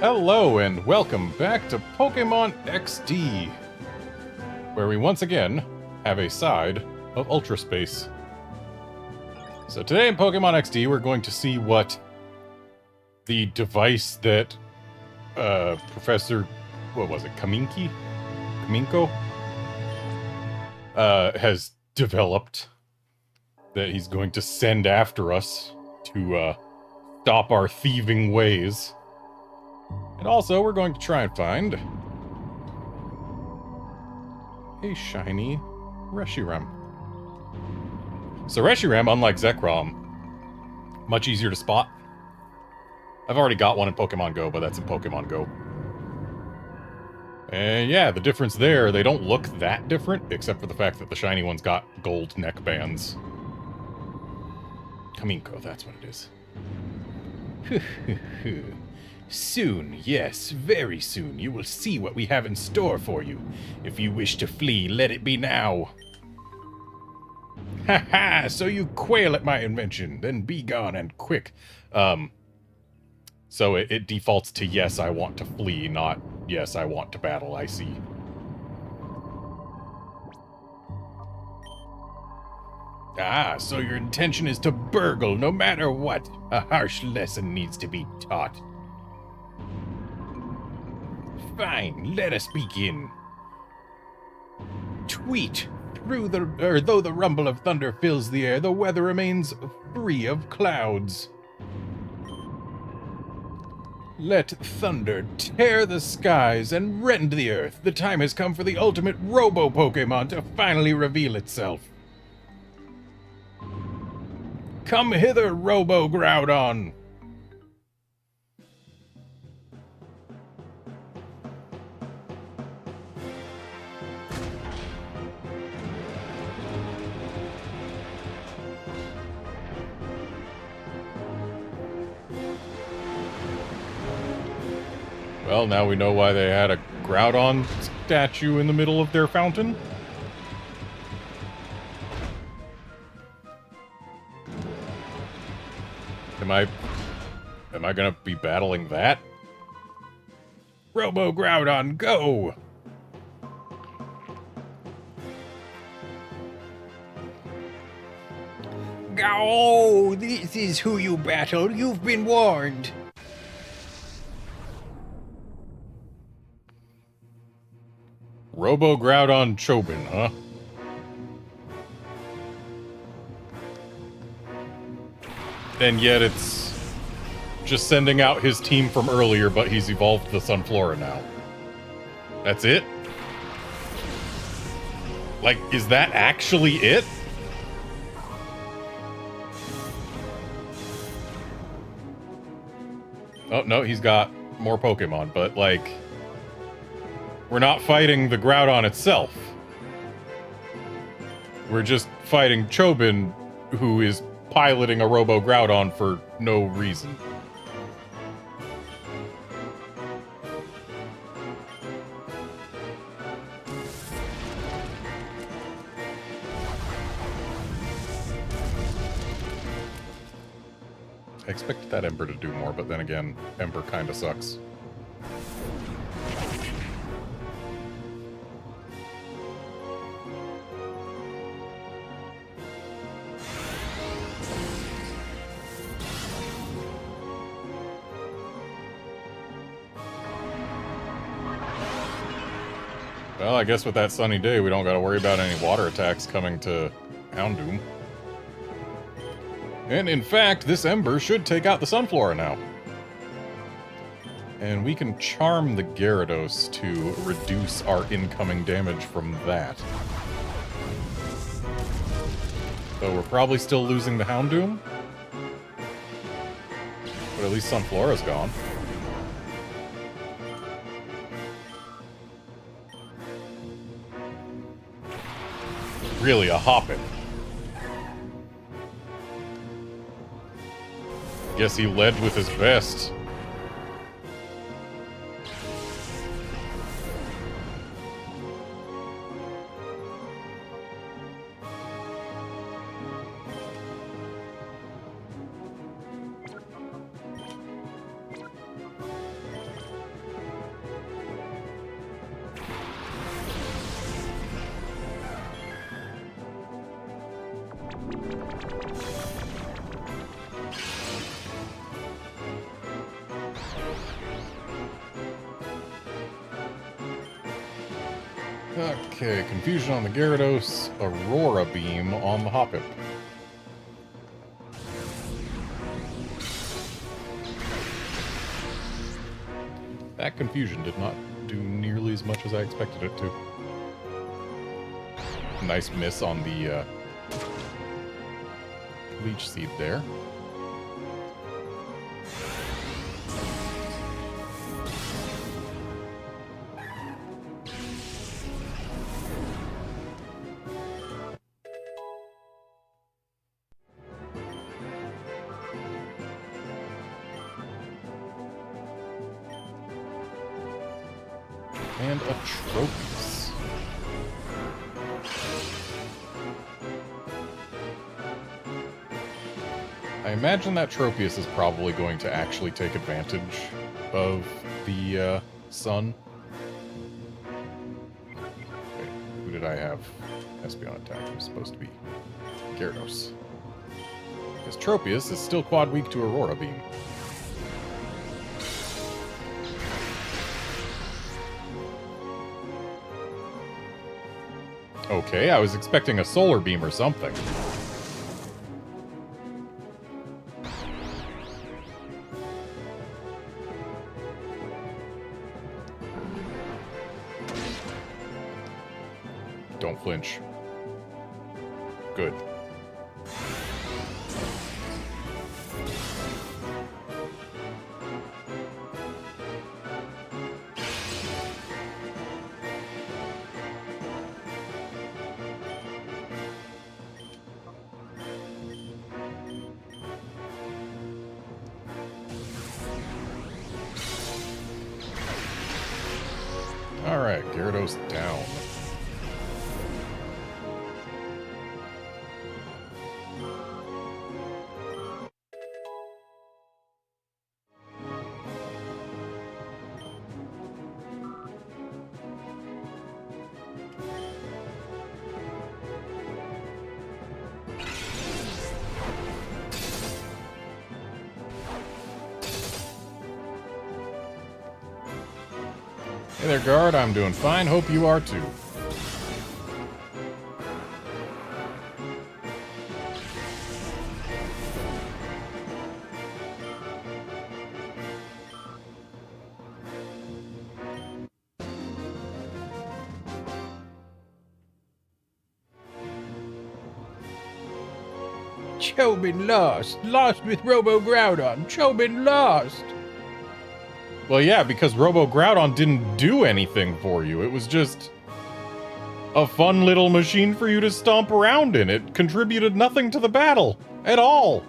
Hello and welcome back to Pokémon XD, where we once again have a side of Ultra Space. So today in Pokémon XD we're going to see what the device that Professor, what was it, Kaminko, has developed that he's going to send after us to stop our thieving ways. And also, we're going to try and find a shiny Reshiram. So Reshiram, unlike Zekrom, much easier to spot. I've already got one in Pokemon Go, but that's in Pokemon Go. And yeah, the difference there, they don't look that different, except for the fact that the shiny one's got gold neck bands. Kaminko, that's what it is. Soon, yes, very soon, you will see what we have in store for you. If you wish to flee, let it be now. Ha ha, so you quail at my invention, then be gone and quick. So it defaults to yes, I want to flee, not yes, I want to battle, I see. Ah, so your intention is to burgle no matter what. A harsh lesson needs to be taught. Fine, let us begin. Tweet. Though the rumble of thunder fills the air, the weather remains free of clouds. Let thunder tear the skies and rend the earth. The time has come for the ultimate Robo-Pokemon to finally reveal itself. Come hither, Robo-Groudon! Well, now we know why they had a Groudon statue in the middle of their fountain. Am I gonna be battling that? Robo-Groudon, go! Oh, this is who you battled. You've been warned. Robo-Groudon Chobin, huh? And yet it's just sending out his team from earlier, but he's evolved the Sunflora now. That's it? Like, is that actually it? Oh, no, he's got more Pokemon, but, like, we're not fighting the Groudon itself. We're just fighting Chobin, who is piloting a Robo-Groudon for no reason. I expected that Ember to do more, but then again, Ember kinda sucks. Well, I guess with that sunny day, we don't gotta worry about any water attacks coming to Houndoom. And in fact, this Ember should take out the Sunflora now. And we can charm the Gyarados to reduce our incoming damage from that. So we're probably still losing the Houndoom. But at least Sunflora's gone. Really, a Hoppin. Guess he led with his best. Okay, confusion on the Gyarados, Aurora Beam on the Hoppip. That confusion did not do nearly as much as I expected it to. Nice miss on the Leech Seed there. And a Tropius. I imagine that Tropius is probably going to actually take advantage of the sun. Wait, who did I have? Espeon attack. It was supposed to be Gyarados. Because Tropius is still quad weak to Aurora Beam. Okay, I was expecting a Solar Beam or something. Don't flinch. Good. Alright, Gyarados down. Hey there, guard. I'm doing fine. Hope you are too. Chobin lost. Lost with Robo Groudon. Chobin lost. Well, yeah, because Robo Groudon didn't do anything for you. It was just a fun little machine for you to stomp around in. It contributed nothing to the battle at all.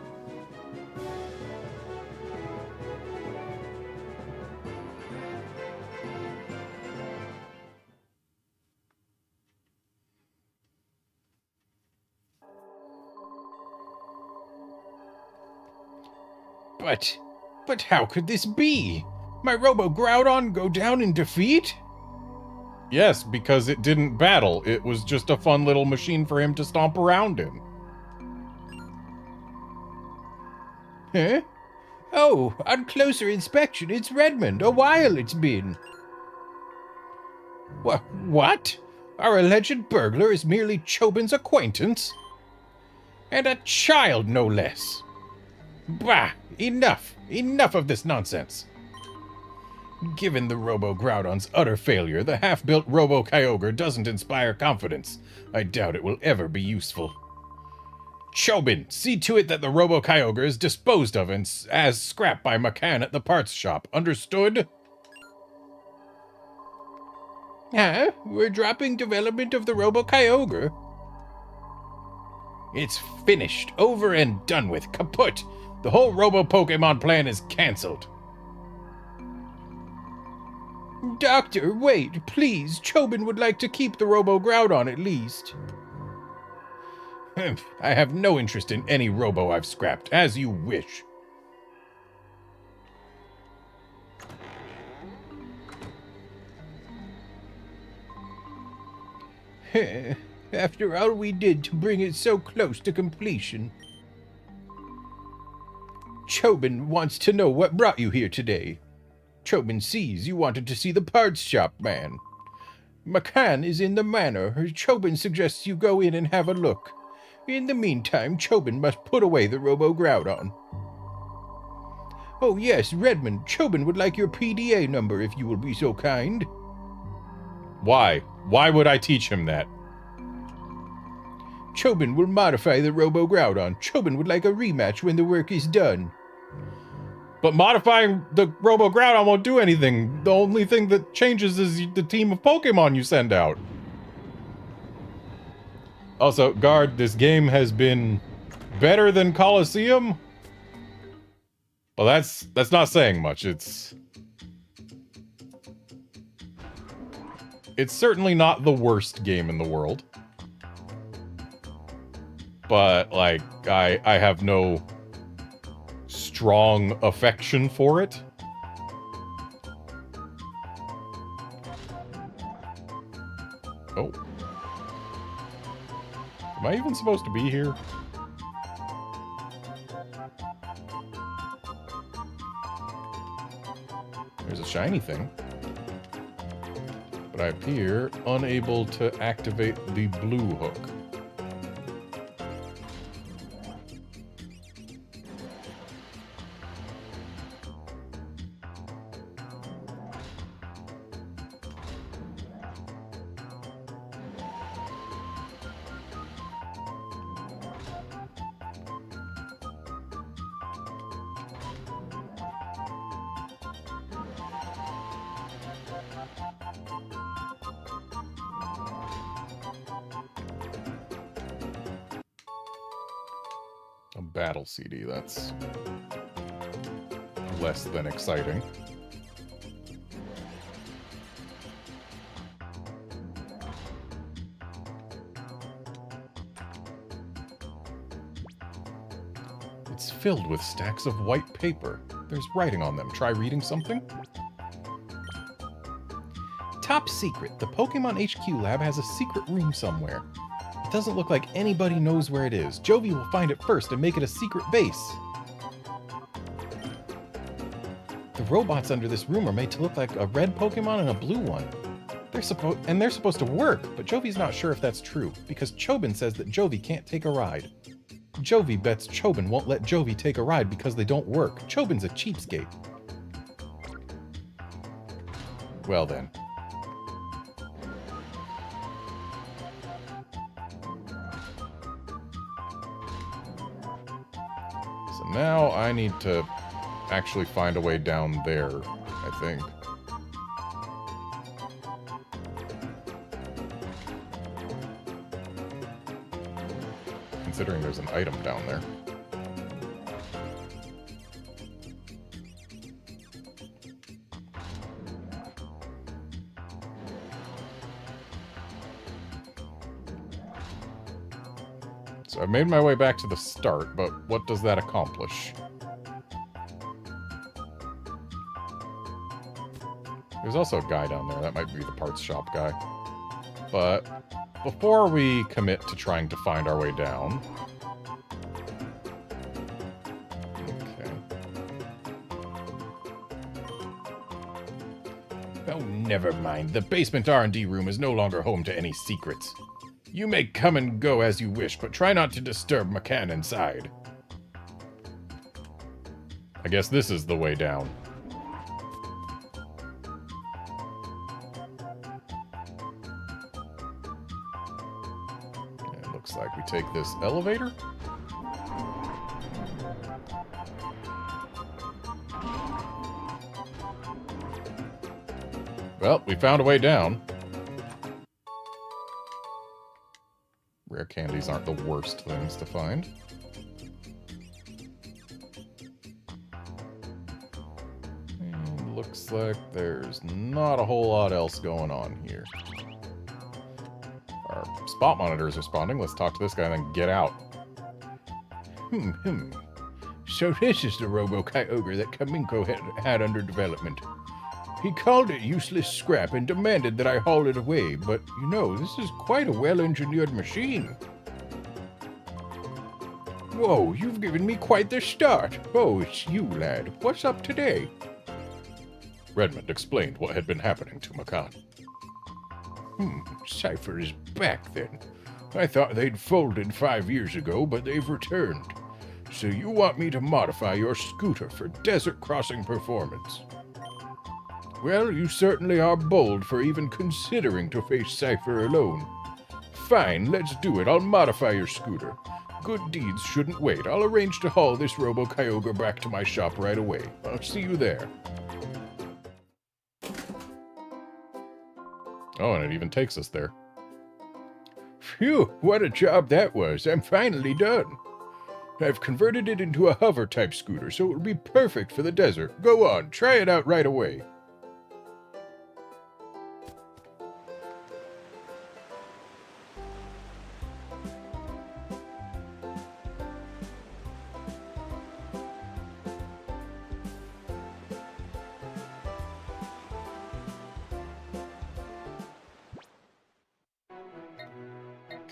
But how could this be? My Robo Groudon go down in defeat? Yes, because it didn't battle. It was just a fun little machine for him to stomp around in. Huh? Oh, on closer inspection, it's Redmond. A while it's been. What? Our alleged burglar is merely Chobin's acquaintance? And a child, no less. Bah! Enough! Enough of this nonsense! Given the Robo Groudon's utter failure, the half-built Robo Kyogre doesn't inspire confidence. I doubt it will ever be useful. Chobin, see to it that the Robo Kyogre is disposed of as scrap by McCann at the parts shop. Understood? Huh? We're dropping development of the Robo Kyogre? It's finished. Over and done with. Kaput! The whole Robo Pokemon plan is cancelled. Doctor, wait, please. Chobin would like to keep the Robo Groudon at least. I have no interest in any Robo I've scrapped, as you wish. After all we did to bring it so close to completion. Chobin wants to know what brought you here today. Chobin sees you wanted to see the parts shop man. McCann is in the manor. Chobin suggests you go in and have a look. In the meantime, Chobin must put away the Robo-Groudon. Oh yes, Redmond, Chobin would like your PDA number if you will be so kind. Why? Why would I teach him that? Chobin will modify the Robo-Groudon. Chobin would like a rematch when the work is done. But modifying the Robo-Groudon won't do anything. The only thing that changes is the team of Pokemon you send out. Also, guard, this game has been better than Colosseum? Well, that's not saying much. It's certainly not the worst game in the world. But, like, I have no strong affection for it. Oh. Am I even supposed to be here? There's a shiny thing. But I appear unable to activate the blue hook. A battle CD, that's less than exciting. It's filled with stacks of white paper. There's writing on them. Try reading something? Top secret. The Pokemon HQ lab has a secret room somewhere. It doesn't look like anybody knows where it is. Jovi will find it first and make it a secret base. The robots under this room are made to look like a red Pokemon and a blue one. They're supposed to work, but Jovi's not sure if that's true, because Chobin says that Jovi can't take a ride. Jovi bets Chobin won't let Jovi take a ride because they don't work. Chobin's a cheapskate. Well then. So now I need to actually find a way down there, I think. Considering there's an item down there. So I've made my way back to the start, but what does that accomplish? There's also a guy down there. That might be the parts shop guy. But before we commit to trying to find our way down... Okay. Oh, never mind. The basement R&D room is no longer home to any secrets. You may come and go as you wish, but try not to disturb McCann inside. I guess this is the way down. It looks like we take this elevator. Well, we found a way down. Rare candies aren't the worst things to find. And looks like there's not a whole lot else going on here. Our spot monitor is responding. Let's talk to this guy and then get out. So this is the Robo-Kyogre that Kaminko had under development. He called it useless scrap and demanded that I haul it away, but, you know, this is quite a well-engineered machine. Whoa, you've given me quite the start. Oh, it's you, lad. What's up today? Redmond explained what had been happening to Makan. Cypher is back then. I thought they'd folded 5 years ago, but they've returned. So you want me to modify your scooter for desert crossing performance? Well, you certainly are bold for even considering to face Cypher alone. Fine, let's do it. I'll modify your scooter. Good deeds shouldn't wait. I'll arrange to haul this Robo-Kyogre back to my shop right away. I'll see you there. Oh, and it even takes us there. Phew, what a job that was. I'm finally done. I've converted it into a hover-type scooter, so it will be perfect for the desert. Go on, try it out right away.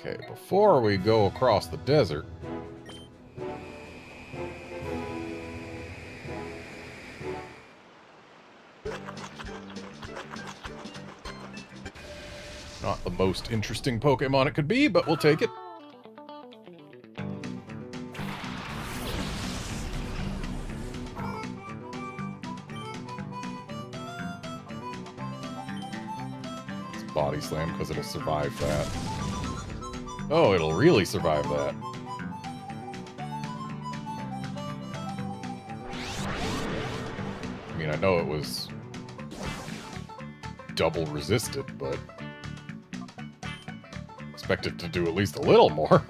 Okay, before we go across the desert... Not the most interesting Pokemon it could be, but we'll take it. It's Body Slam because it'll survive that. Oh, it'll really survive that. I mean, I know it was double resisted, but expect it to do at least a little more.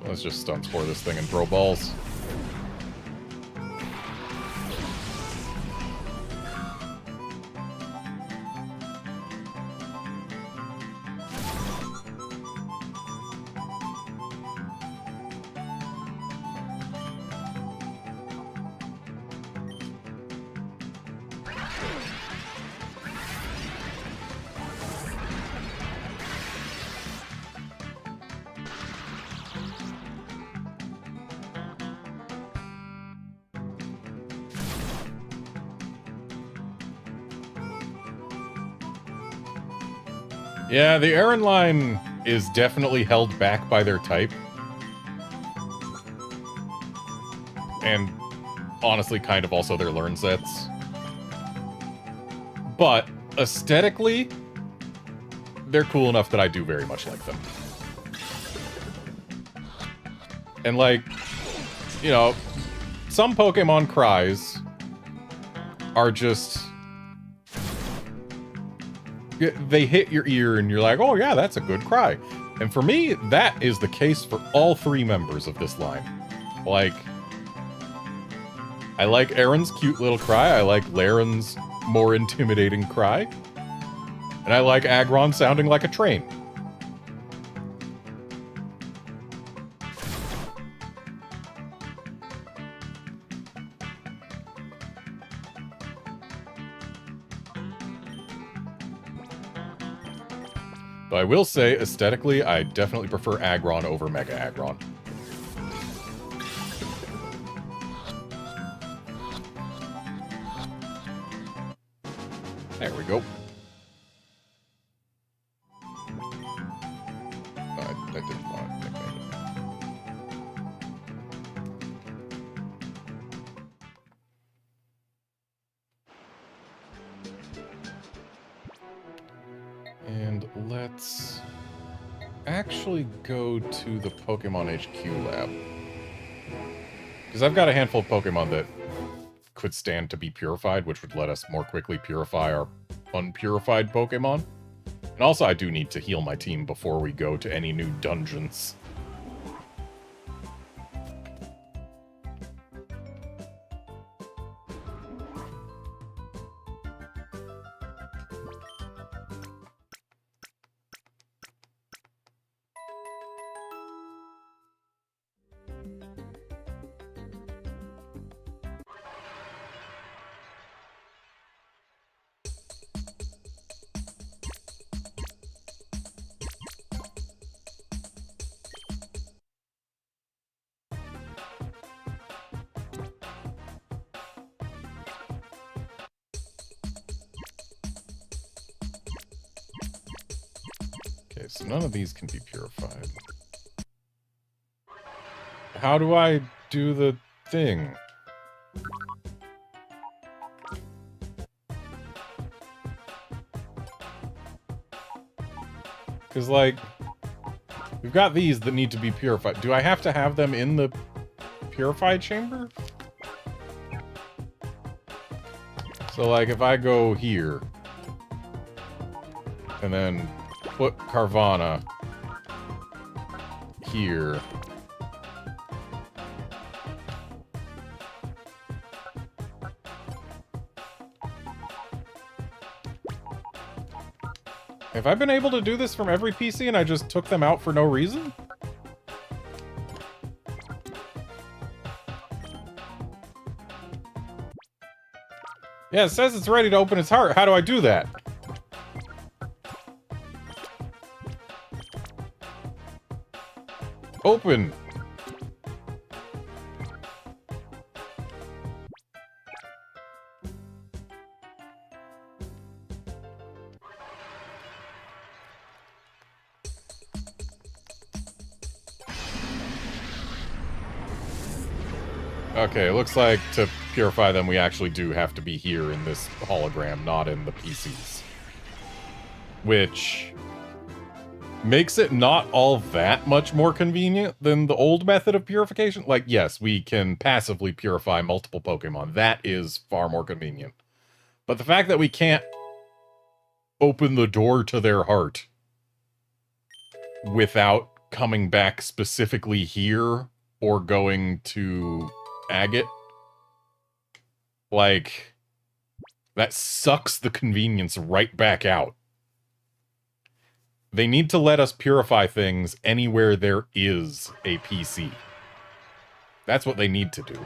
Let's just stun spore this thing and throw balls. Yeah, the Aaron line is definitely held back by their type. And honestly, kind of also their learn sets. But aesthetically, they're cool enough that I do very much like them. And like, you know, some Pokemon cries are just... they hit your ear and you're like, oh yeah, that's a good cry. And for me, that is the case for all 3 members of this line. Like, I like Aaron's cute little cry, I like Laren's more intimidating cry, and I like Aggron sounding like a train. But I will say, aesthetically, I definitely prefer Aggron over Mega Aggron. There we go. I didn't want to make it. And let's actually go to the Pokemon HQ lab. Because I've got a handful of Pokemon that could stand to be purified, which would let us more quickly purify our unpurified Pokemon. And also, I do need to heal my team before we go to any new dungeons. Okay, so none of these can be purified. How do I do the thing? Because, like, we've got these that need to be purified. Do I have to have them in the purified chamber? So, like, if I go here, and then put Carvana here. Have I been able to do this from every PC and I just took them out for no reason? Yeah, it says it's ready to open its heart. How do I do that? Open. Okay, it looks like to purify them, we actually do have to be here in this hologram, not in the PCs. Which makes it not all that much more convenient than the old method of purification. Like, yes, we can passively purify multiple Pokemon. That is far more convenient. But the fact that we can't open the door to their heart without coming back specifically here or going to Agate, like, that sucks the convenience right back out. They need to let us purify things anywhere there is a PC. That's what they need to do.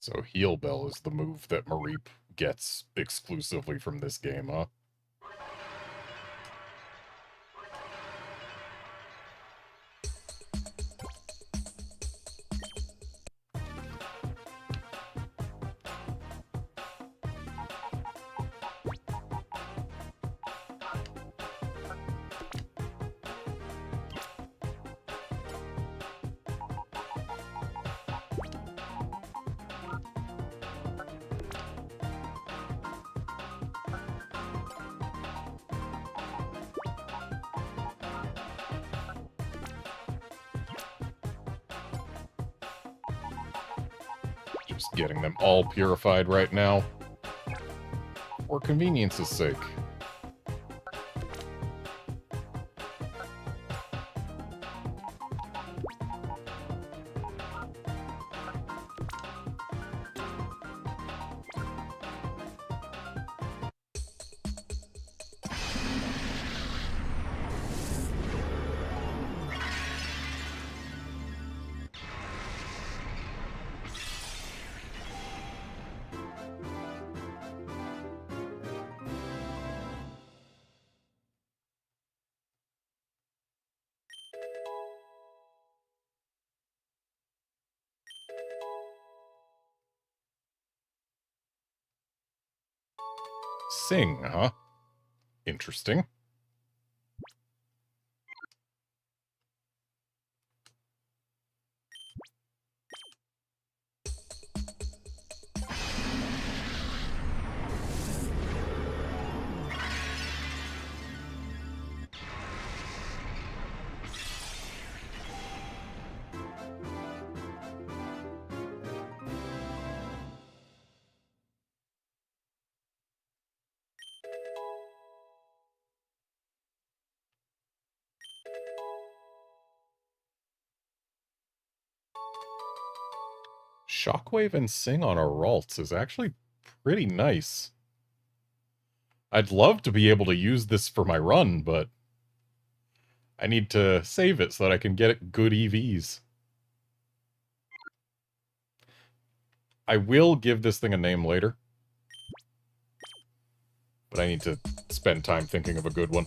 So Heal Bell is the move that Mareep gets exclusively from this game, huh? Just getting them all purified right now. For convenience's sake. Sing, huh? Interesting. Shockwave and Sing on a Ralts is actually pretty nice. I'd love to be able to use this for my run, but I need to save it so that I can get good EVs. I will give this thing a name later, but I need to spend time thinking of a good one.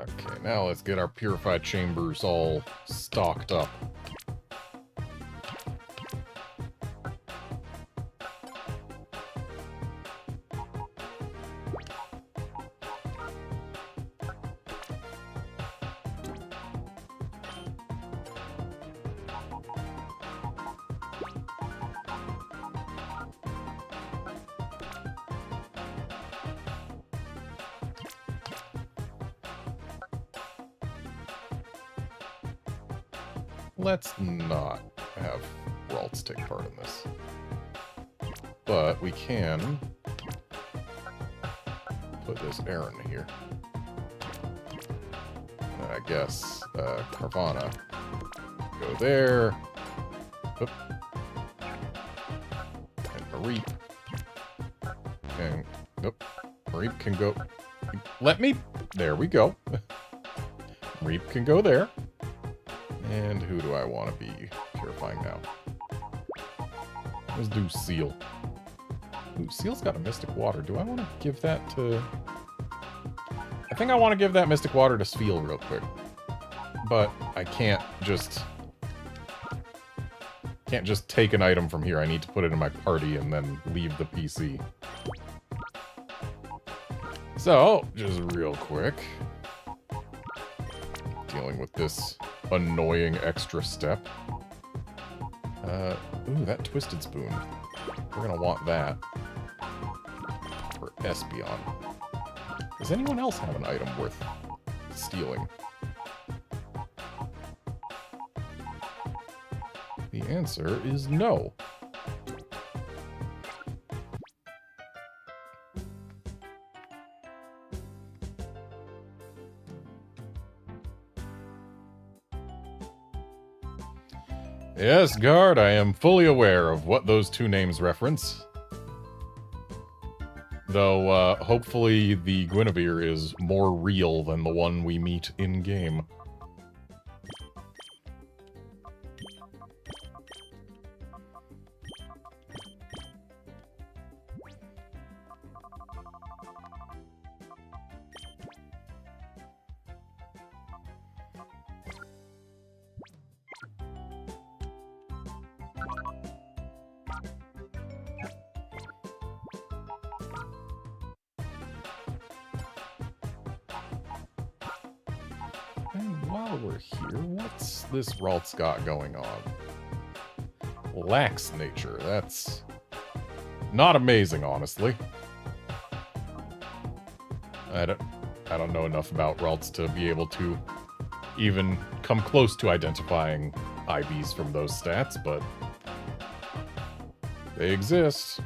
Okay, now let's get our purified chambers all stocked up. Let's not have Ralts take part in this. But we can put this Aaron here. And I guess Carvana go there. Oop. And Mareep. And nope. Mareep can go. Let me. There we go. Mareep can go there. And who do I want to be purifying now? Let's do Seal. Ooh, Seal's got a Mystic Water. Do I want to give that to... I think I want to give that Mystic Water to Sfeel real quick. But I can't just take an item from here. I need to put it in my party and then leave the PC. So, just real quick. Dealing with this annoying extra step. Ooh, that Twisted Spoon. We're gonna want that for Espeon. Does anyone else have an item worth stealing? The answer is no. Yes, Guard, I am fully aware of what those two names reference. Though, hopefully the Guinevere is more real than the one we meet in-game. And while we're here, what's this Ralts got going on? Lax nature, that's not amazing, honestly. I don't know enough about Ralts to be able to even come close to identifying IVs from those stats, but they exist.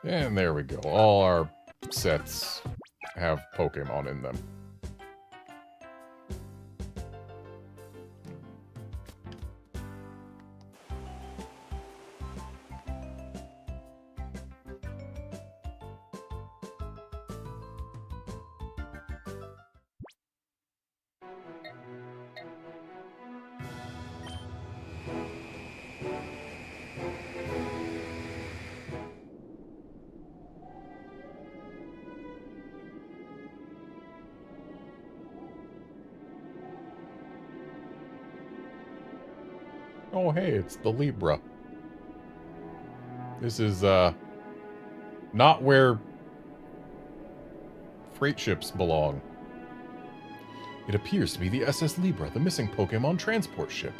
And there we go. All our sets have Pokemon in them. Oh, hey, it's the Libra. This is, not where freight ships belong. It appears to be the SS Libra, the missing Pokémon transport ship.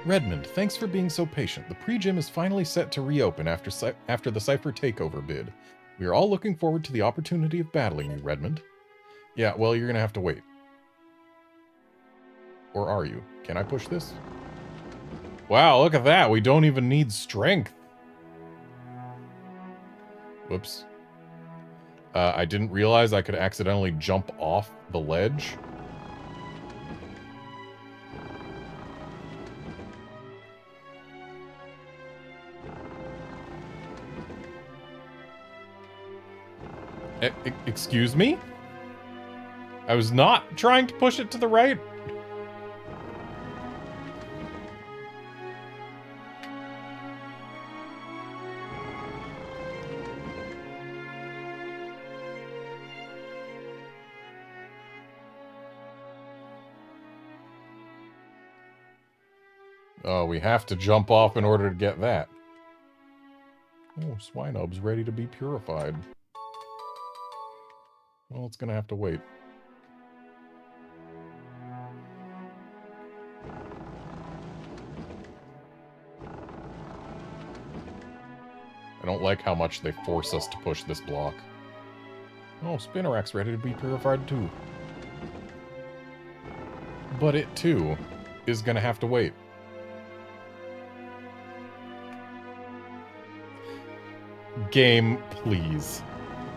Redmond, thanks for being so patient. The pre-gym is finally set to reopen after the Cypher takeover bid. We are all looking forward to the opportunity of battling you, Redmond. Yeah, well, you're gonna have to wait. Or are you? Can I push this? Wow, look at that! We don't even need strength! Whoops. I didn't realize I could accidentally jump off the ledge. Excuse me? I was not trying to push it to the right. Oh, we have to jump off in order to get that. Oh, Swinub's ready to be purified. Well, it's gonna have to wait. I don't like how much they force us to push this block. Oh, Spinarak's ready to be purified too. But it too is gonna have to wait. Game, please.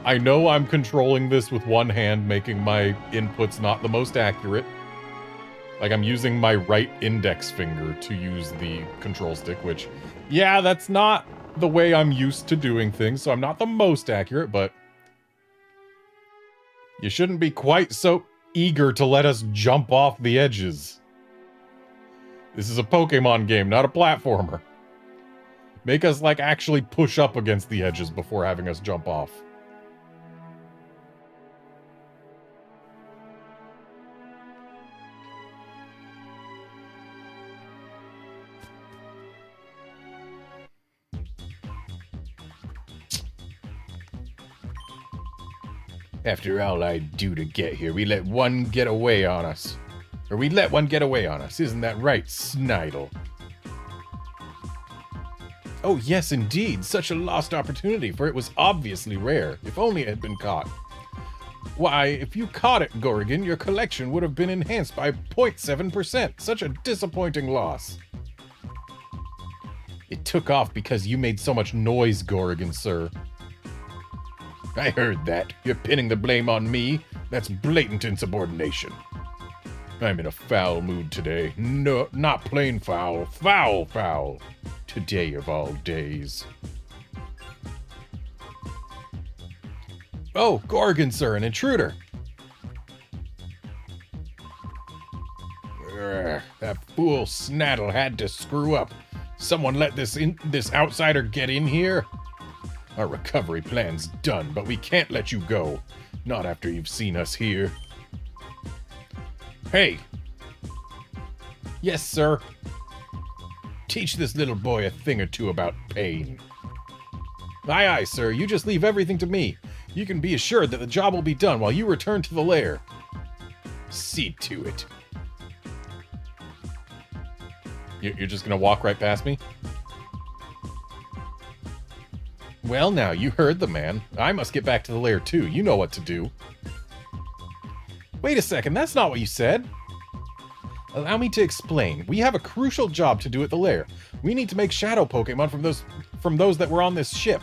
I know I'm controlling this with one hand, making my inputs not the most accurate. Like, I'm using my right index finger to use the control stick, which, yeah, that's not the way I'm used to doing things, so I'm not the most accurate, but you shouldn't be quite so eager to let us jump off the edges. This is a Pokemon game, not a platformer. Make us, like, actually push up against the edges before having us jump off. After all I do to get here, we let one get away on us. Or we let one get away on us, isn't that right, Snidle? Oh yes, indeed, such a lost opportunity, for it was obviously rare, if only it had been caught. Why, if you caught it, Gorrigan, your collection would have been enhanced by 0.7%. Such a disappointing loss. It took off because you made so much noise, Gorrigan, sir. I heard that. You're pinning the blame on me? That's blatant insubordination. I'm in a foul mood today. No, not plain foul. Foul, foul. Today of all days. Oh, Gorgon, sir, an intruder. That fool Snaddle had to screw up. Someone let this outsider get in here? Our recovery plan's done, but we can't let you go. Not after you've seen us here. Hey! Yes, sir. Teach this little boy a thing or two about pain. Aye, aye, sir. You just leave everything to me. You can be assured that the job will be done while you return to the lair. See to it. You're just gonna walk right past me? Well, now, you heard the man. I must get back to the lair, too. You know what to do. Wait a second, that's not what you said. Allow me to explain. We have a crucial job to do at the lair. We need to make shadow Pokemon from those that were on this ship.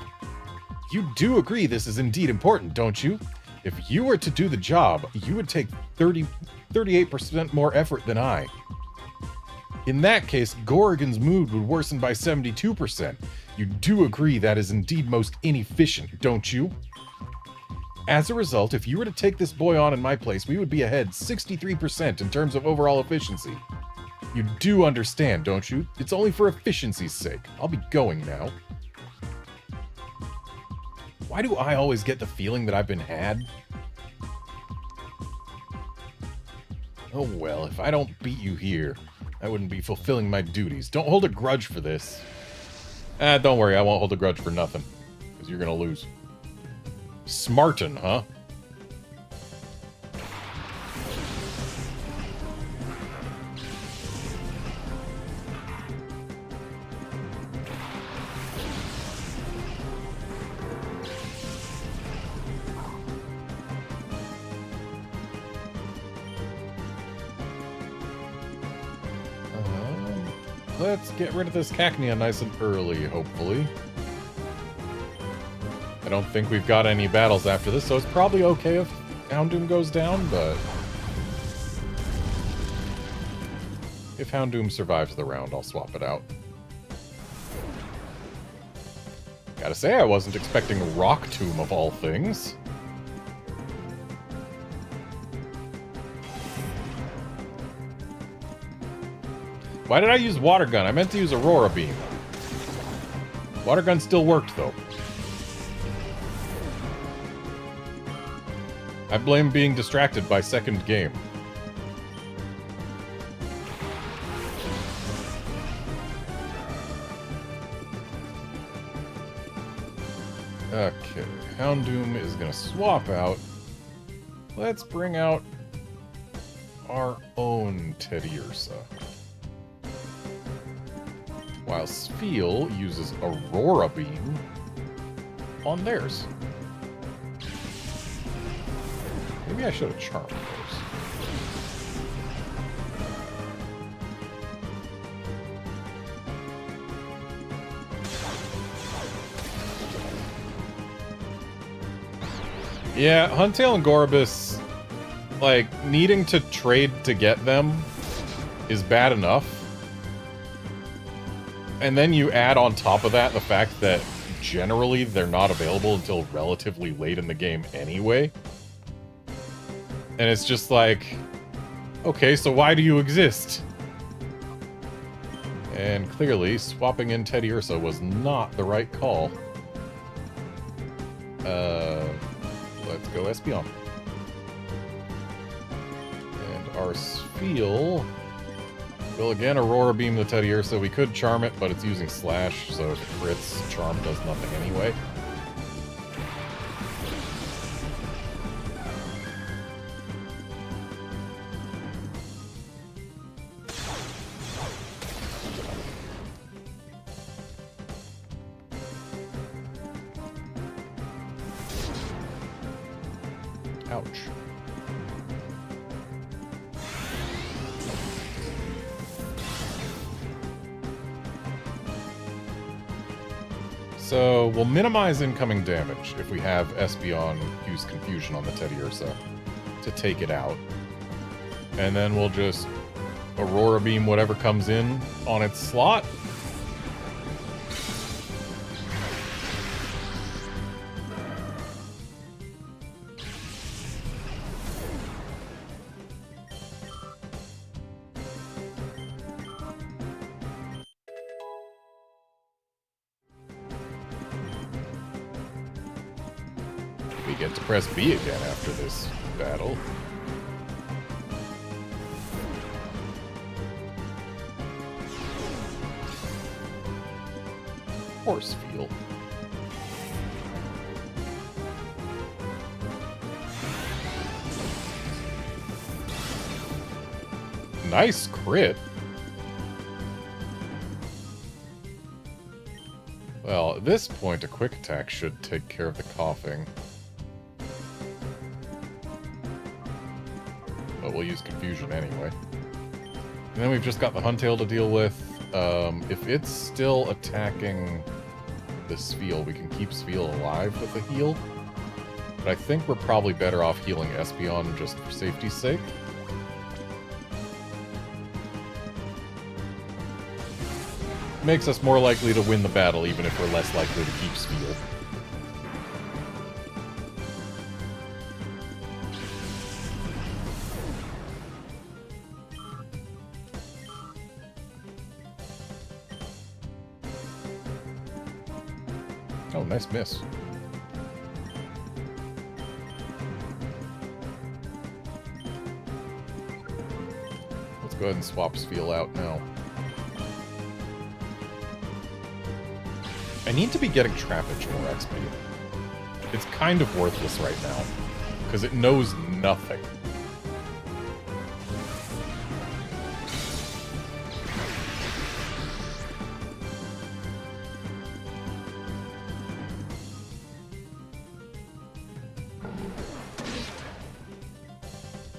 You do agree this is indeed important, don't you? If you were to do the job, you would take 38% more effort than I. In that case, Gorrigan's mood would worsen by 72%. You do agree that is indeed most inefficient, don't you? As a result, if you were to take this boy on in my place, we would be ahead 63% in terms of overall efficiency. You do understand, don't you? It's only for efficiency's sake. I'll be going now. Why do I always get the feeling that I've been had? Oh well, if I don't beat you here, I wouldn't be fulfilling my duties. Don't hold a grudge for this. Don't worry, I won't hold a grudge for nothing. Because you're gonna lose. Smarten, huh? Let's get rid of this Cacnea nice and early, hopefully. I don't think we've got any battles after this, so it's probably okay if Houndoom goes down, but... if Houndoom survives the round, I'll swap it out. Gotta say, I wasn't expecting Rock Tomb of all things. Why did I use Water Gun? I meant to use Aurora Beam. Water Gun still worked, though. I blame being distracted by second game. Okay, Houndoom is gonna swap out. Let's bring out our own Teddiursa. While Spheal uses Aurora Beam on theirs. Maybe I should have charmed those. Yeah, Huntail and Gorobus, like, needing to trade to get them is bad enough. And then you add on top of that the fact that generally they're not available until relatively late in the game anyway. And it's just like, okay, so why do you exist? And clearly, swapping in Teddiursa was not the right call. Let's go Espeon. And our Spheal will again Aurora Beam the Teddiursa. We could charm it, but it's using Slash, so if it crits, charm does nothing anyway. Ouch. So, we'll minimize incoming damage if we have Espeon use Confusion on the Teddiursa to take it out. And then we'll just Aurora Beam whatever comes in on its slot. We get to press B again after this battle. Force Field. Nice crit. Well, at this point, a quick attack should take care of the coughing. But we'll use Confusion anyway. And then we've just got the Huntail to deal with. If it's still attacking the Spheal, we can keep Spheal alive with a heal. But I think we're probably better off healing Espeon just for safety's sake. Makes us more likely to win the battle, even if we're less likely to keep Spheal. Oh, nice miss. Let's go ahead and swap Spheal out now. I need to be getting Trappage more XP. It's kind of worthless right now, because it knows nothing.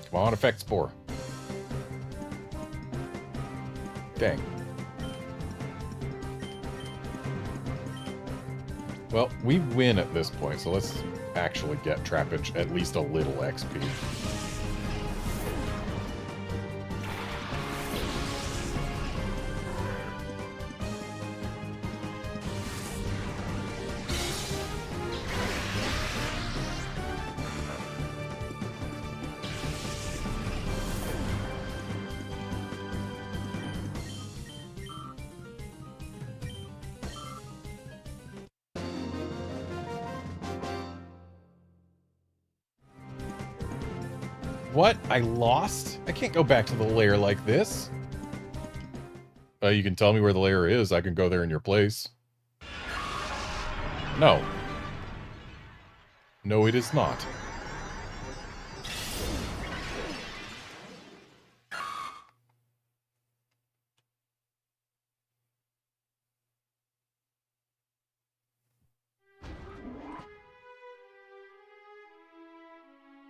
Come on, Effect Spore. Dang. Well, we win at this point, so let's actually get Trappage at least a little XP. What? I lost? I can't go back to the lair like this. You can tell me where the lair is. I can go there in your place. No. No, it is not.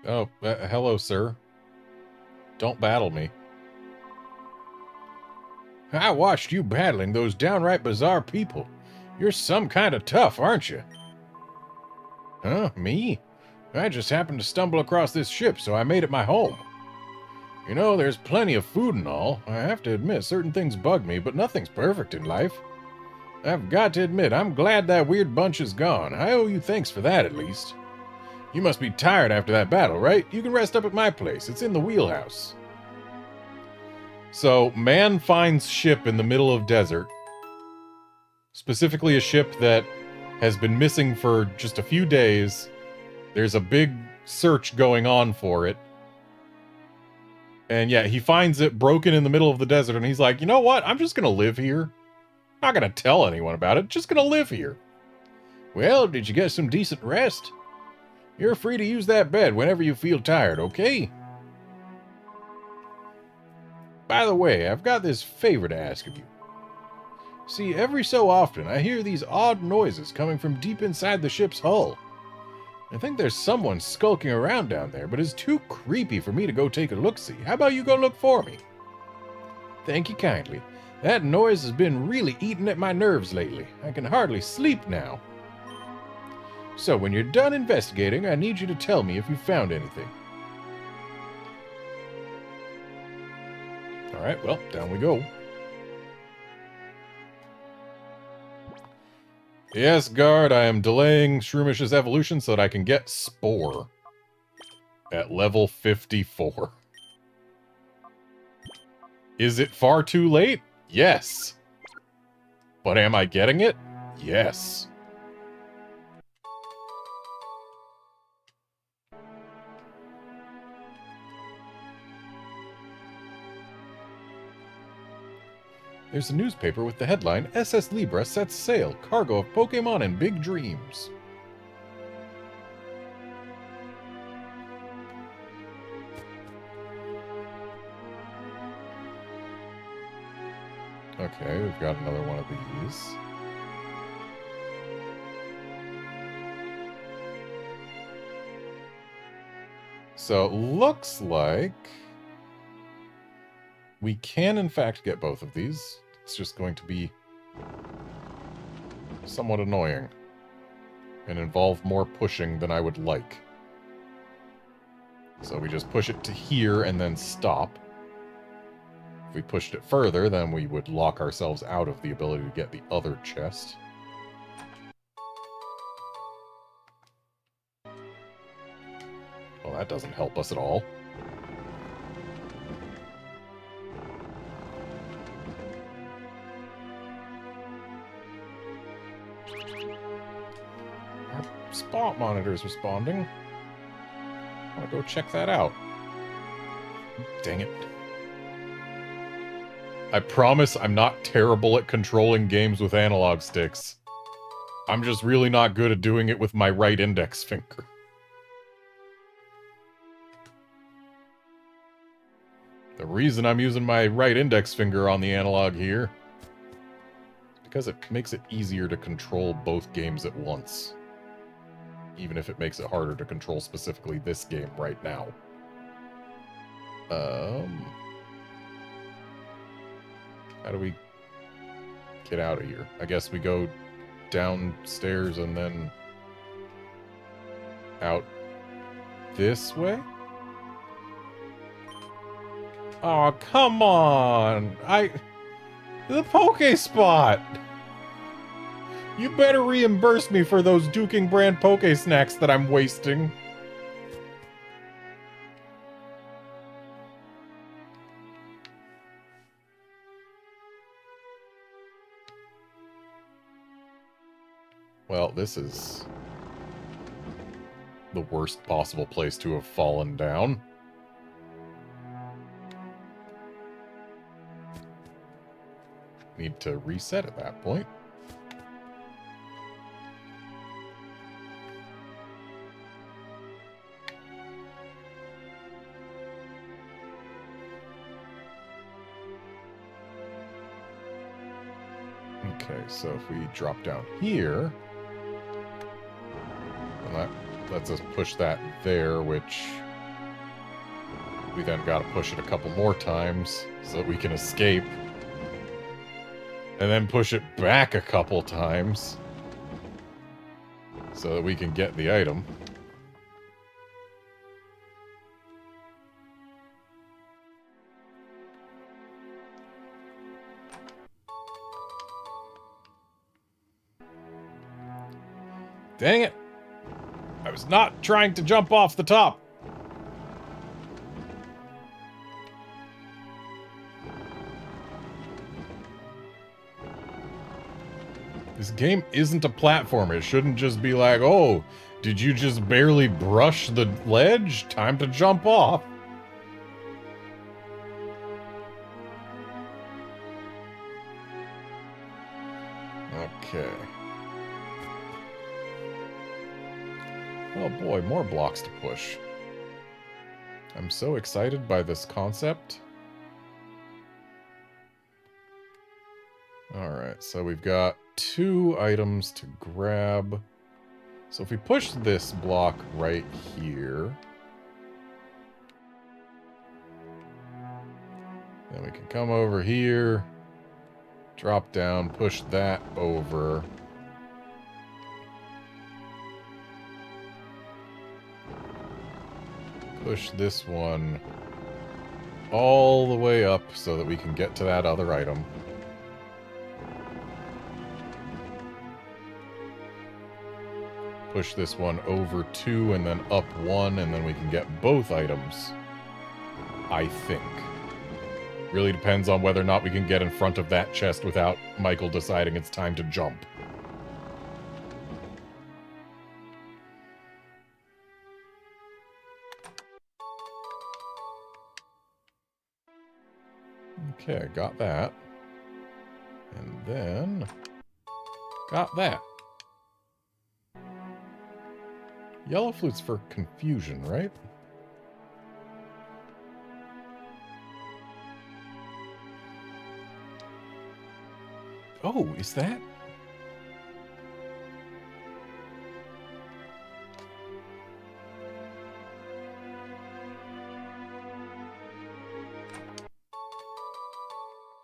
Oh, hello, sir. Don't battle me. I watched you battling those downright bizarre people. You're some kind of tough, aren't you? Huh? Me? I just happened to stumble across this ship, so I made it my home. You know, there's plenty of food and all. I have to admit, certain things bug me, but nothing's perfect in life. I've got to admit, I'm glad that weird bunch is gone. I owe you thanks for that, at least. You must be tired after that battle, right? You can rest up at my place. It's in the wheelhouse. So, man finds ship in the middle of desert. Specifically a ship that has been missing for just a few days. There's a big search going on for it. And yeah, he finds it broken in the middle of the desert, and he's like, you know what? I'm just gonna live here. Not gonna tell anyone about it. Just gonna live here. Well, did you get some decent rest? You're free to use that bed whenever you feel tired, okay? By the way, I've got this favor to ask of you. See, every so often, I hear these odd noises coming from deep inside the ship's hull. I think there's someone skulking around down there, but it's too creepy for me to go take a look-see. How about you go look for me? Thank you kindly. That noise has been really eating at my nerves lately. I can hardly sleep now. So, when you're done investigating, I need you to tell me if you found anything. Alright, well, down we go. Yes, guard, I am delaying Shroomish's evolution so that I can get Spore. At level 54. Is it far too late? Yes. But am I getting it? Yes. There's a newspaper with the headline, SS Libra sets sail, cargo of Pokémon and big dreams. Okay, we've got another one of these. So, looks like we can, in fact, get both of these. It's just going to be somewhat annoying and involve more pushing than I would like. So we just push it to here and then stop. If we pushed it further, then we would lock ourselves out of the ability to get the other chest. Well, that doesn't help us at all. spot monitor's responding. I want to go check that out. Dang it. I promise I'm not terrible at controlling games with analog sticks. I'm just really not good at doing it with my right index finger. The reason I'm using my right index finger on the analog here is because it makes it easier to control both games at once. Even if it makes it harder to control specifically this game right now. How do we get out of here? I guess we go downstairs and then out this way? Oh, come on! The Pokespot! You better reimburse me for those Duking brand Poke Snacks that I'm wasting. Well, this is the worst possible place to have fallen down. Need to reset at that point. Okay, so if we drop down here, and that lets us push that there, which we then got to push it a couple more times so that we can escape. And then push it back a couple times so that we can get the item. Dang it! I was not trying to jump off the top. This game isn't a platformer. It shouldn't just be like, oh, did you just barely brush the ledge? Time to jump off. Okay. Oh boy, more blocks to push. I'm so excited by this concept. Alright, so we've got 2 items to grab. So if we push this block right here, then we can come over here, drop down, push that over. Push this one all the way up so that we can get to that other item. Push this one over 2 and then up 1, and then we can get both items, I think. Really depends on whether or not we can get in front of that chest without Michael deciding it's time to jump. Okay, got that. And then got that. Yellow flute's for confusion, right? Oh, is that?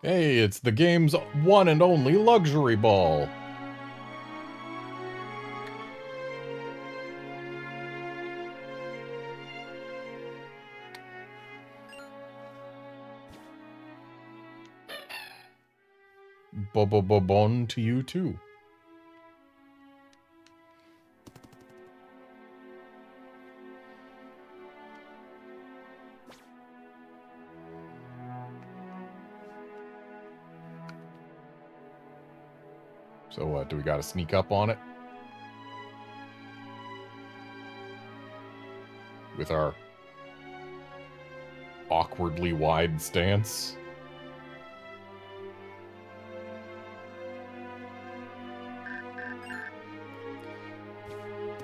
Hey, it's the game's one and only luxury ball. Bon to you too. So what, do we gotta sneak up on it? with our awkwardly wide stance.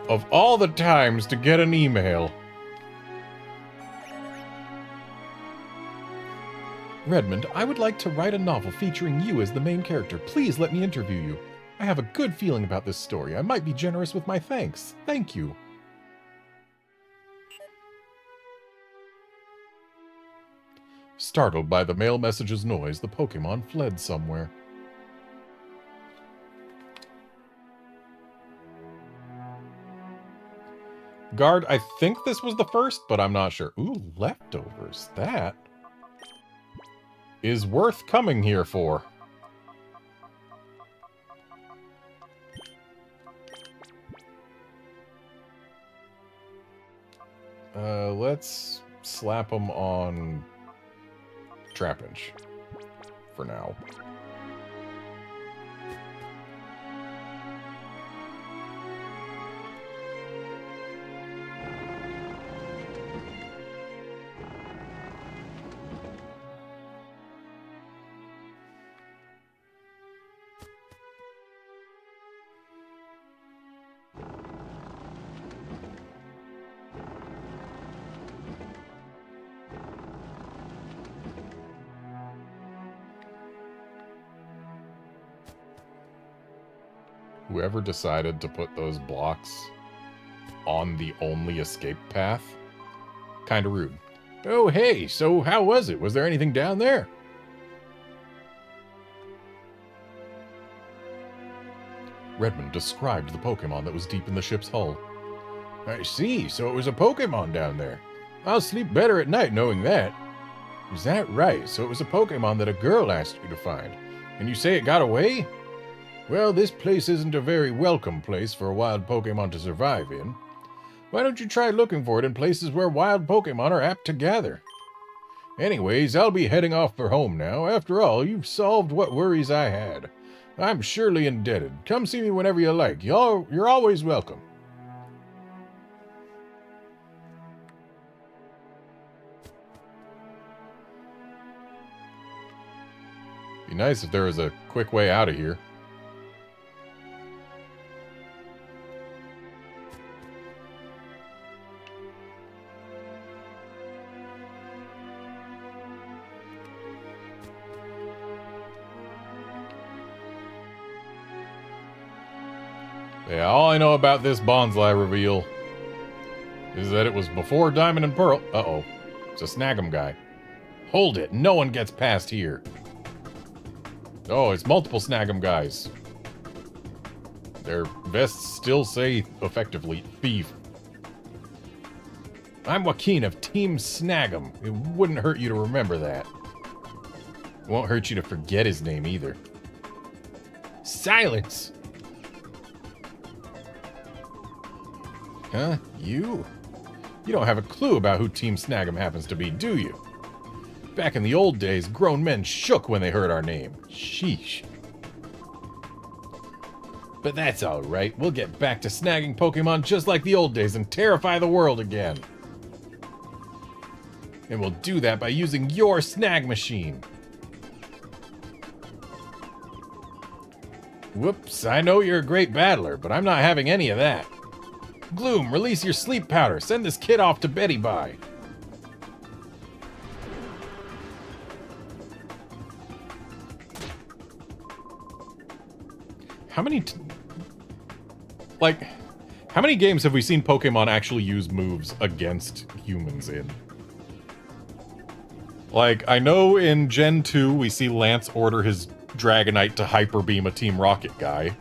Of all the times to get an email. Redmond, I would like to write a novel featuring you as the main character. Please let me interview you. I have a good feeling about this story. I might be generous with my thanks. Thank you. Startled by the mail message's noise, the Pokémon fled somewhere. Guard, I think this was the first, but I'm not sure. Ooh, leftovers. That is worth coming here for. Let's slap them on Trapinch for now. Whoever decided to put those blocks on the only escape path, kinda rude. Oh, hey, so how was it? Was there anything down there? Redmond described the Pokémon that was deep in the ship's hull. I see, so it was a Pokémon down there. I'll sleep better at night knowing that. Is that right? So it was a Pokémon that a girl asked you to find, and you say it got away? Well, this place isn't a very welcome place for a wild Pokémon to survive in. Why don't you try looking for it in places where wild Pokémon are apt to gather? Anyways, I'll be heading off for home now. After all, you've solved what worries I had. I'm surely indebted. Come see me whenever you like. You're always welcome. Be nice if there was a quick way out of here. Yeah, all I know about this Bonsly reveal is that it was before Diamond and Pearl. Uh-oh. It's a Snag'em guy. Hold it. No one gets past here. Oh, it's multiple Snag'em guys. Their vests still say, effectively, thief. I'm Joaquin of Team Snag'em. It wouldn't hurt you to remember that. It won't hurt you to forget his name, either. Silence! Huh? You? You don't have a clue about who Team Snag'em happens to be, do you? Back in the old days, grown men shook when they heard our name. Sheesh. But that's alright. We'll get back to snagging Pokemon just like the old days and terrify the world again. And we'll do that by using your snag machine. Whoops, I know you're a great battler, but I'm not having any of that. Gloom, release your sleep powder. Send this kid off to Betty Bye. How many how many games have we seen Pokemon actually use moves against humans in? Like, I know in Gen 2 we see Lance order his Dragonite to Hyper Beam a Team Rocket guy.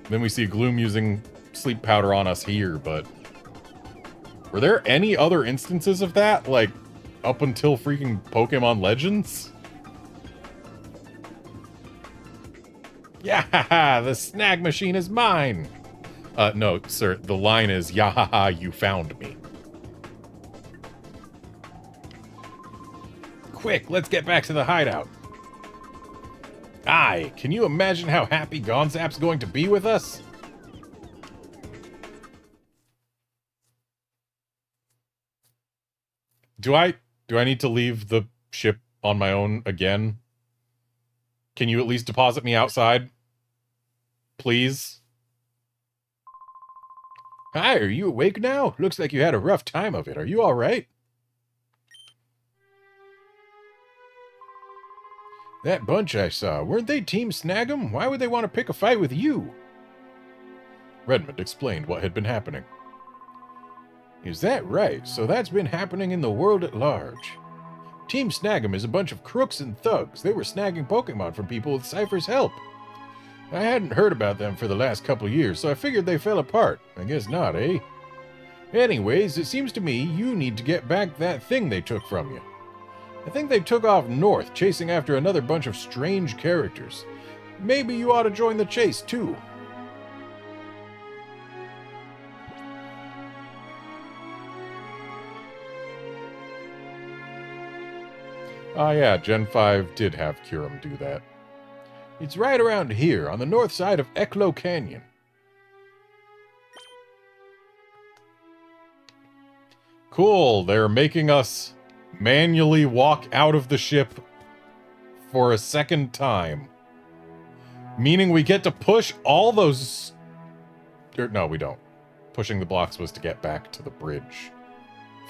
Then we see Gloom using sleep powder on us here, but were there any other instances of that, like, up until freaking Pokemon Legends? Yahaha, the snag machine is mine! No, sir, the line is, yahaha, you found me. Quick, let's get back to the hideout. Aye, can you imagine how happy Gonzap's going to be with us? Do I need to leave the ship on my own again? Can you at least deposit me outside? Please? Hi, are you awake now? Looks like you had a rough time of it. Are you alright? That bunch I saw, weren't they Team Snag'em? Why would they want to pick a fight with you? Redmond explained what had been happening. Is that right? So that's been happening in the world at large. Team Snag'em is a bunch of crooks and thugs. They were snagging Pokemon from people with Cypher's help. I hadn't heard about them for the last couple years, so I figured they fell apart. I guess not, eh? Anyways, it seems to me you need to get back that thing they took from you. I think they took off north, chasing after another bunch of strange characters. Maybe you ought to join the chase, too. Ah yeah, Gen 5 did have Kyurem do that. It's right around here, on the north side of Eklo Canyon. Cool, they're making us manually walk out of the ship for a second time. Meaning we get to push all those... no, we don't. Pushing the blocks was to get back to the bridge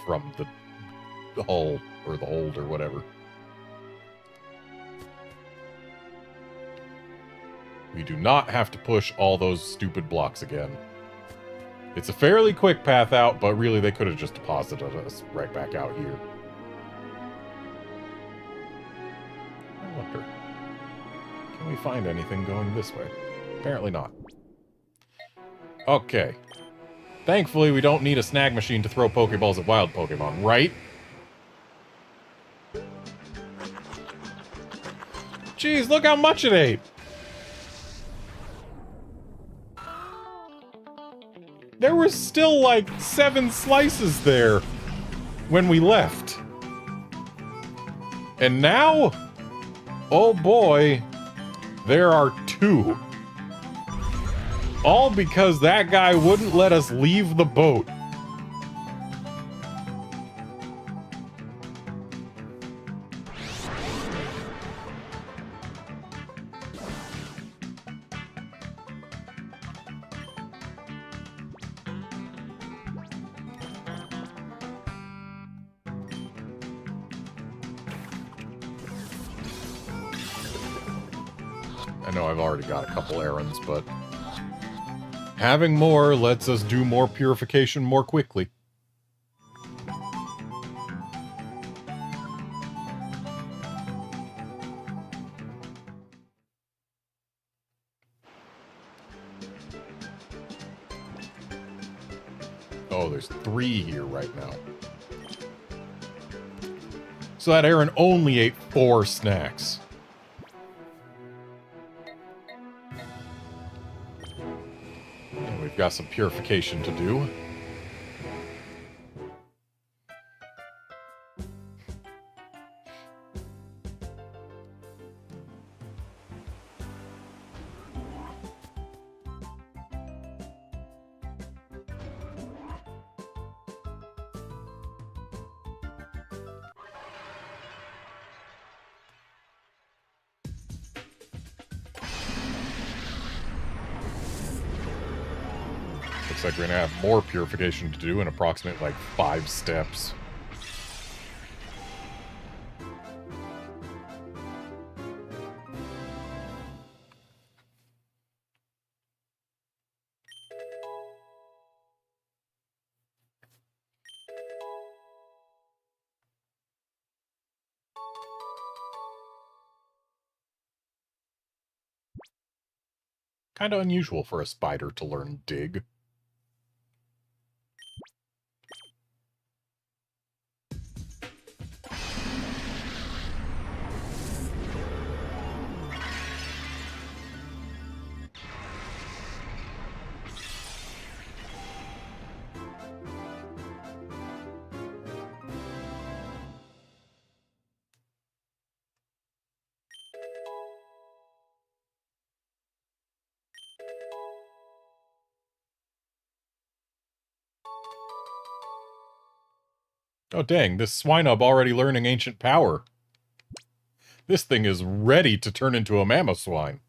from the hull, or the hold, or whatever. We do not have to push all those stupid blocks again. It's a fairly quick path out, but really they could have just deposited us right back out here. I wonder, can we find anything going this way? Apparently not. Okay. Thankfully, we don't need a snag machine to throw Pokeballs at wild Pokemon, right? Jeez, look how much it ate! There was still like 7 slices there when we left. And now, oh boy, there are 2. All because that guy wouldn't let us leave the boat. I know I've already got a couple errands, but having more lets us do more purification more quickly. Oh, there's 3 here right now. So that Aaron only ate 4 snacks. And we've got some purification to do. Looks like we're gonna have more purification to do in approximately like 5 steps. Kinda unusual for a spider to learn dig. Oh dang, this Swinub already learning ancient power. This thing is ready to turn into a Mamoswine.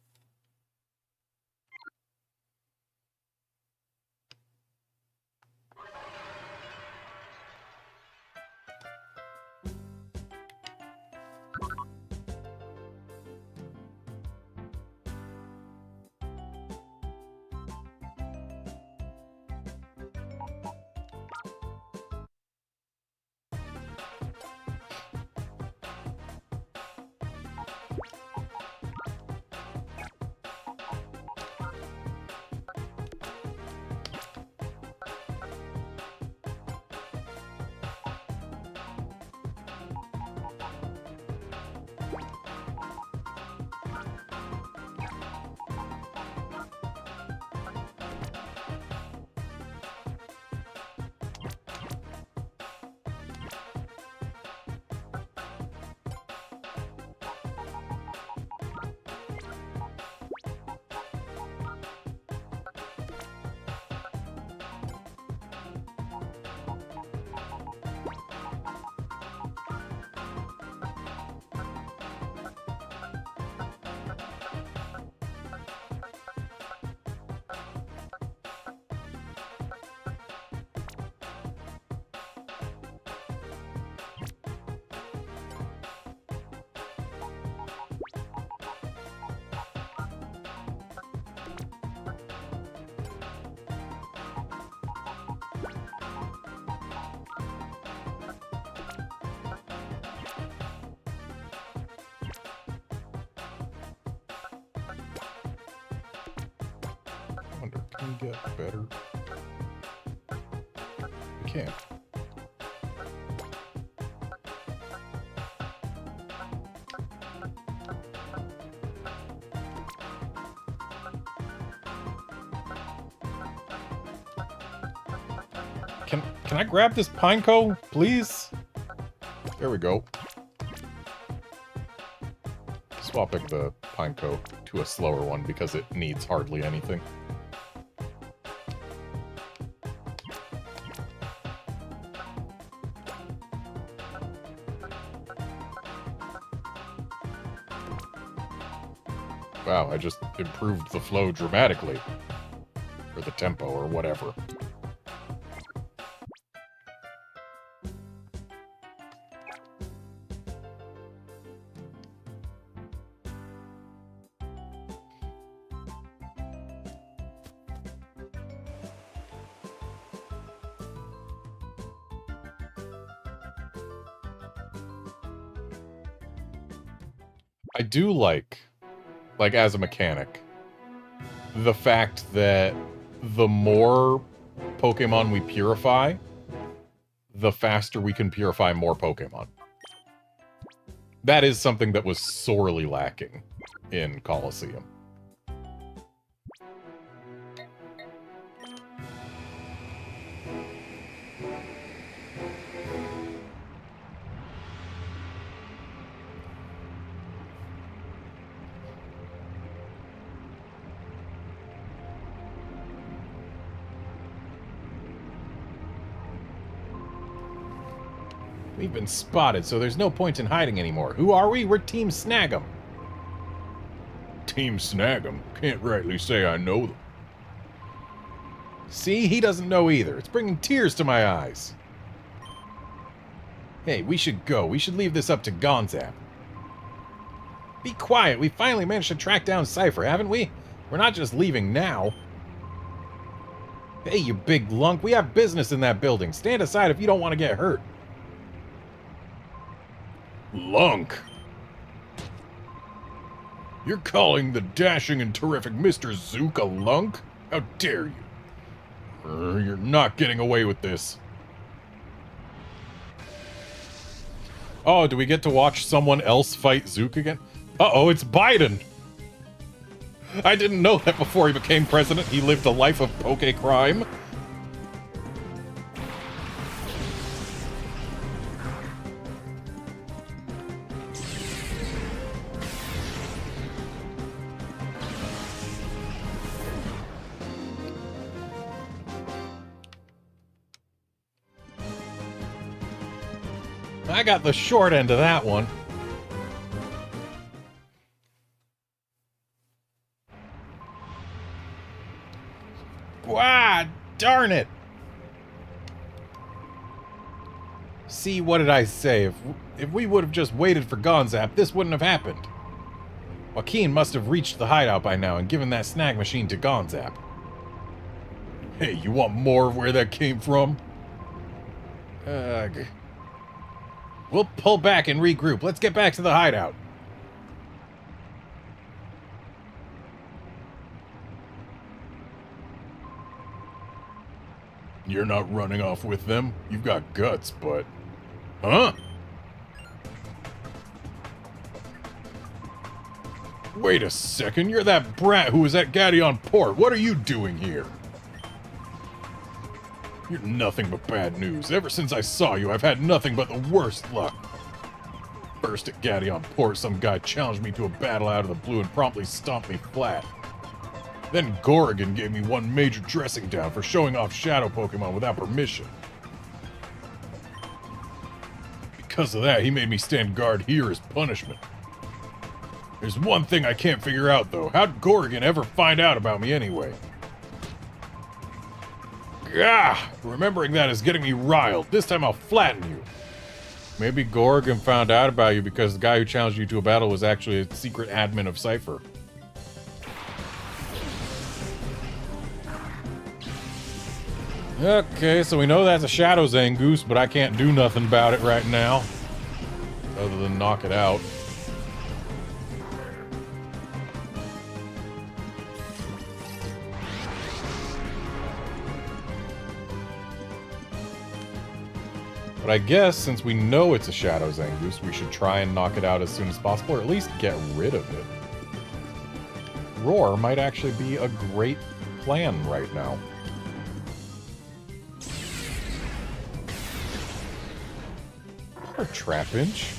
I wonder, can we get better? We can't. Can I grab this Pineco, please? There we go. Swapping the Pineco to a slower one because it needs hardly anything. Wow, I just improved the flow dramatically. Or the tempo, or whatever. I do like as a mechanic, the fact that the more Pokemon we purify, the faster we can purify more Pokemon. That is something that was sorely lacking in Colosseum. We've been spotted, so there's no point in hiding anymore. Who are we? We're Team Snag'em. Team Snag'em? Can't rightly say I know them. See? He doesn't know either. It's bringing tears to my eyes. Hey, we should go. We should leave this up to Gonzap. Be quiet. We finally managed to track down Cypher, haven't we? We're not just leaving now. Hey, you big lunk. We have business in that building. Stand aside if you don't want to get hurt. Lunk. You're calling the dashing and terrific Mr. Zook a lunk? How dare you? You're not getting away with this. Oh, do we get to watch someone else fight Zook again? Uh-oh, it's Biden! I didn't know that before he became president. He lived a life of poke crime. I got the short end of that one. Wow, darn it! See, what did I say? If we would have just waited for Gonzap, this wouldn't have happened. Joaquin must have reached the hideout by now and given that snag machine to Gonzap. Hey, you want more of where that came from? Ugh. We'll pull back and regroup. Let's get back to the hideout. You're not running off with them. You've got guts, but... Huh? Wait a second, you're that brat who was at Gadeon Port. What are you doing here? You're nothing but bad news. Ever since I saw you, I've had nothing but the worst luck. First at Gadeon Port, some guy challenged me to a battle out of the blue and promptly stomped me flat. Then Gorrigan gave me one major dressing down for showing off shadow Pokemon without permission. Because of that, he made me stand guard here as punishment. There's one thing I can't figure out, though. How'd Gorrigan ever find out about me anyway? Ah! Remembering that is getting me riled. This time I'll flatten you. Maybe Gorrigan found out about you because the guy who challenged you to a battle was actually a secret admin of Cypher. Okay, so we know that's a Shadow Zangoose, but I can't do nothing about it right now. Other than knock it out. But I guess, since we know it's a Shadow Zangoose, we should try and knock it out as soon as possible, or at least get rid of it. Roar might actually be a great plan right now. Or Trapinch.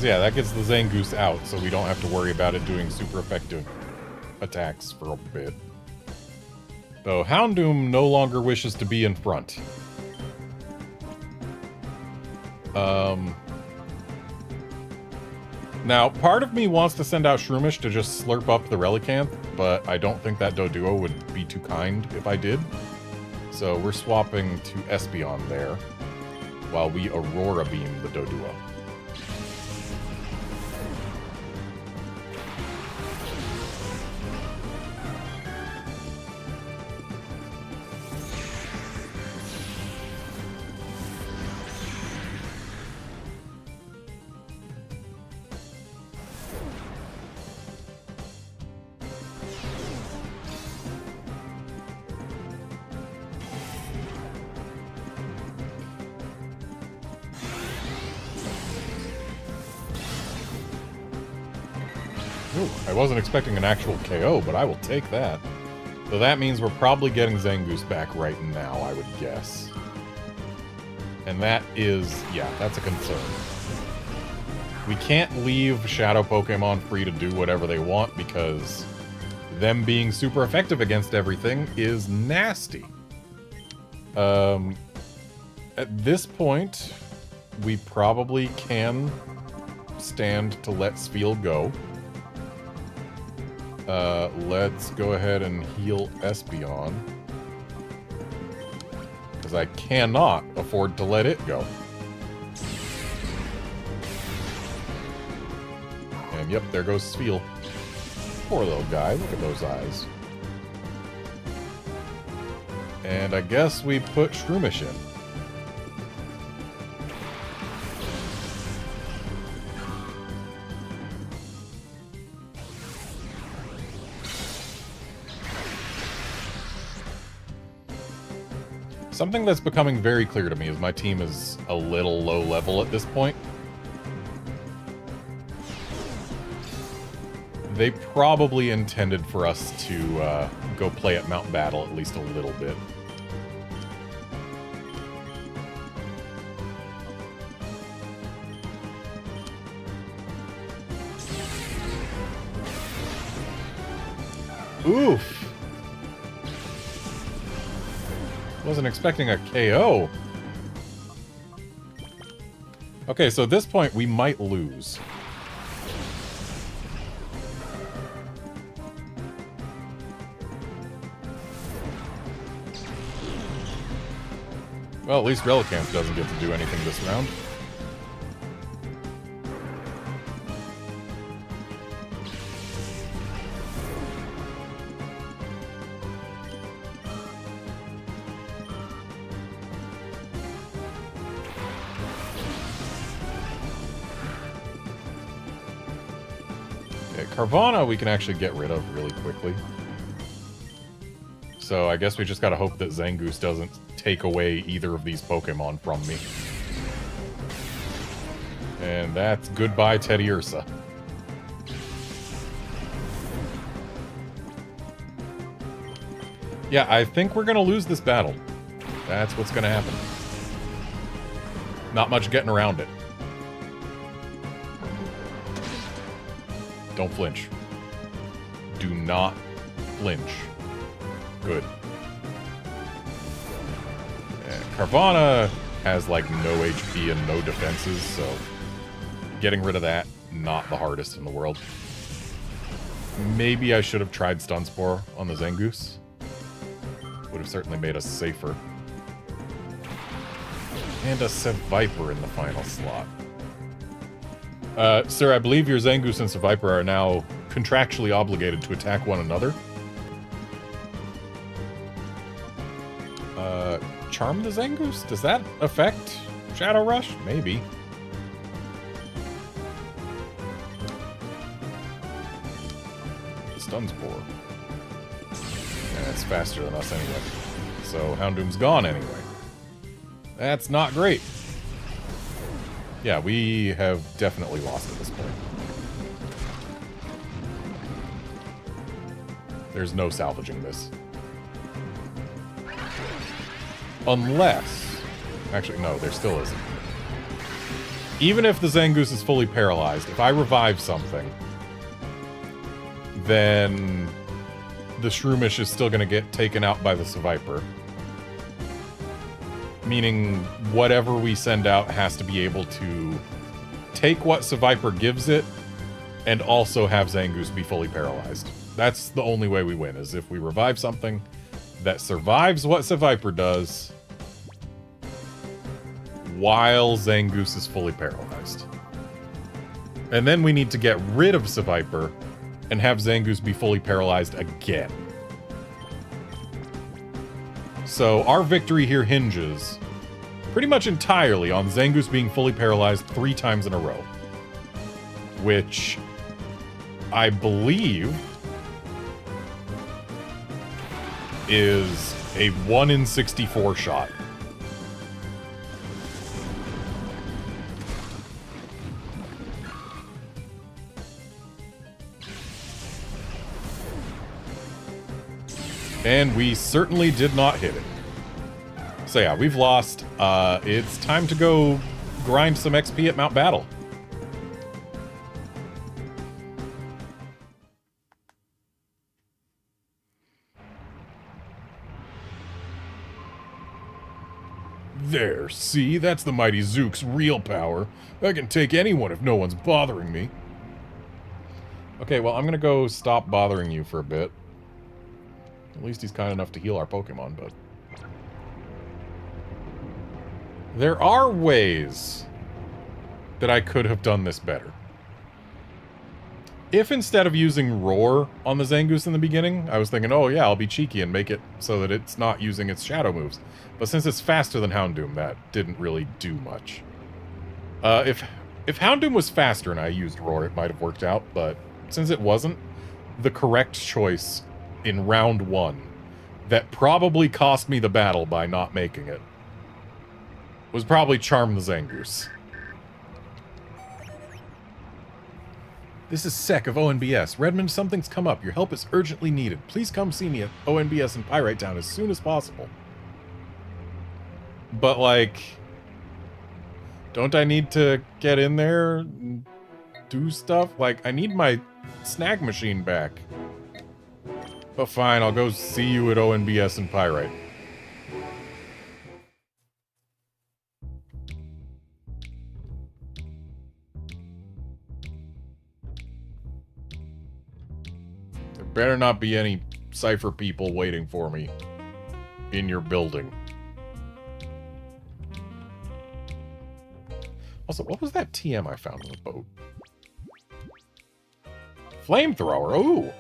Yeah, that gets the Zangoose out, so we don't have to worry about it doing super effective attacks for a bit. Though Houndoom no longer wishes to be in front. Now, part of me wants to send out Shroomish to just slurp up the Relicanth, but I don't think that Doduo would be too kind if I did. So we're swapping to Espeon there, while we Aurora Beam the Doduo. Ooh, I wasn't expecting an actual KO, but I will take that. So that means we're probably getting Zangoose back right now, I would guess. And that is, yeah, that's a concern. We can't leave Shadow Pokemon free to do whatever they want because them being super effective against everything is nasty. At this point, we probably can stand to let Spheal go. Let's go ahead and heal Espeon. Because I cannot afford to let it go. And yep, there goes Spheal. Poor little guy, look at those eyes. And I guess we put Shroomish in. Something that's becoming very clear to me is my team is a little low level at this point. They probably intended for us to go play at Mount Battle at least a little bit. Oof! Wasn't expecting a KO. Okay, so at this point, we might lose. Well, at least Relicanth doesn't get to do anything this round. Carvana we can actually get rid of really quickly. So I guess we just gotta hope that Zangoose doesn't take away either of these Pokemon from me. And that's goodbye, Teddy Ursa. Yeah, I think we're gonna lose this battle. That's what's gonna happen. Not much getting around it. Don't flinch. Do not flinch. Good. Yeah, Carvana has, like, no HP and no defenses, so getting rid of that, not the hardest in the world. Maybe I should have tried Stun Spore on the Zangoose. Would have certainly made us safer. And a Seviper in the final slot. Sir, I believe your Zangoose and Seviper are now contractually obligated to attack one another. Charm the Zangoose? Does that affect Shadow Rush? Maybe. Stun Spore. Yeah, it's faster than us anyway. So Houndoom's gone anyway. That's not great. Yeah, we have definitely lost at this point. There's no salvaging this. Unless... Actually, no, there still isn't. Even if the Zangoose is fully paralyzed, if I revive something, then the Shroomish is still going to get taken out by the Seviper. Meaning, whatever we send out has to be able to take what Seviper gives it, and also have Zangoose be fully paralyzed. That's the only way we win, is if we revive something that survives what Seviper does, while Zangoose is fully paralyzed. And then we need to get rid of Seviper, and have Zangoose be fully paralyzed again. So our victory here hinges pretty much entirely on Zangoose being fully paralyzed 3 times in a row. Which I believe is a 1 in 64 shot. And we certainly did not hit it. So yeah, we've lost. It's time to go grind some XP at Mount Battle. There, see? That's the mighty Zook's real power. I can take anyone if no one's bothering me. Okay, well, I'm gonna go stop bothering you for a bit. At least he's kind enough to heal our Pokemon, but... There are ways that I could have done this better. If instead of using Roar on the Zangoose in the beginning, I was thinking, oh yeah, I'll be cheeky and make it so that it's not using its shadow moves. But since it's faster than Houndoom, that didn't really do much. If Houndoom was faster and I used Roar, it might have worked out, but since it wasn't, the correct choice in round 1 that probably cost me the battle by not making it was probably Charm the Zangoose. This is Sec of ONBS. Redmond, something's come up. Your help is urgently needed. Please come see me at ONBS in Pyrite Town as soon as possible. But, like, don't I need to get in there and do stuff? Like, I need my snag machine back. But fine, I'll go see you at ONBS in Pyrite. There better not be any Cypher people waiting for me in your building. Also, what was that TM I found on the boat? Flamethrower, ooh!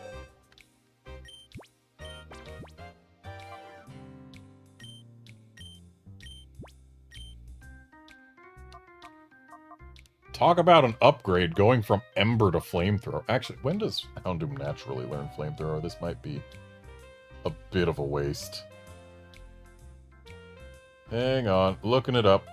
Talk about an upgrade going from Ember to Flamethrower. Actually, when does Houndoom naturally learn Flamethrower? This might be a bit of a waste. Hang on, looking it up.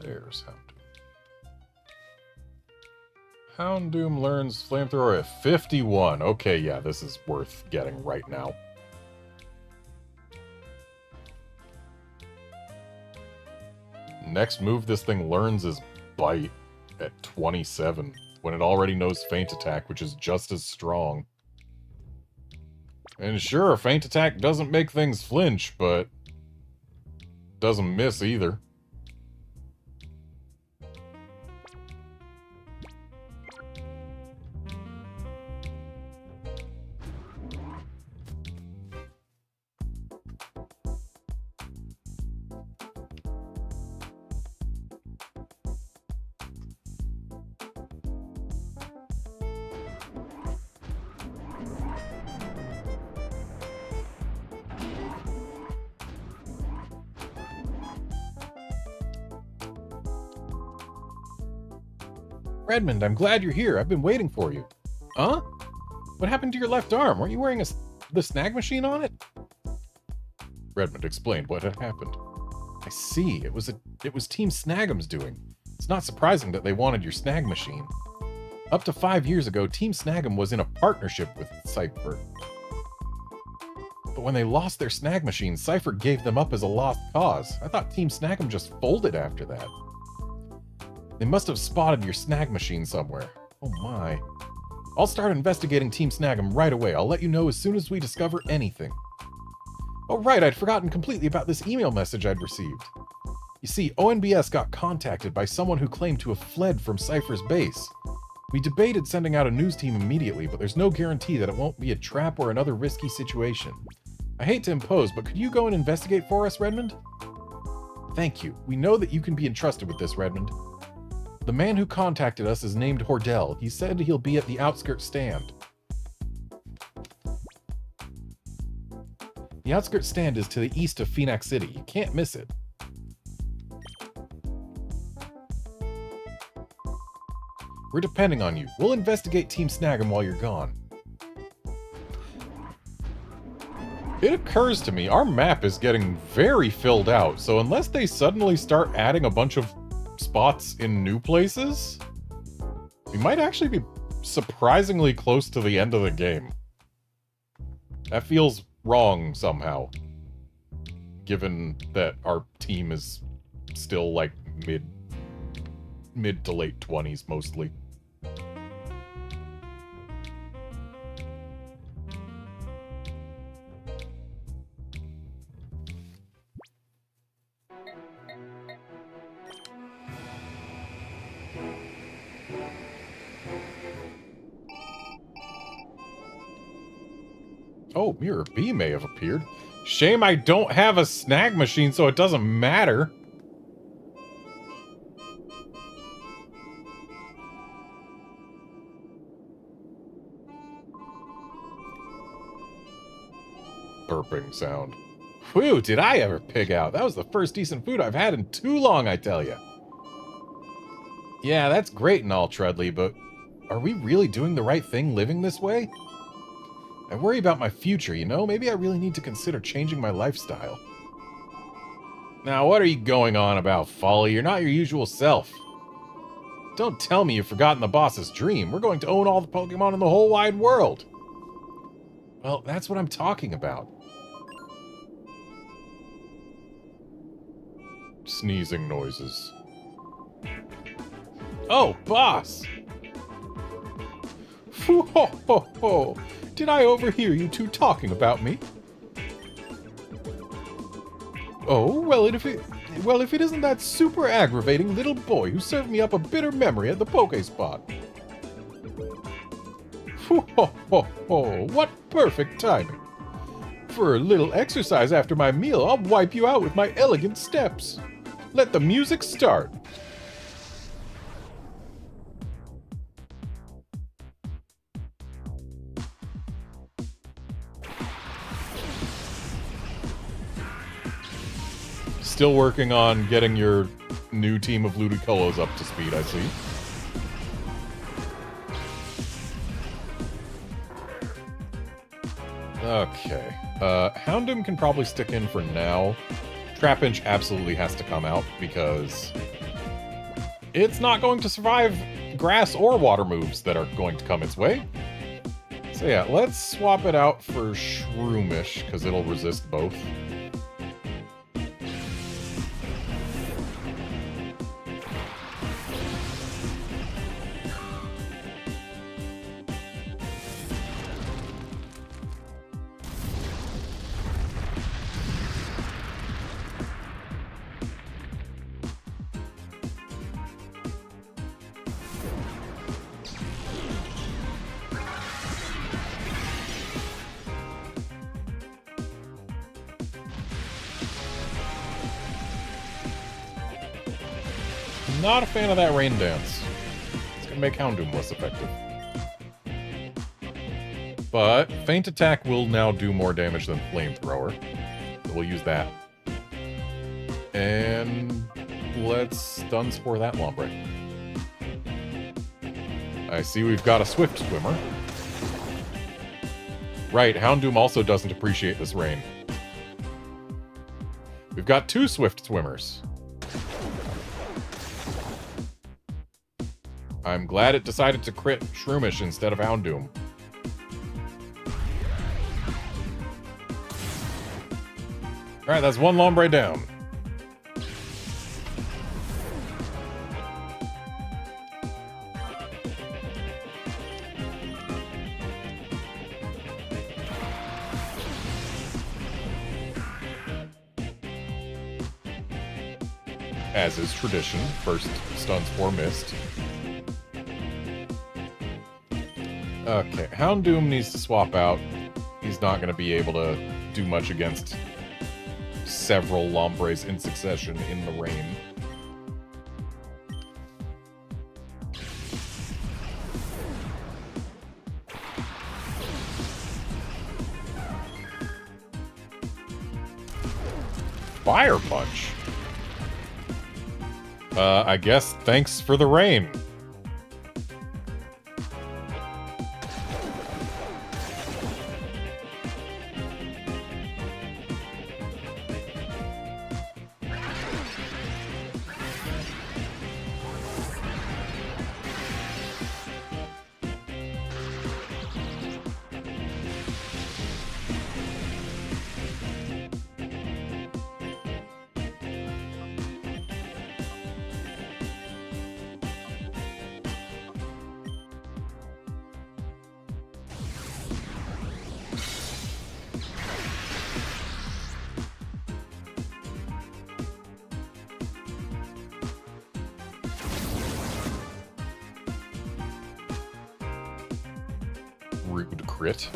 There's Houndoom. Houndoom learns Flamethrower at 51. Okay, yeah, this is worth getting right now. Next move this thing learns is Bite at 27, when it already knows Feint Attack, which is just as strong. And sure, Feint Attack doesn't make things flinch, but doesn't miss either. Redmond, I'm glad you're here. I've been waiting for you. Huh? What happened to your left arm? Weren't you wearing the snag machine on it? Redmond explained what had happened. I see. It was Team Snag'em's doing. It's not surprising that they wanted your snag machine. Up to 5 years ago, Team Snag'em was in a partnership with Cypher. But when they lost their snag machine, Cypher gave them up as a lost cause. I thought Team Snag'em just folded after that. They must have spotted your snag machine somewhere. Oh my. I'll start investigating Team Snag'em right away. I'll let you know as soon as we discover anything. Oh right, I'd forgotten completely about this email message I'd received. You see, ONBS got contacted by someone who claimed to have fled from Cypher's base. We debated sending out a news team immediately, but there's no guarantee that it won't be a trap or another risky situation. I hate to impose, but could you go and investigate for us, Redmond? Thank you. We know that you can be entrusted with this, Redmond. The man who contacted us is named Hordell. He said he'll be at the outskirts stand. The outskirts stand is to the east of Phoenix City. You can't miss it. We're depending on you. We'll investigate Team Snag'em while you're gone. It occurs to me, our map is getting very filled out, so unless they suddenly start adding a bunch of spots in new places, we might actually be surprisingly close to the end of the game. That feels wrong somehow, given that our team is still like mid to late 20s mostly. Oh, Mirror B may have appeared. Shame I don't have a snag machine, so it doesn't matter. Burping sound. Whew, did I ever pig out? That was the first decent food I've had in too long, I tell ya. Yeah, that's great and all, Trudley, but are we really doing the right thing living this way? I worry about my future, you know? Maybe I really need to consider changing my lifestyle. Now, what are you going on about, Folly? You're not your usual self. Don't tell me you've forgotten the boss's dream. We're going to own all the Pokemon in the whole wide world. Well, that's what I'm talking about. Sneezing noises. Oh, boss! Ho ho ho! Did I overhear you two talking about me? Oh, well, if it isn't that super aggravating little boy who served me up a bitter memory at the Pokespot. Ho ho ho ho! What perfect timing! For a little exercise after my meal, I'll wipe you out with my elegant steps. Let the music start. Still working on getting your new team of Ludicolo's up to speed, I see. Okay. Houndoom can probably stick in for now. Trapinch absolutely has to come out because it's not going to survive grass or water moves that are going to come its way. So yeah, let's swap it out for Shroomish because it'll resist both. Not a fan of that rain dance. It's gonna make Houndoom less effective. But Feint Attack will now do more damage than Flamethrower. So we'll use that. And let's Stun Spore that Lombre. I see we've got a Swift Swimmer. Right, Houndoom also doesn't appreciate this rain. We've got two Swift Swimmers. I'm glad it decided to crit Shroomish instead of Houndoom. Alright, that's one Lombre down. As is tradition, first Stun Spore missed. Okay, Houndoom needs to swap out. He's not going to be able to do much against several Lombres in succession in the rain. Fire Punch? I guess thanks for the rain. Rude crit.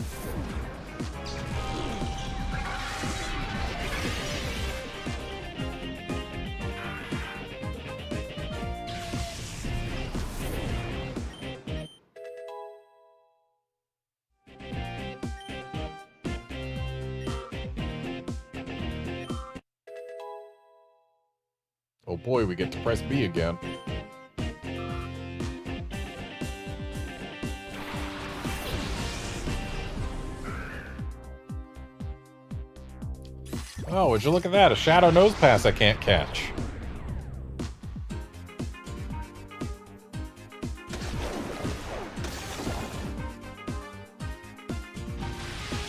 Oh boy, we get to press B again. Oh, would you look at that? A Shadow Nose Pass I can't catch.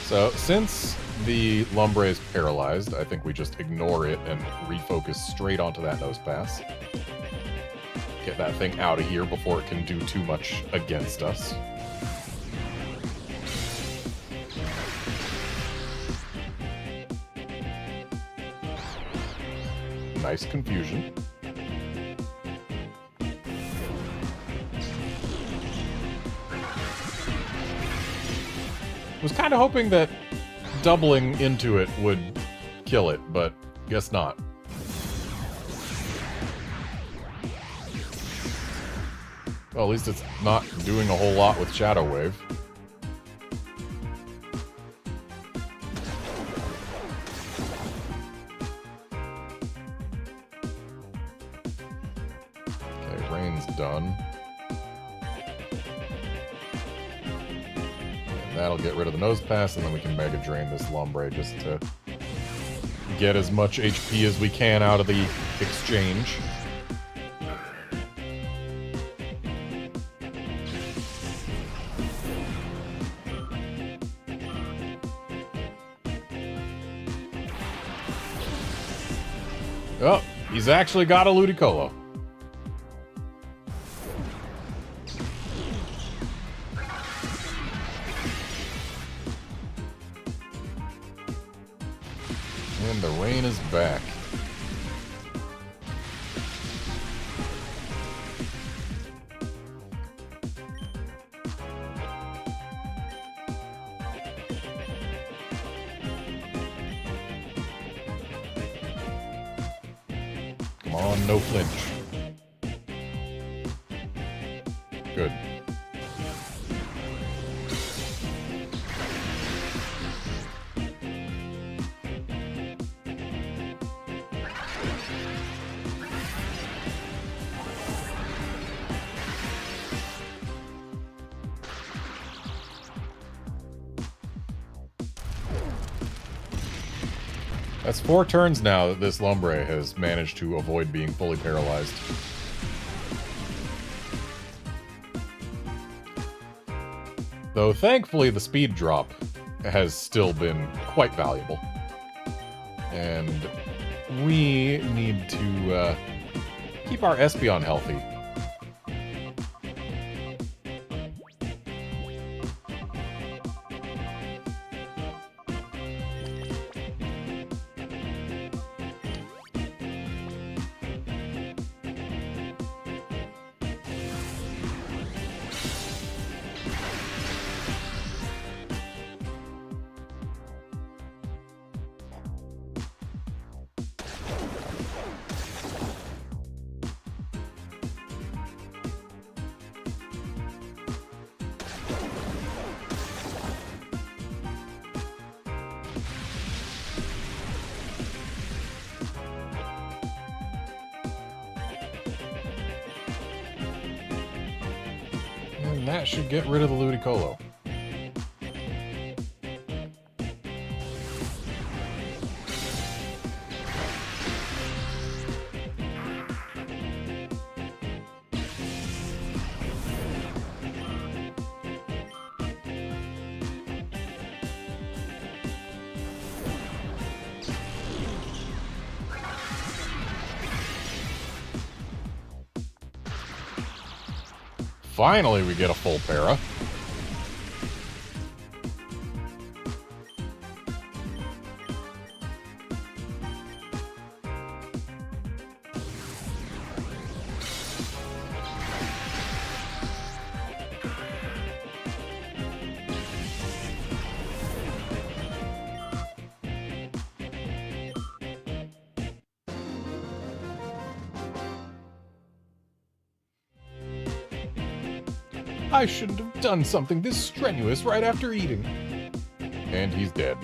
So, since the Lumbre is paralyzed, I think we just ignore it and refocus straight onto that Nose Pass. Get that thing out of here before it can do too much against us. Nice confusion. Was kind of hoping that doubling into it would kill it, but guess not. Well, at least it's not doing a whole lot with Shadow Wave. Okay, Rain's done. That'll get rid of the Nose Pass, and then we can Mega Drain this Lumbre just to get as much HP as we can out of the exchange. Oh, he's actually got a Ludicolo. And the rain is back. Come on, no flinch. Good. That's 4 turns now that this Lumbre has managed to avoid being fully paralyzed. Though thankfully the speed drop has still been quite valuable. And we need to keep our Espeon healthy. And that should get rid of the Ludicolo. Finally, we get a full para. I shouldn't have done something this strenuous right after eating. And he's dead.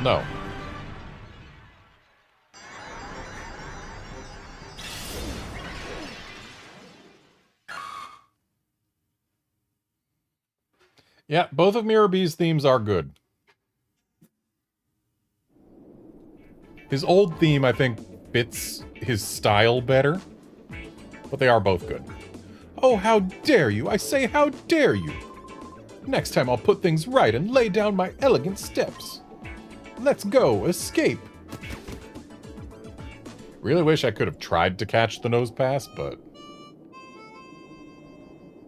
No. Yeah, both of Mirror B's themes are good. His old theme, I think, fits his style better, but they are both good. Oh, how dare you! I say, how dare you! Next time I'll put things right and lay down my elegant steps. Let's go, escape! Really wish I could have tried to catch the nose pass, but...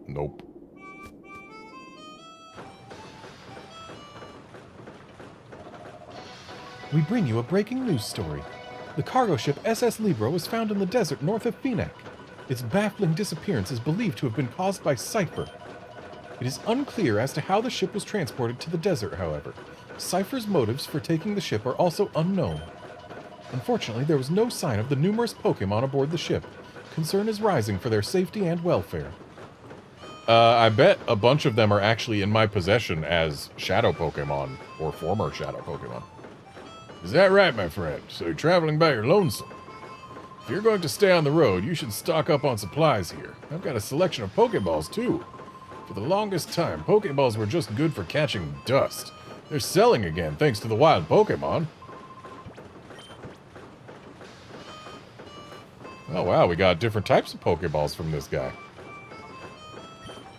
nope. We bring you a breaking news story. The cargo ship SS Libra was found in the desert north of Phoenix. Its baffling disappearance is believed to have been caused by Cypher. It is unclear as to how the ship was transported to the desert, however. Cypher's motives for taking the ship are also unknown. Unfortunately, there was no sign of the numerous Pokémon aboard the ship. Concern is rising for their safety and welfare. I bet a bunch of them are actually in my possession as Shadow Pokémon, or former Shadow Pokémon. Is that right, my friend? So you're traveling by your lonesome? If you're going to stay on the road, you should stock up on supplies here. I've got a selection of Pokeballs, too. For the longest time, Pokeballs were just good for catching dust. They're selling again, thanks to the wild Pokemon. Oh, wow, we got different types of Pokeballs from this guy.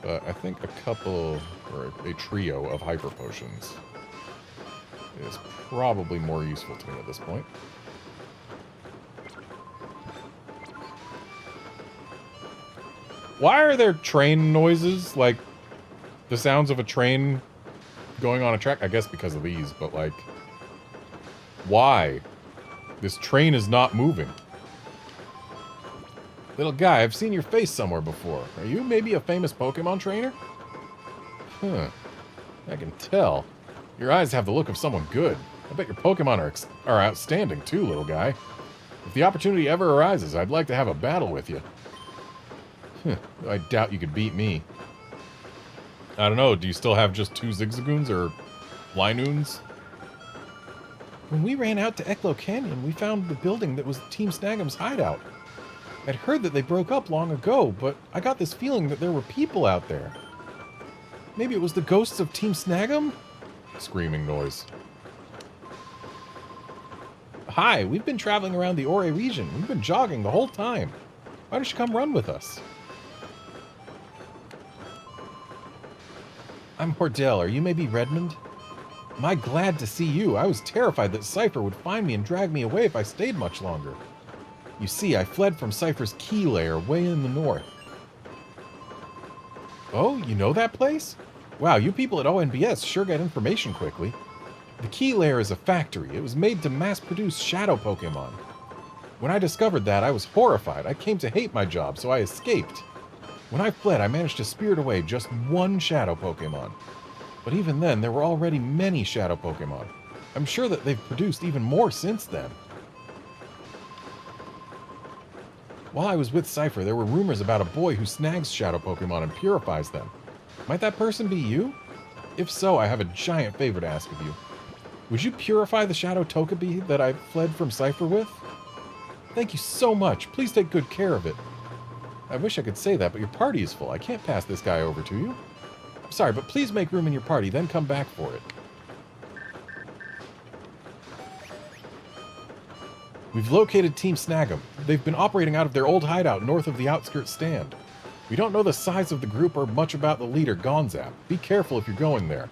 But I think a couple, or a trio of Hyper Potions is probably more useful to me at this point. Why are there train noises? Like, the sounds of a train going on a track? I guess because of these, but like... why? This train is not moving. Little guy, I've seen your face somewhere before. Are you maybe a famous Pokemon trainer? Huh. I can tell. Your eyes have the look of someone good. I bet your Pokemon are outstanding too, little guy. If the opportunity ever arises, I'd like to have a battle with you. I doubt you could beat me. I don't know, do you still have just 2 Zigzagoons or Linoons? When we ran out to Eklo Canyon, we found the building that was Team Snag'em's hideout. I'd heard that they broke up long ago, but I got this feeling that there were people out there. Maybe it was the ghosts of Team Snag'em? Screaming noise. Hi, we've been traveling around the Ore region. We've been jogging the whole time. Why don't you come run with us? I'm Hordell. Are you maybe Redmond? Am I glad to see you? I was terrified that Cypher would find me and drag me away if I stayed much longer. You see, I fled from Cypher's key lair way in the north. Oh, you know that place? Wow, you people at ONBS sure get information quickly. The key lair is a factory. It was made to mass-produce shadow Pokemon. When I discovered that, I was horrified. I came to hate my job, so I escaped. When I fled, I managed to spirit away just one shadow Pokemon. But even then, there were already many shadow Pokemon. I'm sure that they've produced even more since then. While I was with Cypher, there were rumors about a boy who snags shadow Pokemon and purifies them. Might that person be you? If so, I have a giant favor to ask of you. Would you purify the shadow Togepi that I fled from Cypher with? Thank you so much. Please take good care of it. I wish I could say that, but your party is full. I can't pass this guy over to you. I'm sorry, but please make room in your party, then come back for it. We've located Team Snag'em. They've been operating out of their old hideout north of the outskirts stand. We don't know the size of the group or much about the leader, Gonzap. Be careful if you're going there.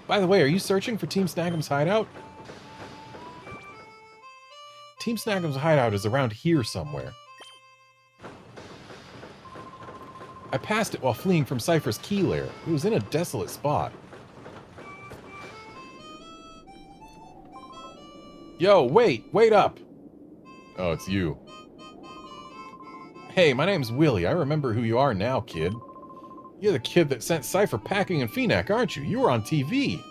By the way, are you searching for Team Snag'em's hideout? Team Snag'em's hideout is around here somewhere. I passed it while fleeing from Cypher's key lair. It was in a desolate spot. Yo, wait up! Oh, it's you. Hey, my name's Willie. I remember who you are now, kid. You're the kid that sent Cypher packing in Phoenix, aren't you? You were on TV.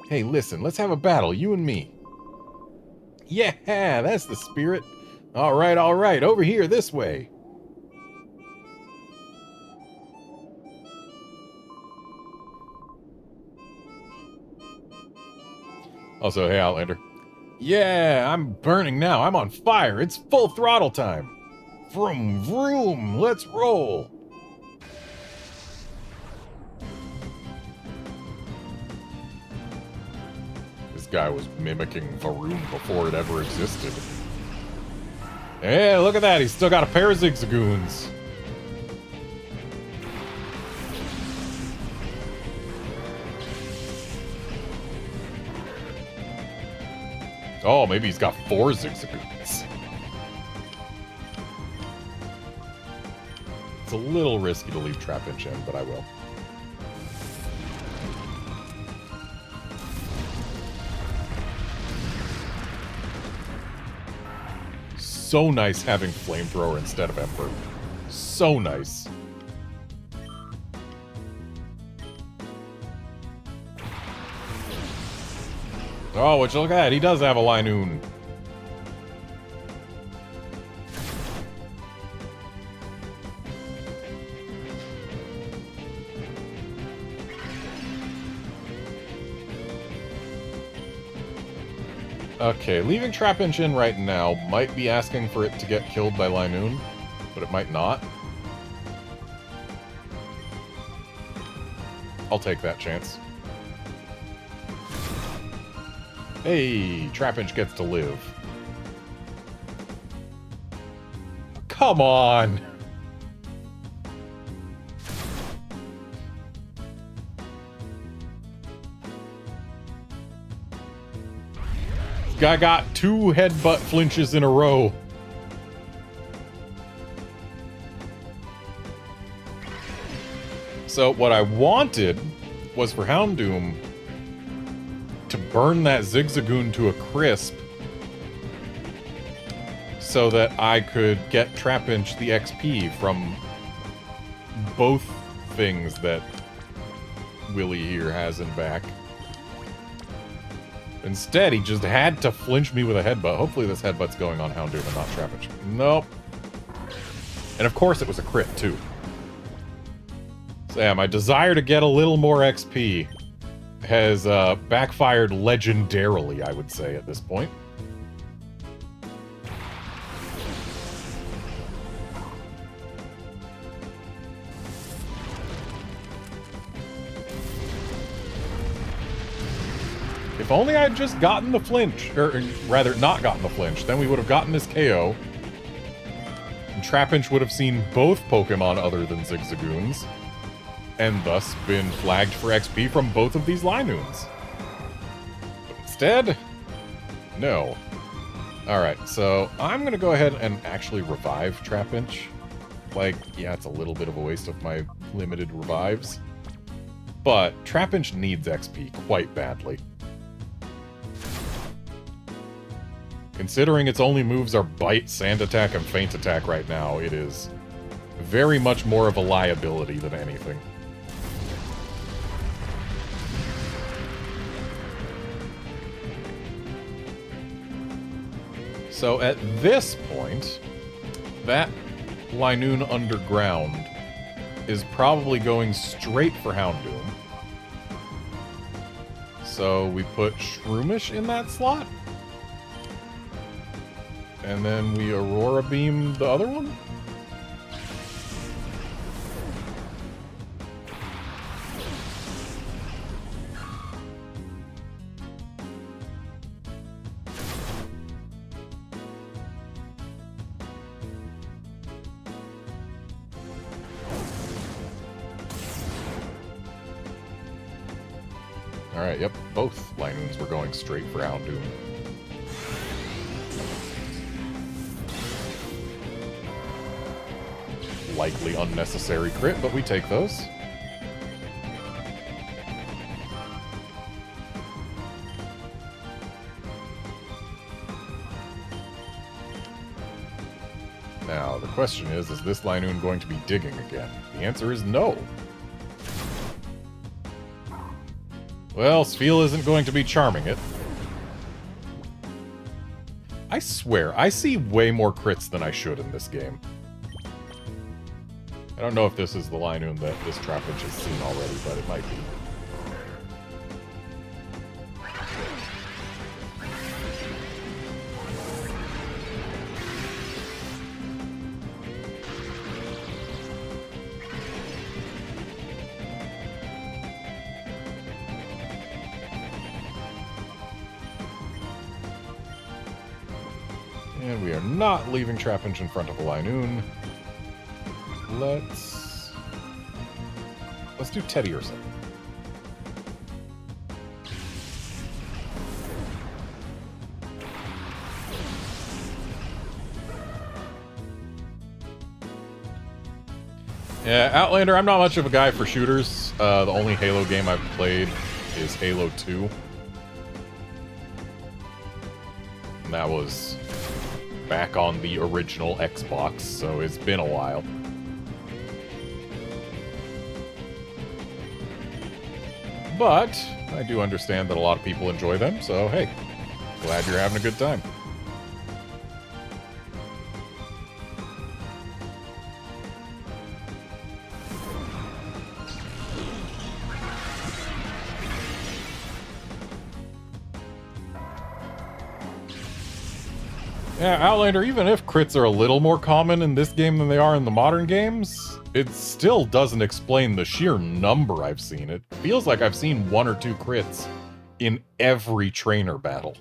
Hey, listen, let's have a battle, you and me. Yeah, that's the spirit. All right, over here, this way. Also, hey, Outlander. Yeah, I'm burning now. I'm on fire. It's full throttle time. Vroom, vroom. Let's roll. This guy was mimicking Varoom before it ever existed. Hey, look at that. He's still got a pair of Zigzagoons. Oh, maybe he's got 4 Zigzagoons. It's a little risky to leave Trapinch in, but I will. So nice having Flamethrower instead of Ember. So nice. Oh, would you look at that? He does have a Linoon. Okay, leaving Trapinch in right now might be asking for it to get killed by Linoon, but it might not. I'll take that chance. Hey, Trapinch gets to live. Come on! This guy got 2 headbutt flinches in a row. So what I wanted was for Houndoom to burn that Zigzagoon to a crisp so that I could get Trapinch the XP from both things that Willy here has in back. Instead, he just had to flinch me with a headbutt. Hopefully this headbutt's going on Houndoom and not Trapinch. Nope. And of course it was a crit, too. So yeah, my desire to get a little more XP has backfired legendarily, I would say, at this point. If only I had just gotten the flinch, or rather, not gotten the flinch, then we would have gotten this KO. And Trapinch would have seen both Pokemon other than Zigzagoons, and thus been flagged for XP from both of these Linoons. But instead, no. Alright, so I'm gonna go ahead and actually revive Trapinch. Like, yeah, it's a little bit of a waste of my limited revives. But Trapinch needs XP quite badly. Considering its only moves are Bite, Sand Attack, and Feint Attack right now, it is very much more of a liability than anything. So at this point, that Linoon underground is probably going straight for Houndoom. So we put Shroomish in that slot? And then we Aurora Beam the other one? Alright, yep, both Linoons were going straight for Houndoom. Likely unnecessary crit, but we take those. Now, the question is this Linoon going to be digging again? The answer is no. Well, Spheal isn't going to be charming it. I swear, I see way more crits than I should in this game. I don't know if this is the Linoon that this Trapinch has seen already, but it might be. And we are not leaving Trapinch in front of a Linoon. Let's do Teddy or something. Yeah, Outlander, I'm not much of a guy for shooters. The only Halo game I've played is Halo 2. And that was back on the original Xbox, so it's been a while. But I do understand that a lot of people enjoy them, so hey, glad you're having a good time. Yeah, Outlander, even if crits are a little more common in this game than they are in the modern games, it still doesn't explain the sheer number I've seen. It feels like I've seen 1 or 2 crits in every trainer battle.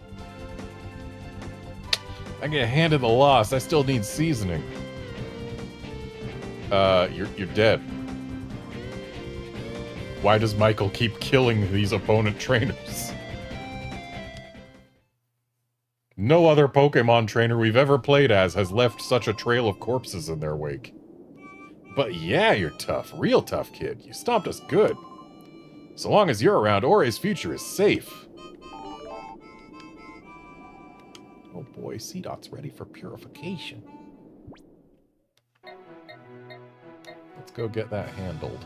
I get handed the loss. I still need seasoning. You're dead. Why does Michael keep killing these opponent trainers? No other Pokemon trainer we've ever played as has left such a trail of corpses in their wake. But yeah, you're tough. Real tough, kid. You stomped us good. So long as you're around, Ore's future is safe. Oh boy, C-Dot's ready for purification. Let's go get that handled.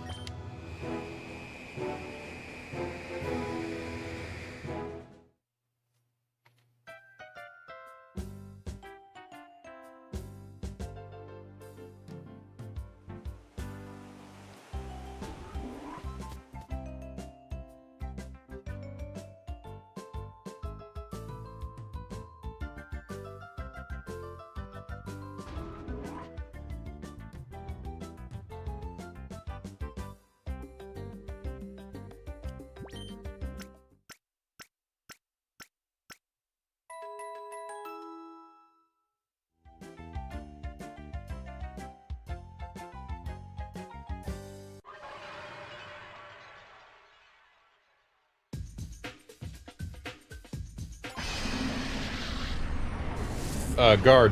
Guard.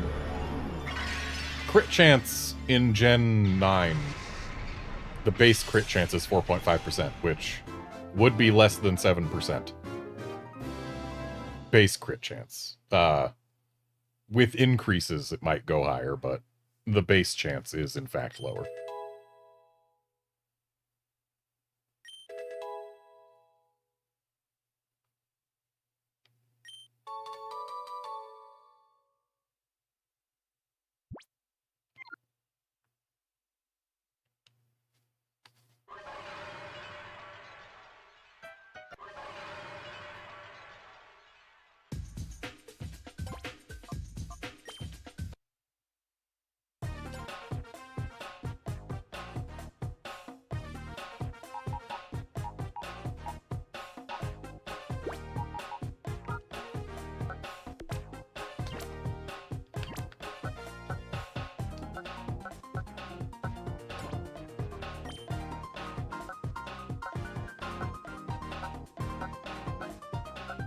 Crit chance in Gen 9. The base crit chance is 4.5%, which would be less than 7%. Base crit chance. With increases, it might go higher, but the base chance is, in fact, lower.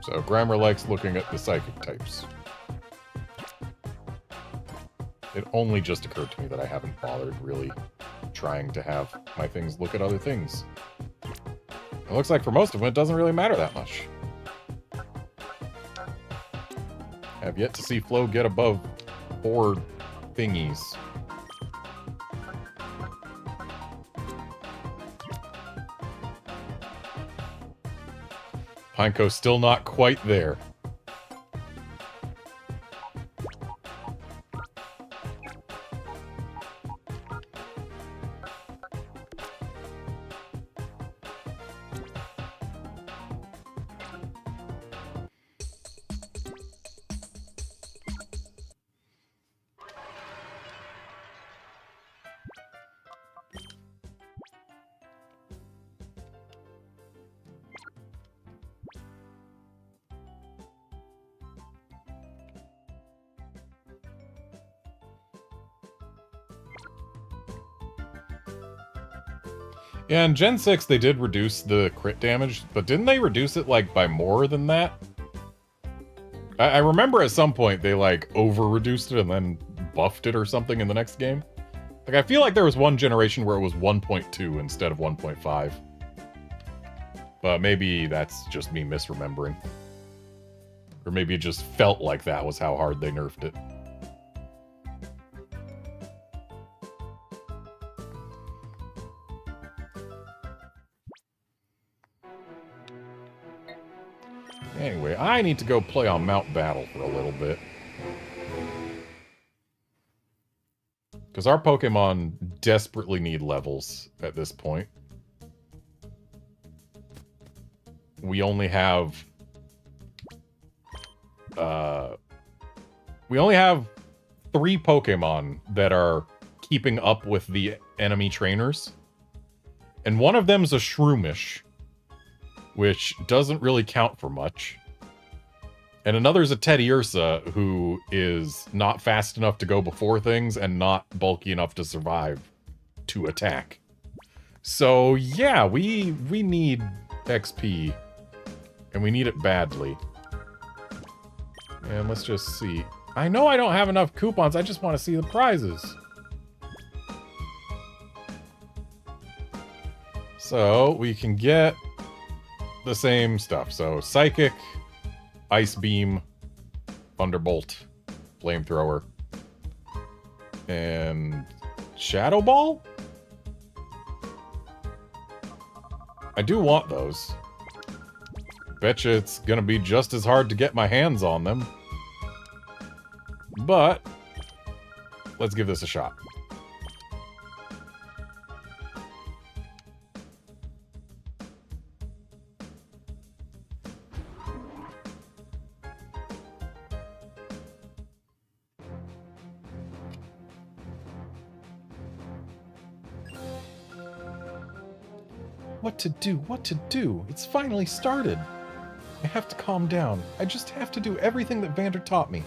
So Grimer likes looking at the psychic types. It only just occurred to me that I haven't bothered really trying to have my things look at other things. It looks like for most of them it doesn't really matter that much. Have yet to see Flo get above 4 thingies. Pineco's still not quite there. Yeah, in Gen 6 they did reduce the crit damage, but didn't they reduce it, like, by more than that? I remember at some point they, like, over-reduced it and then buffed it or something in the next game. Like, I feel like there was one generation where it was 1.2 instead of 1.5. But maybe that's just me misremembering. Or maybe it just felt like that was how hard they nerfed it. Anyway, I need to go play on Mount Battle for a little bit. Because our Pokemon desperately need levels at this point. We only have... we only have 3 Pokemon that are keeping up with the enemy trainers. And one of them's a Shroomish, which doesn't really count for much. And another's a Teddiursa, who is not fast enough to go before things and not bulky enough to survive to attack. So yeah, we need XP, and we need it badly. And let's just see. I know I don't have enough coupons, I just want to see the prizes. So we can get the same stuff. So Psychic, Ice Beam, Thunderbolt, Flamethrower, and Shadow Ball? I do want those. Betcha it's gonna be just as hard to get my hands on them. But let's give this a shot. What to do? What to do? It's finally started. I have to calm down. I just have to do everything that Vander taught me.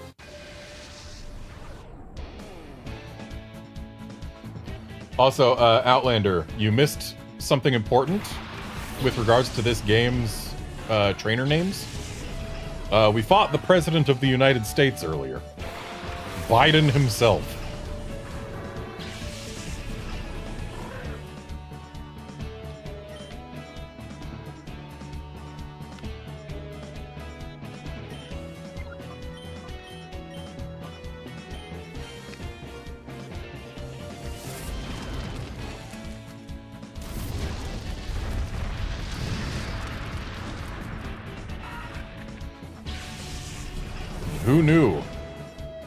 Also, Outlander, you missed something important with regards to this game's trainer names. We fought the President of the United States earlier. Biden himself. Who knew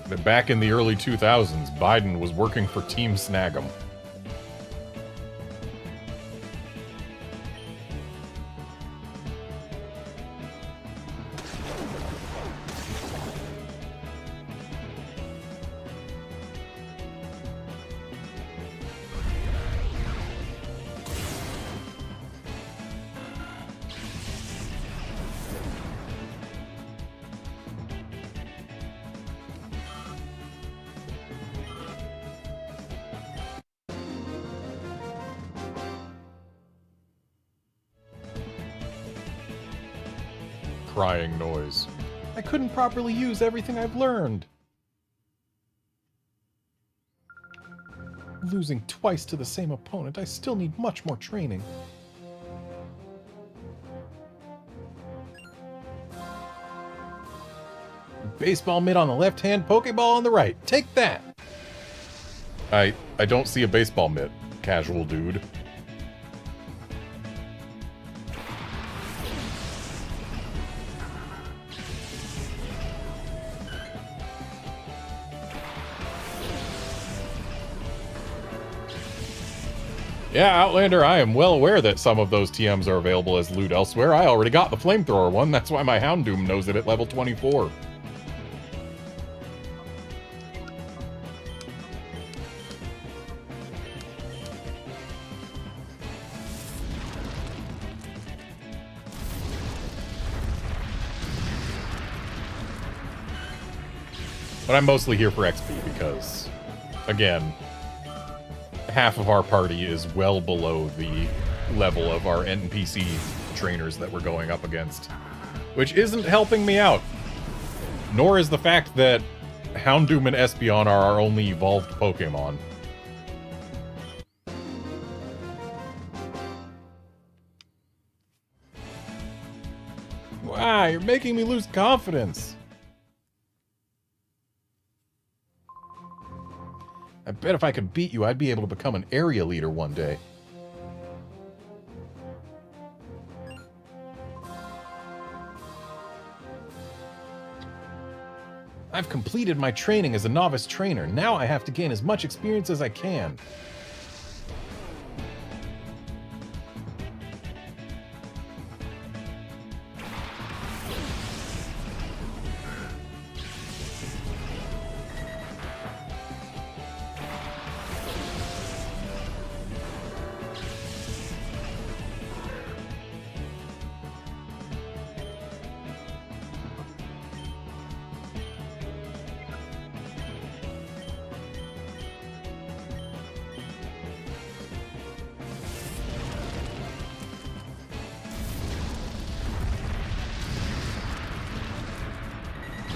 that back in the early 2000s, Biden was working for Team Snag'em? Crying noise. I couldn't properly use everything I've learned. Losing twice to the same opponent, I still need much more training. Baseball mitt on the left hand, Pokeball on the right. Take that! I don't see a baseball mitt, casual dude. Yeah, Outlander, I am well aware that some of those TMs are available as loot elsewhere. I already got the Flamethrower one, that's why my Houndoom knows it at level 24. But I'm mostly here for XP because, again, half of our party is well below the level of our NPC trainers that we're going up against, which isn't helping me out. Nor is the fact that Houndoom and Espeon are our only evolved Pokemon. Wow, you're making me lose confidence. I bet if I could beat you, I'd be able to become an area leader one day. I've completed my training as a novice trainer. Now I have to gain as much experience as I can.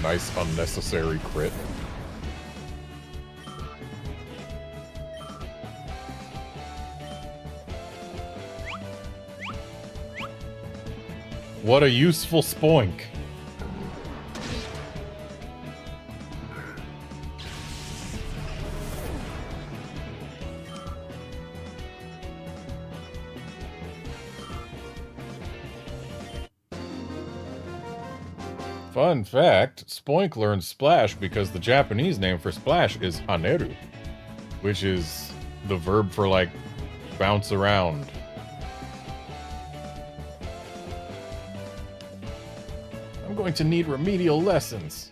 Nice unnecessary crit. What a useful spoink. Fun fact, Spoink learned Splash because the Japanese name for Splash is Haneru, which is the verb for, like, bounce around. I'm going to need remedial lessons.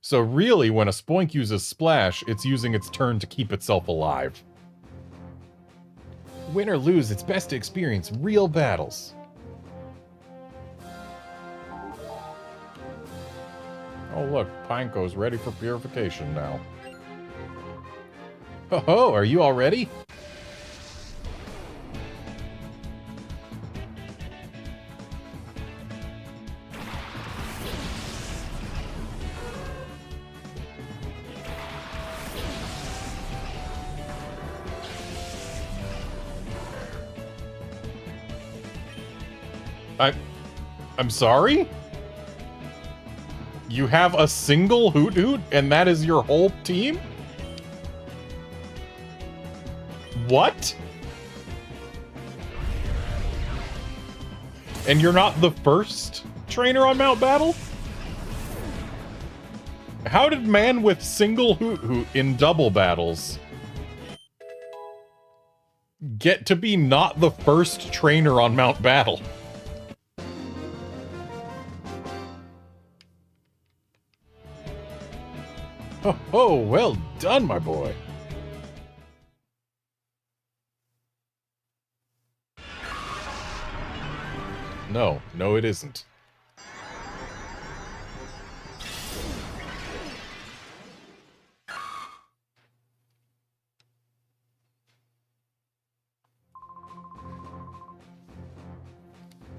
So really, when a Spoink uses Splash, it's using its turn to keep itself alive. Win or lose, it's best to experience real battles. Oh look, Pineco's ready for purification now. Ho-ho, are you all ready? I'm sorry? You have a single Hoot Hoot, and that is your whole team? What? And you're not the first trainer on Mount Battle? How did man with single Hoot Hoot in double battles get to be not the first trainer on Mount Battle? Oh, well done, my boy. No, it isn't.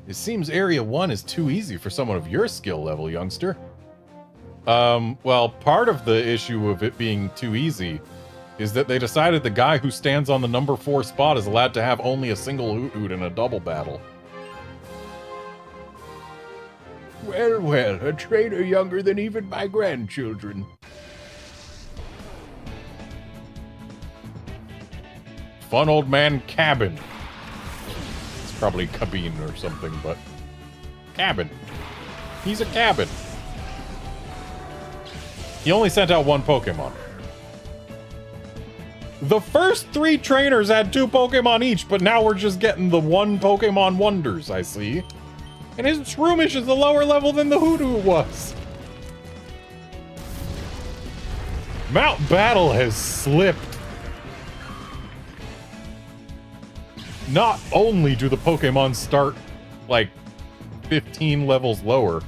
It seems Area 1 is too easy for someone of your skill level, youngster. Well, part of the issue of it being too easy is that they decided the guy who stands on the number 4 spot is allowed to have only a single Hoot Hoot in a double battle. Well, a trainer younger than even my grandchildren. Fun old man Cabin. It's probably Cabin or something, but... Cabin. He's a Cabin. He only sent out one Pokemon. The first 3 trainers had 2 Pokemon each, but now we're just getting the 1 Pokemon Wonders, I see. And his Shroomish is a lower level than the Hoot Hoot was. Mount Battle has slipped. Not only do the Pokemon start, like, 15 levels lower,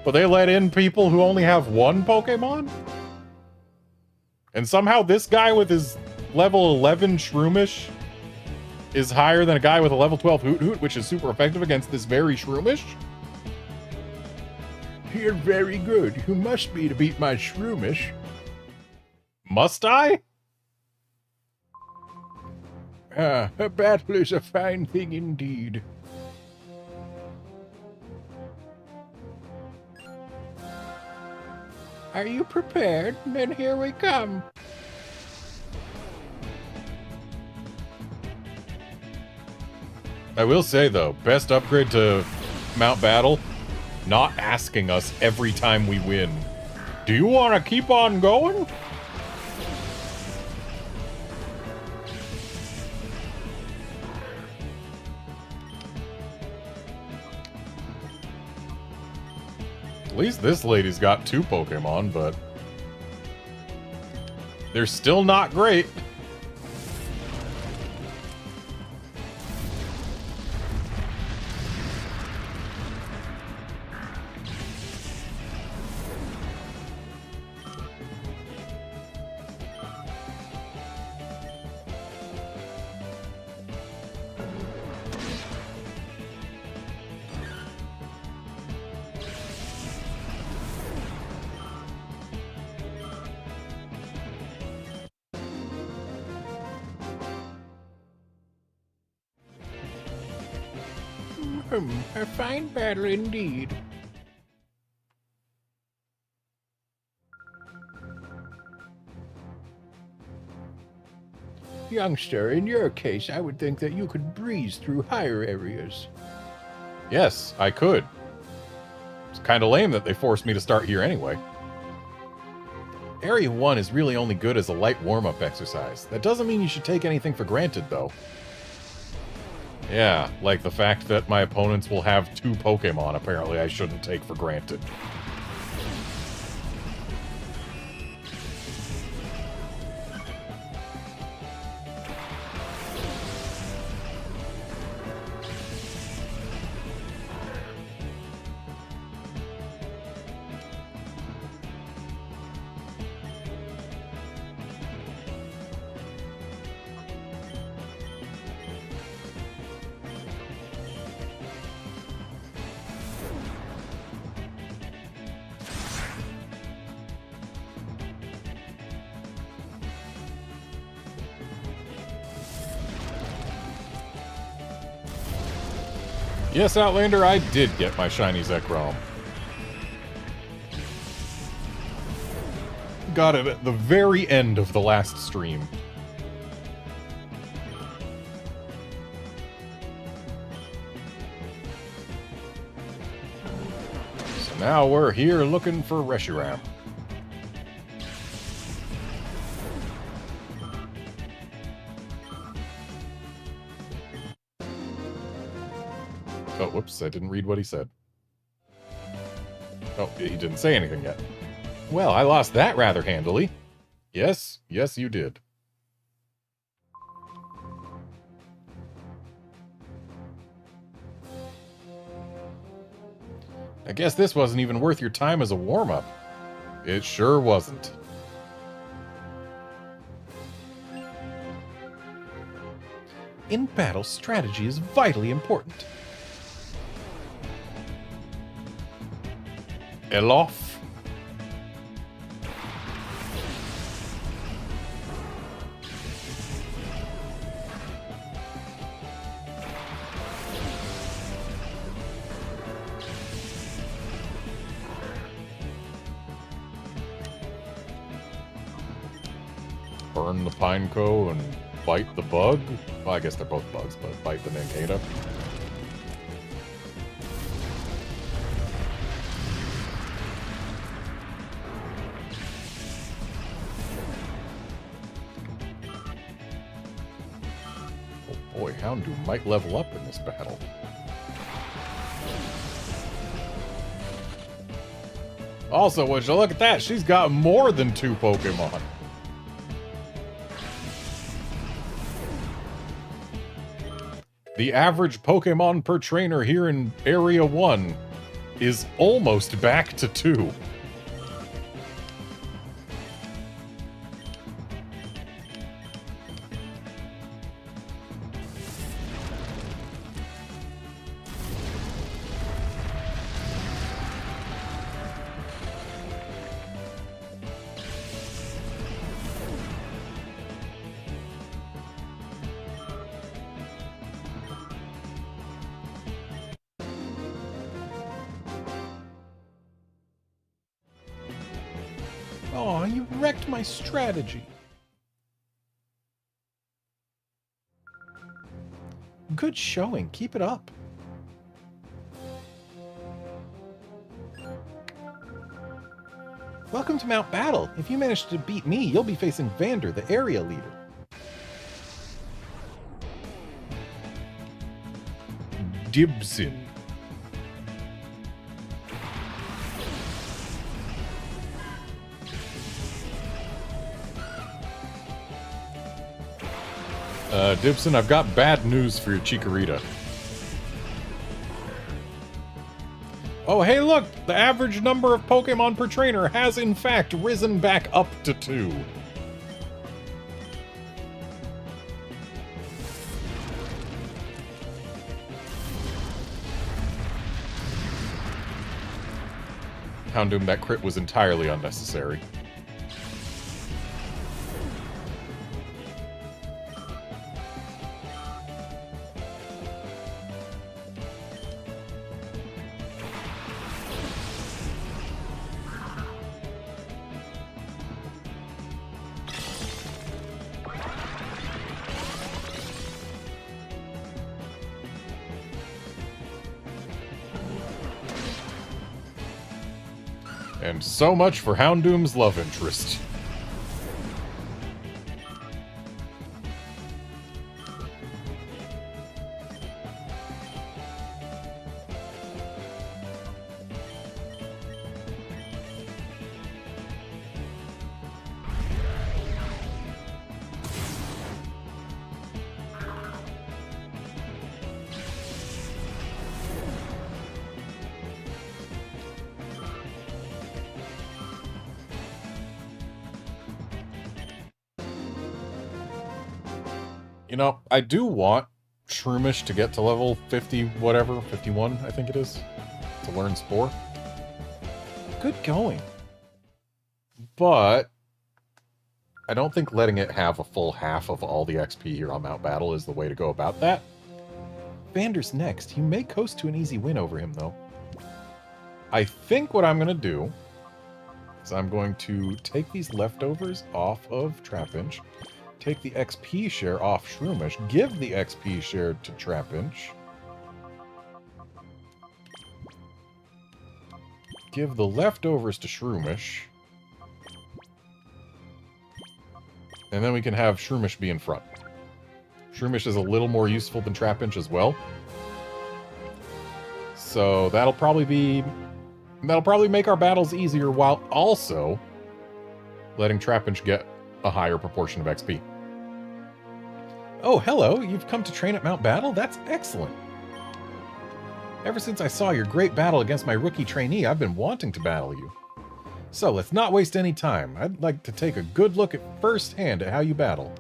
but they let in people who only have 1 Pokemon? And somehow this guy with his level 11 Shroomish is higher than a guy with a level 12 Hoot Hoot, which is super effective against this very Shroomish? You're very good. You must be to beat my Shroomish. Must I? Ah, a battle is a fine thing indeed. Are you prepared? Then here we come. I will say, though, best upgrade to Mount Battle, not asking us every time we win, do you want to keep on going? At least this lady's got 2 Pokemon, but they're still not great. A fine battle indeed. Youngster, in your case, I would think that you could breeze through higher areas. Yes, I could. It's kind of lame that they forced me to start here anyway. Area 1 is really only good as a light warm-up exercise. That doesn't mean you should take anything for granted, though. Yeah, like the fact that my opponents will have 2 Pokemon, apparently I shouldn't take for granted. Yes, Outlander, I did get my shiny Zekrom. Got it at the very end of the last stream. So now we're here looking for Reshiram. Oh, whoops, I didn't read what he said. Oh, he didn't say anything yet. Well, I lost that rather handily. Yes, yes you did. I guess this wasn't even worth your time as a warm-up. It sure wasn't. In battle, strategy is vitally important. Elof. Burn the Pineco and bite the bug. Well, I guess they're both bugs, but bite the Nincada. Boy, Houndoom might level up in this battle. Also, would you look at that? She's got more than 2 Pokemon. The average Pokemon per trainer here in Area 1 is almost back to 2. Aw, you wrecked my strategy. Good showing. Keep it up. Welcome to Mount Battle. If you manage to beat me, you'll be facing Vander, the area leader. Gibson. Dibson, I've got bad news for your Chikorita. Oh, hey look! The average number of Pokemon per trainer has in fact risen back up to 2. Houndoom, that crit was entirely unnecessary. And so much for Houndoom's love interest. You know, I do want Shroomish to get to level 50 whatever, 51 I think it is, to learn Spore. Good going. But I don't think letting it have a full half of all the XP here on Mount Battle is the way to go about that. Vander's next. You may coast to an easy win over him, though. I think what I'm going to do is I'm going to take these leftovers off of Trapinch, take the XP share off Shroomish, give the XP share to Trapinch, give the leftovers to Shroomish, and then we can have Shroomish be in front. Shroomish is a little more useful than Trapinch as well. So that'll probably make our battles easier while also letting Trapinch get a higher proportion of XP. Oh, hello. You've come to train at Mount Battle? That's excellent. Ever since I saw your great battle against my rookie trainee, I've been wanting to battle you. So let's not waste any time. I'd like to take a good look at firsthand at how you battle.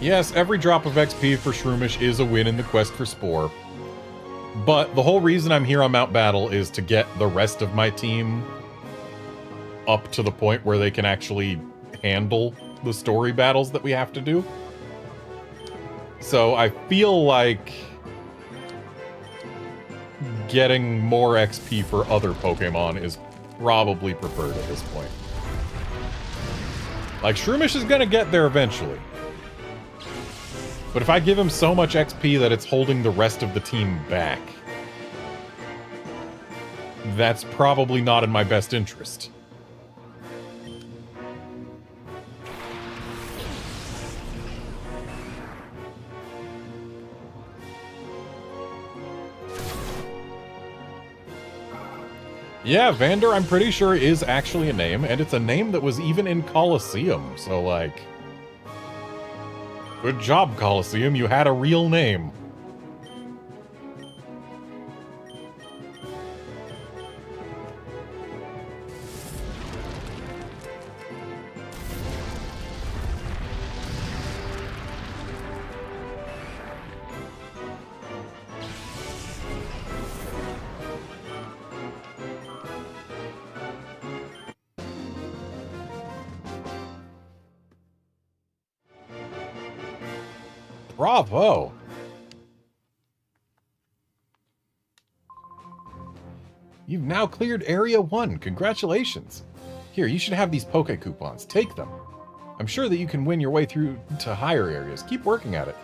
Yes, every drop of XP for Shroomish is a win in the quest for Spore. But the whole reason I'm here on Mount Battle is to get the rest of my team up to the point where they can actually handle the story battles that we have to do. So I feel like getting more XP for other Pokemon is probably preferred at this point. Like, Shroomish is gonna get there eventually. But if I give him so much XP that it's holding the rest of the team back, that's probably not in my best interest. Yeah, Vander, I'm pretty sure is actually a name, and it's a name that was even in Colosseum, so like... Good job, Colosseum, you had a real name. Bravo! You've now cleared Area 1. Congratulations. Here, you should have these Poke Coupons. Take them. I'm sure that you can win your way through to higher areas. Keep working at it.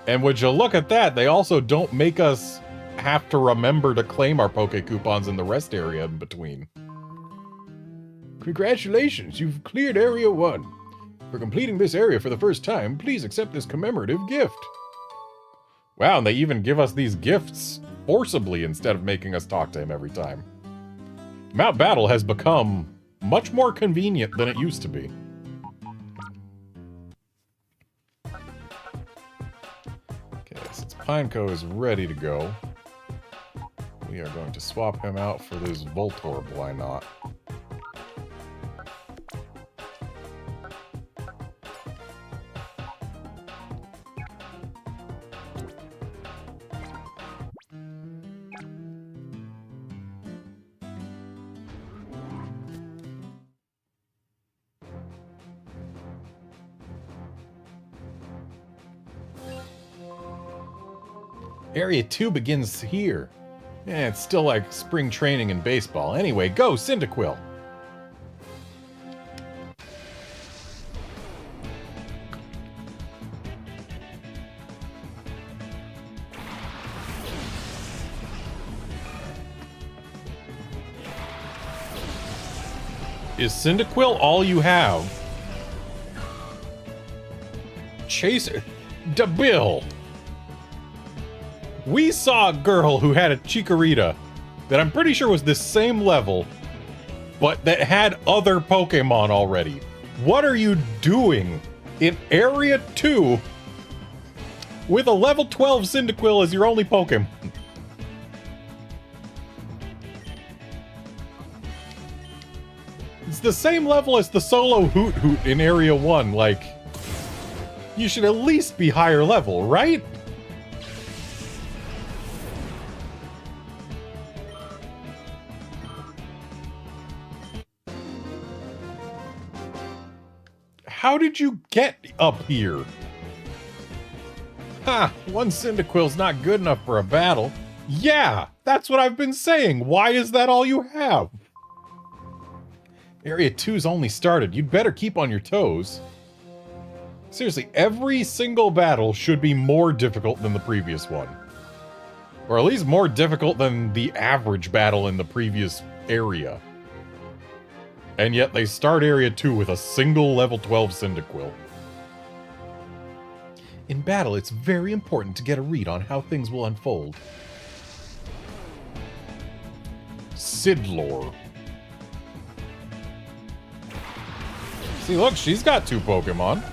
And would you look at that, they also don't make us have to remember to claim our Poke Coupons in the rest area in between. Congratulations, you've cleared Area 1. For completing this area for the first time, please accept this commemorative gift. Wow, and they even give us these gifts forcibly instead of making us talk to him every time. Mount Battle has become much more convenient than it used to be. Okay, since Pineco is ready to go, we are going to swap him out for this Voltorb, why not? Area 2 begins here. Yeah, it's still like spring training in baseball. Anyway, go, Cyndaquil! Is Cyndaquil all you have? Chaser... Debil! We saw a girl who had a Chikorita that I'm pretty sure was the same level, but that had other Pokemon already. What are you doing in Area 2 with a level 12 Cyndaquil as your only Pokemon? It's the same level as the solo Hoot Hoot in Area 1, like... You should at least be higher level, right? How did you get up here? Ha! One Cyndaquil's not good enough for a battle. Yeah! That's what I've been saying! Why is that all you have? Area 2's only started. You'd better keep on your toes. Seriously, every single battle should be more difficult than the previous one. Or at least more difficult than the average battle in the previous area. And yet they start Area 2 with a single level 12 Cyndaquil. In battle, it's very important to get a read on how things will unfold. Sidlore. See, look, she's got 2 Pokemon.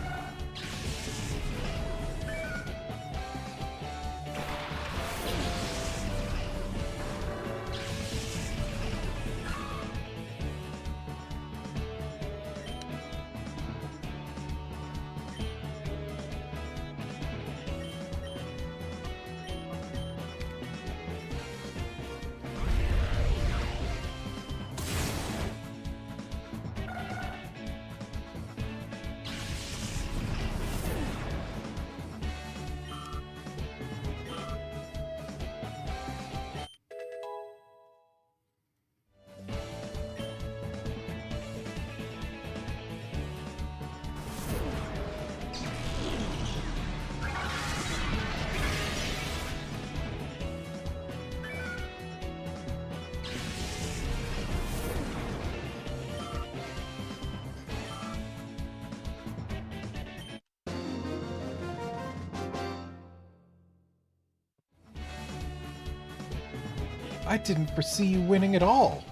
I didn't foresee you winning at all.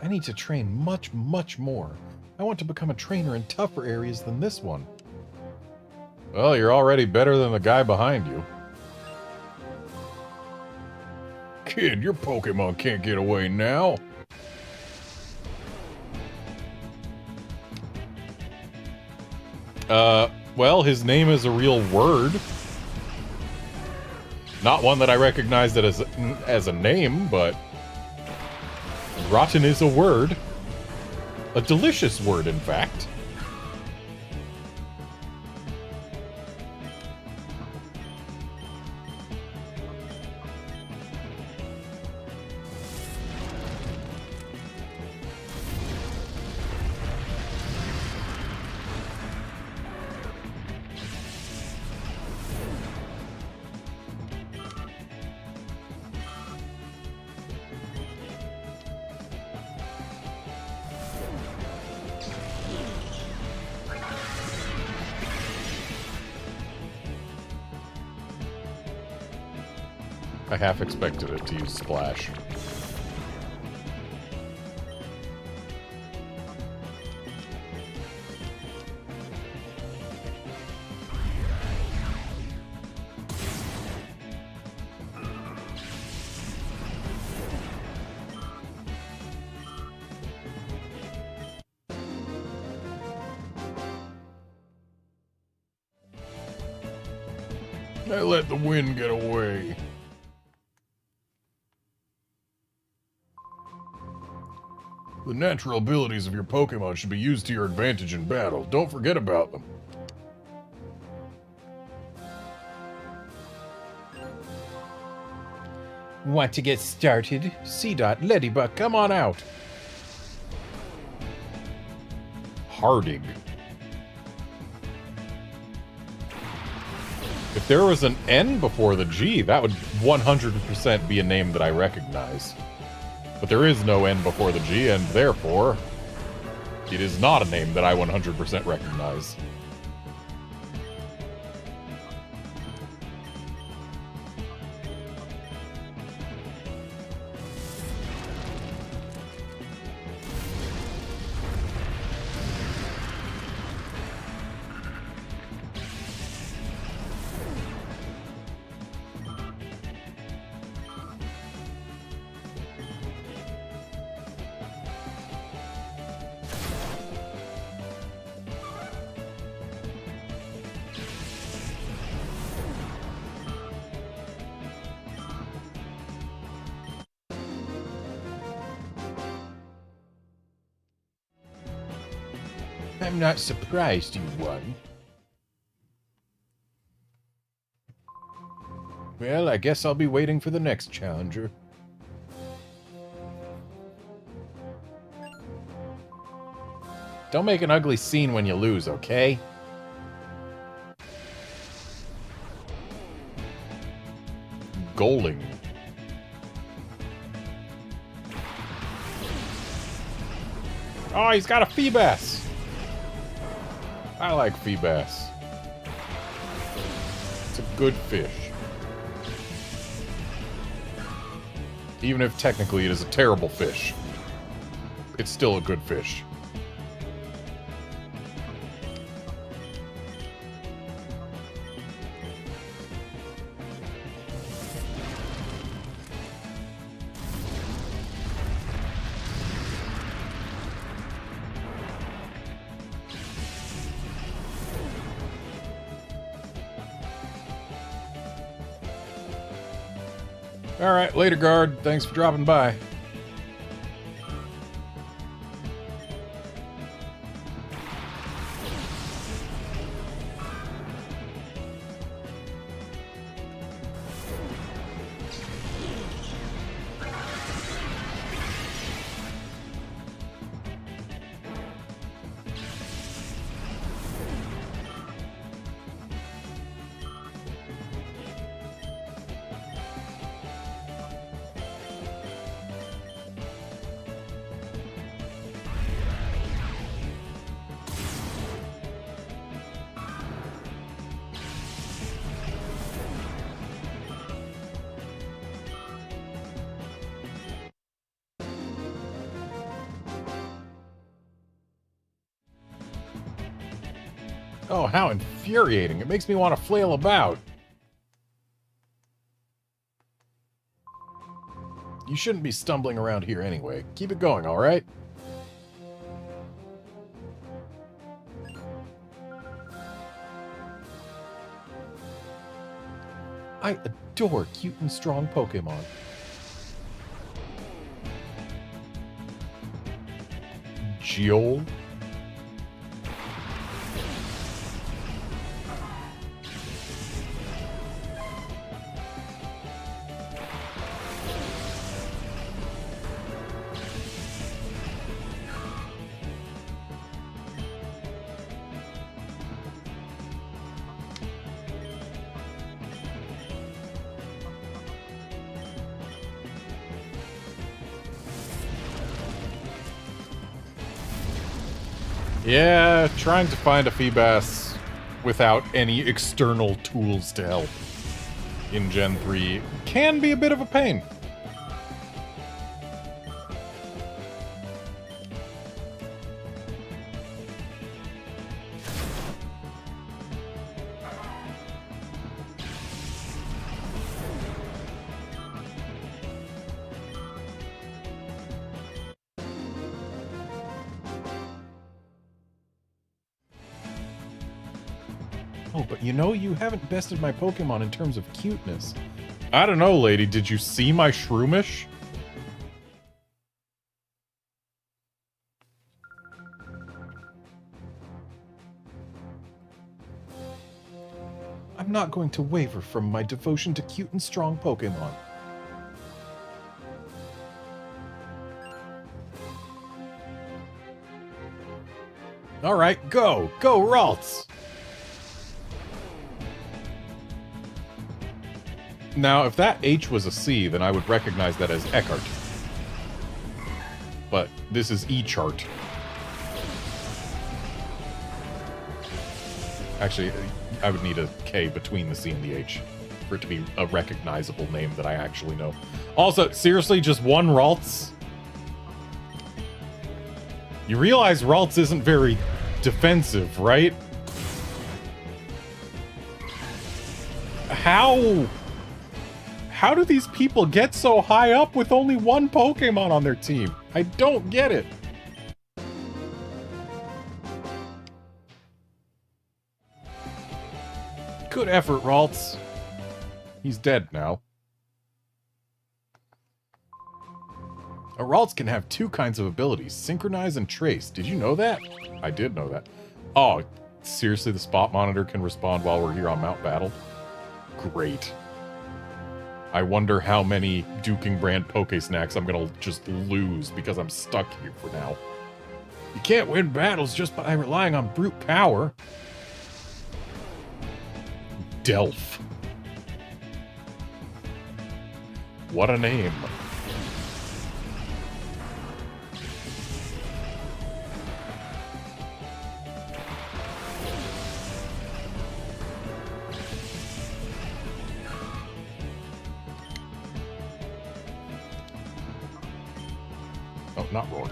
I need to train much, much more. I want to become a trainer in tougher areas than this one. Well, you're already better than the guy behind you. Kid, your Pokemon can't get away now. Well, his name is a real word. Not one that I recognized it as a name, but... Rotten is a word. A delicious word, in fact. I half expected it to use Splash. I let the wind get away. The natural abilities of your Pokémon should be used to your advantage in battle. Don't forget about them. Want to get started? C-Dot, Ladybug, come on out. Hardig. If there was an N before the G, that would 100% be a name that I recognize. But there is no N before the G, and therefore, it is not a name that I 100% recognize. I'm not surprised you won. Well, I guess I'll be waiting for the next challenger. Don't make an ugly scene when you lose, okay? Goaling. Oh, he's got a Feebas! I like Feebas. It's a good fish. Even if technically it is a terrible fish, it's still a good fish. Alright, later, guard. Thanks for dropping by. Oh, how infuriating. It makes me want to flail about. You shouldn't be stumbling around here anyway. Keep it going, alright? I adore cute and strong Pokemon. Geol? Yeah, trying to find a Feebas without any external tools to help in Gen 3 can be a bit of a pain. Oh, but you know, you haven't bested my Pokemon in terms of cuteness. I don't know, lady. Did you see my Shroomish? I'm not going to waver from my devotion to cute and strong Pokemon. Alright, go! Go, Ralts! Now, if that H was a C, then I would recognize that as Eckhart. But this is E-Chart. Actually, I would need a K between the C and the H for it to be a recognizable name that I actually know. Also, seriously, just one Ralts? You realize Ralts isn't very defensive, right? How do these people get so high up with only one Pokemon on their team? I don't get it. Good effort, Ralts. He's dead now. A Ralts can have two kinds of abilities, Synchronize and Trace. Did you know that? I did know that. Oh, seriously, the spot monitor can respond while we're here on Mount Battle? Great. I wonder how many Duking brand Pokesnacks I'm gonna just lose because I'm stuck here for now. You can't win battles just by relying on brute power. Delph. What a name. Oh, not Roar.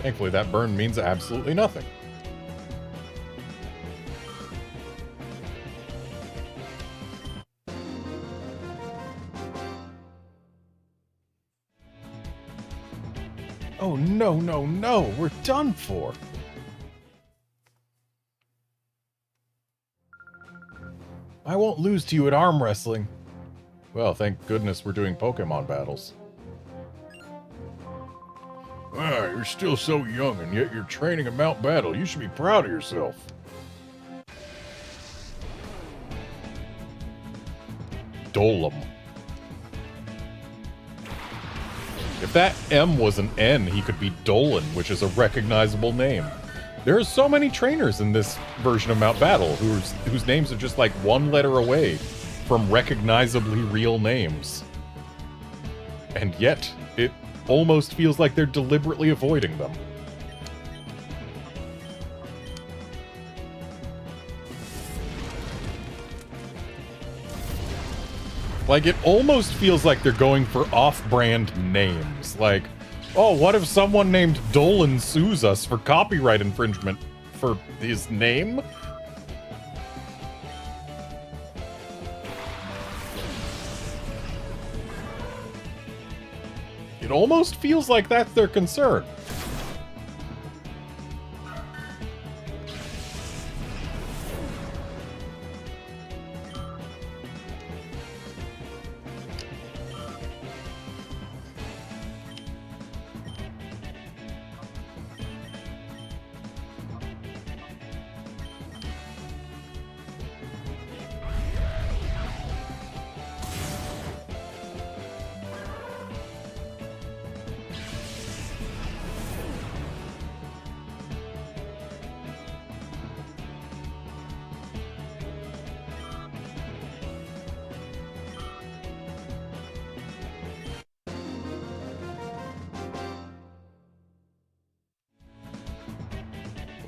Thankfully, that burn means absolutely nothing. Oh, no, no, no! We're done for! I won't lose to you at arm wrestling. Well, thank goodness we're doing Pokemon battles. Ah, you're still so young, and yet you're training at Mount Battle. You should be proud of yourself. Dolem. If that M was an N, he could be Dolan, which is a recognizable name. There are so many trainers in this version of Mount Battle whose names are just like one letter away from recognizably real names. And yet, it almost feels like they're deliberately avoiding them. Like, it almost feels like they're going for off-brand names. Like, oh, what if someone named Dolan sues us for copyright infringement for his name? It almost feels like that's their concern.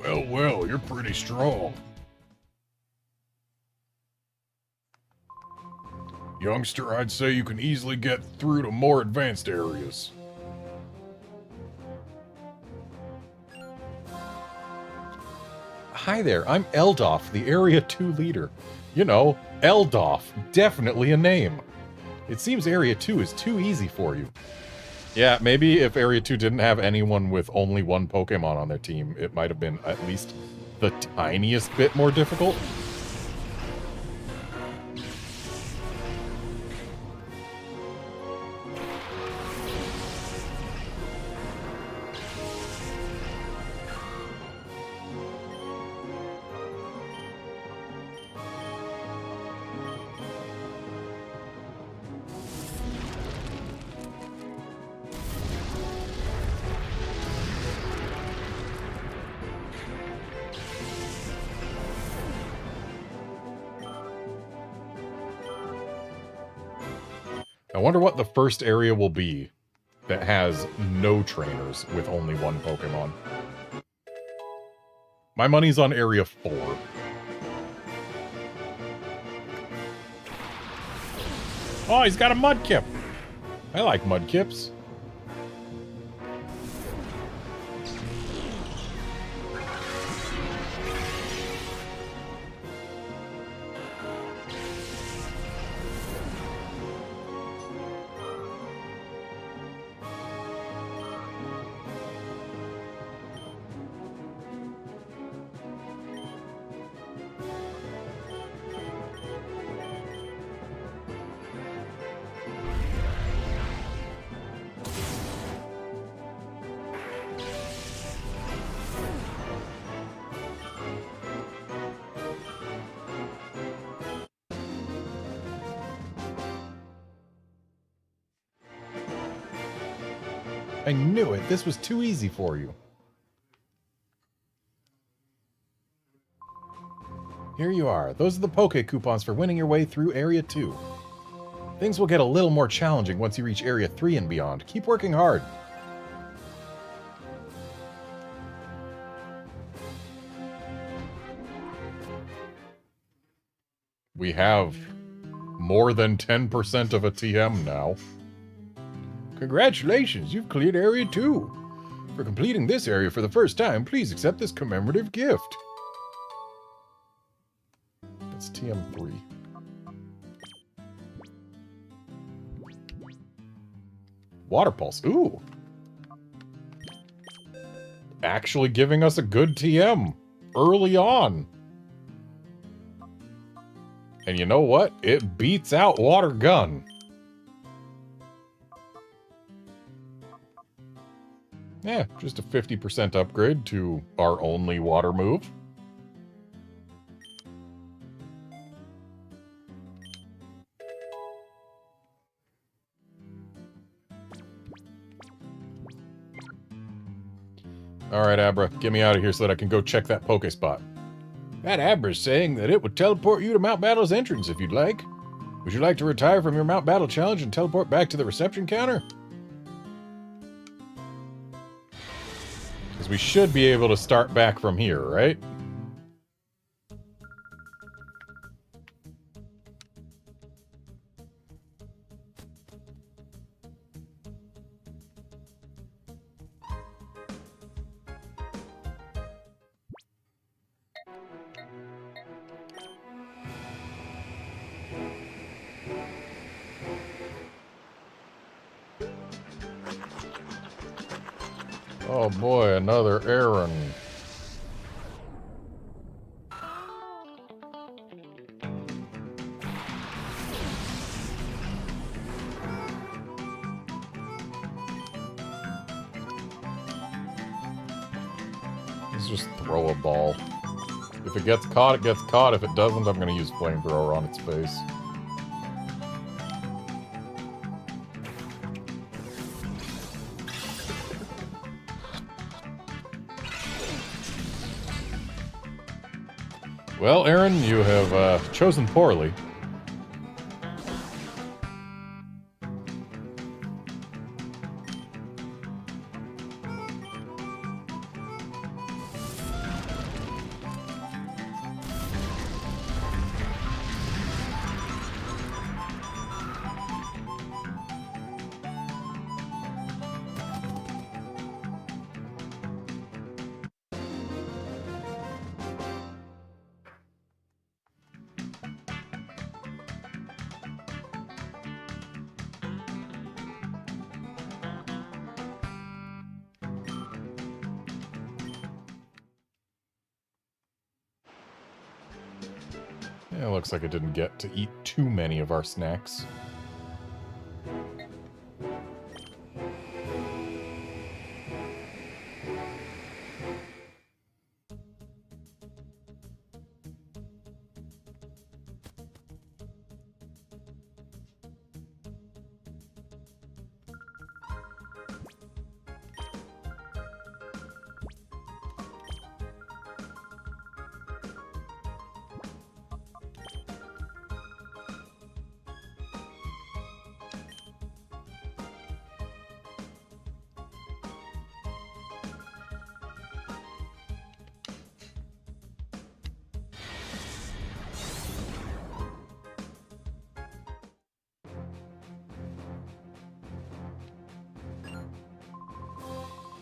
Well, well, you're pretty strong. Youngster, I'd say you can easily get through to more advanced areas. Hi there, I'm Eldoff, the Area 2 leader. You know, Eldoff, definitely a name. It seems Area 2 is too easy for you. Yeah, maybe if Area 2 didn't have anyone with only one Pokemon on their team, it might have been at least the tiniest bit more difficult. I wonder what the first area will be that has no trainers with only one Pokemon. My money's on Area 4. Oh, he's got a Mudkip! I like Mudkips. I knew it. This was too easy for you. Here you are. Those are the Poke Coupons for winning your way through Area 2. Things will get a little more challenging once you reach Area 3 and beyond. Keep working hard. We have more than 10% of a TM now. Congratulations, you've cleared Area 2. For completing this area for the first time, please accept this commemorative gift. That's TM3. Water Pulse, ooh. Actually giving us a good TM early on. And you know what? It beats out Water Gun. Yeah, just a 50% upgrade to our only water move. Alright, Abra, get me out of here so that I can go check that Pokespot. That Abra's saying that it would teleport you to Mount Battle's entrance if you'd like. Would you like to retire from your Mount Battle challenge and teleport back to the reception counter? Because we should be able to start back from here, right? Oh boy, another errand. Let's just throw a ball. If it gets caught, it gets caught. If it doesn't, I'm going to use Flamethrower on its face. Well, Aaron, you have chosen poorly. Yeah, looks like I didn't get to eat too many of our snacks.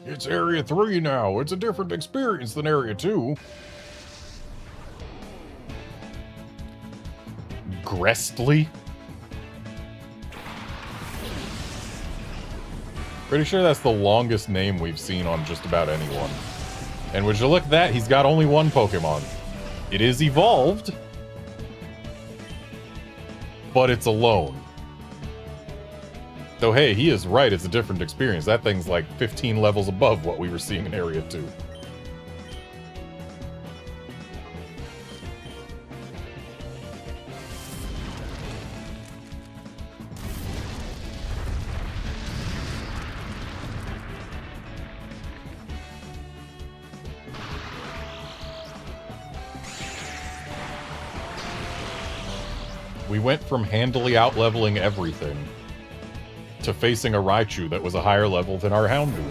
It's Area 3 now. It's a different experience than Area 2. Grestly? Pretty sure that's the longest name we've seen on just about anyone. And would you look at that, he's got only one Pokemon. It is evolved, but it's alone. So hey, he is right, it's a different experience. That thing's like 15 levels above what we were seeing in Area 2. We went from handily out-leveling everything to facing a Raichu that was a higher level than our Houndoom.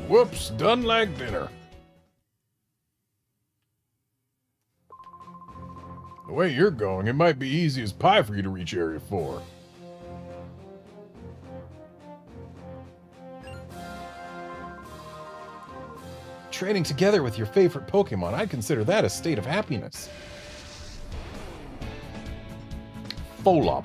Whoops, done like dinner. The way you're going, it might be easy as pie for you to reach Area 4. Training together with your favorite Pokemon, I'd consider that a state of happiness. Folop.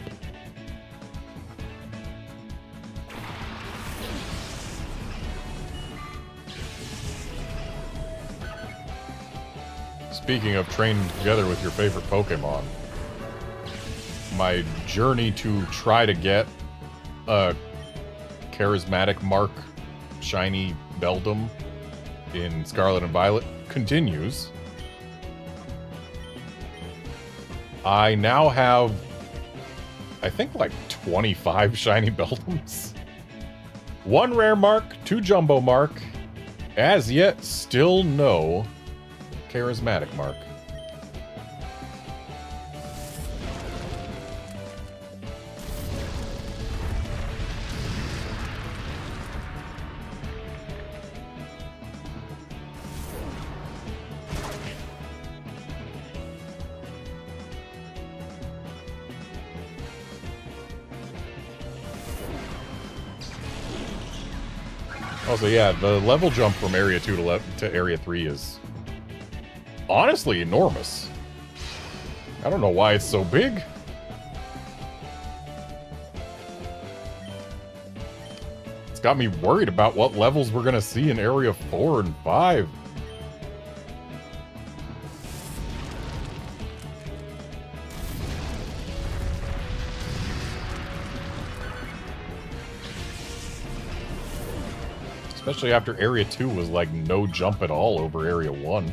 Speaking of training together with your favorite Pokemon, my journey to try to get a charismatic mark shiny Beldum in Scarlet and Violet continues. I now have, I think, like 25 shiny Beldums. 1 rare mark, 2 jumbo mark, as yet still no charismatic mark. Also, yeah, the level jump from Area 2 to Area 3 is honestly enormous. I don't know why it's so big. It's got me worried about what levels we're gonna see in Area 4 and 5. Especially after Area 2 was like no jump at all over Area 1.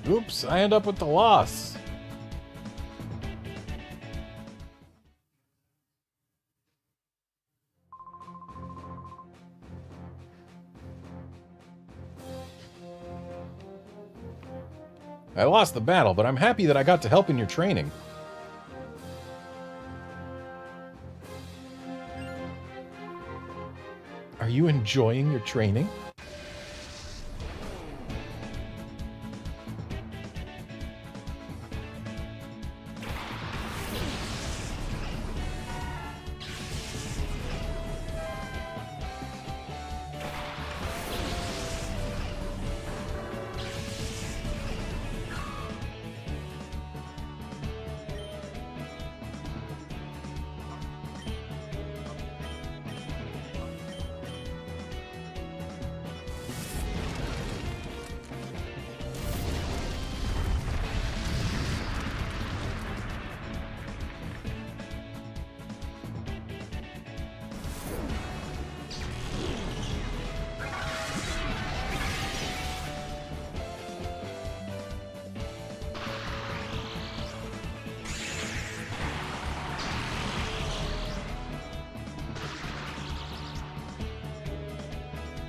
Oops, I end up with the loss. I lost the battle, but I'm happy that I got to help in your training. Are you enjoying your training?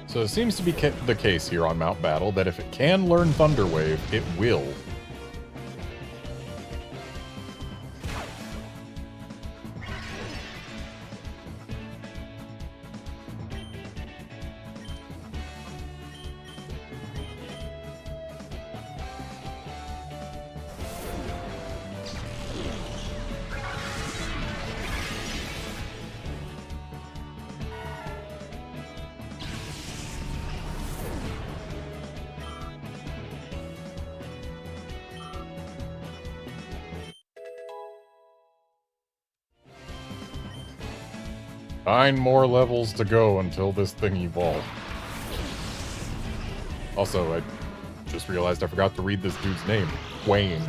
So it seems to be the case here on Mount Battle that if it can learn Thunder Wave, it will. Nine more levels to go until this thing evolves. Also, I just realized I forgot to read this dude's name. Wayne.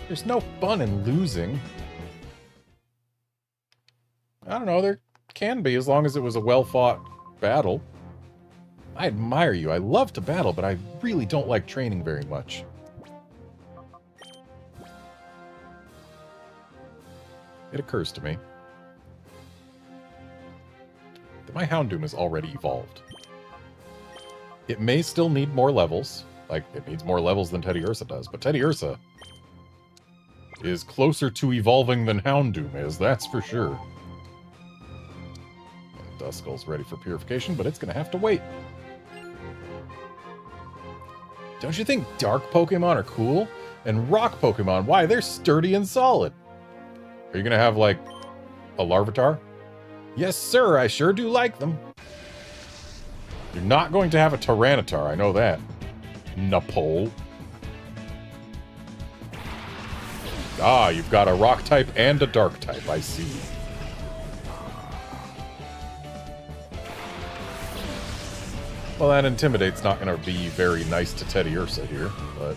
There's no fun in losing. I don't know, there can be, as long as it was a well-fought battle. I admire you. I love to battle, but I really don't like training very much. It occurs to me that my Houndoom is already evolved. It may still need more levels. Like, it needs more levels than Teddiursa does, but Teddiursa is closer to evolving than Houndoom is, that's for sure. And Duskull's ready for purification, but it's gonna have to wait. Don't you think dark Pokemon are cool? And rock Pokemon, why, they're sturdy and solid. Are you gonna have, like, a Larvitar? Yes, sir, I sure do like them. You're not going to have a Tyranitar, I know that. Napole. Ah, you've got a rock type and a dark type, I see. Well, that Intimidate's not going to be very nice to Teddiursa here, but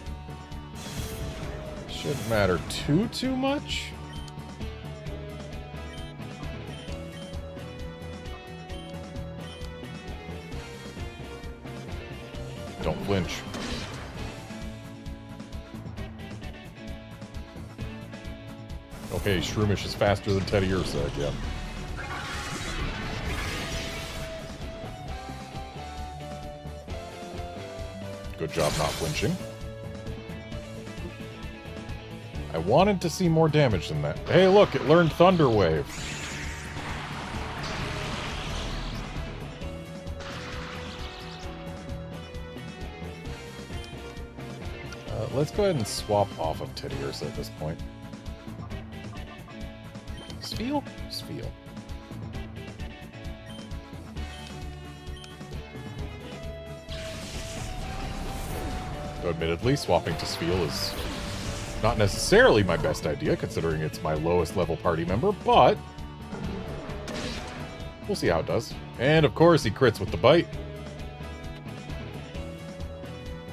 shouldn't matter too much. Don't flinch. Okay, Shroomish is faster than Teddy Ursa again. Good job not flinching. I wanted to see more damage than that. Hey, look, it learned Thunder Wave. Let's go ahead and swap off of Teddy Ursa at this point. Spheal? Spheal. So admittedly, swapping to Spheal is not necessarily my best idea, considering it's my lowest level party member, but we'll see how it does. And of course, he crits with the bite.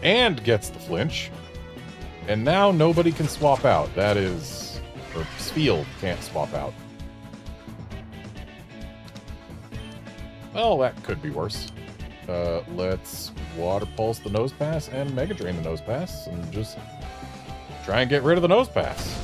And gets the flinch. And now nobody can swap out. That is... or Spheal can't swap out. Well, that could be worse. Let's Water Pulse the Nose Pass and Mega Drain the Nose Pass and just try and get rid of the Nose Pass.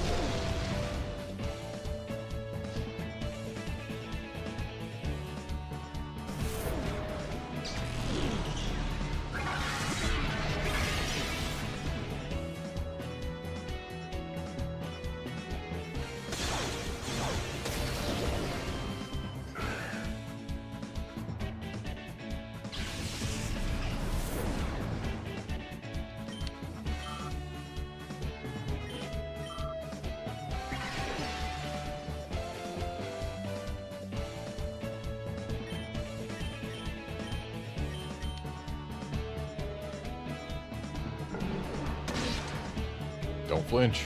Don't flinch.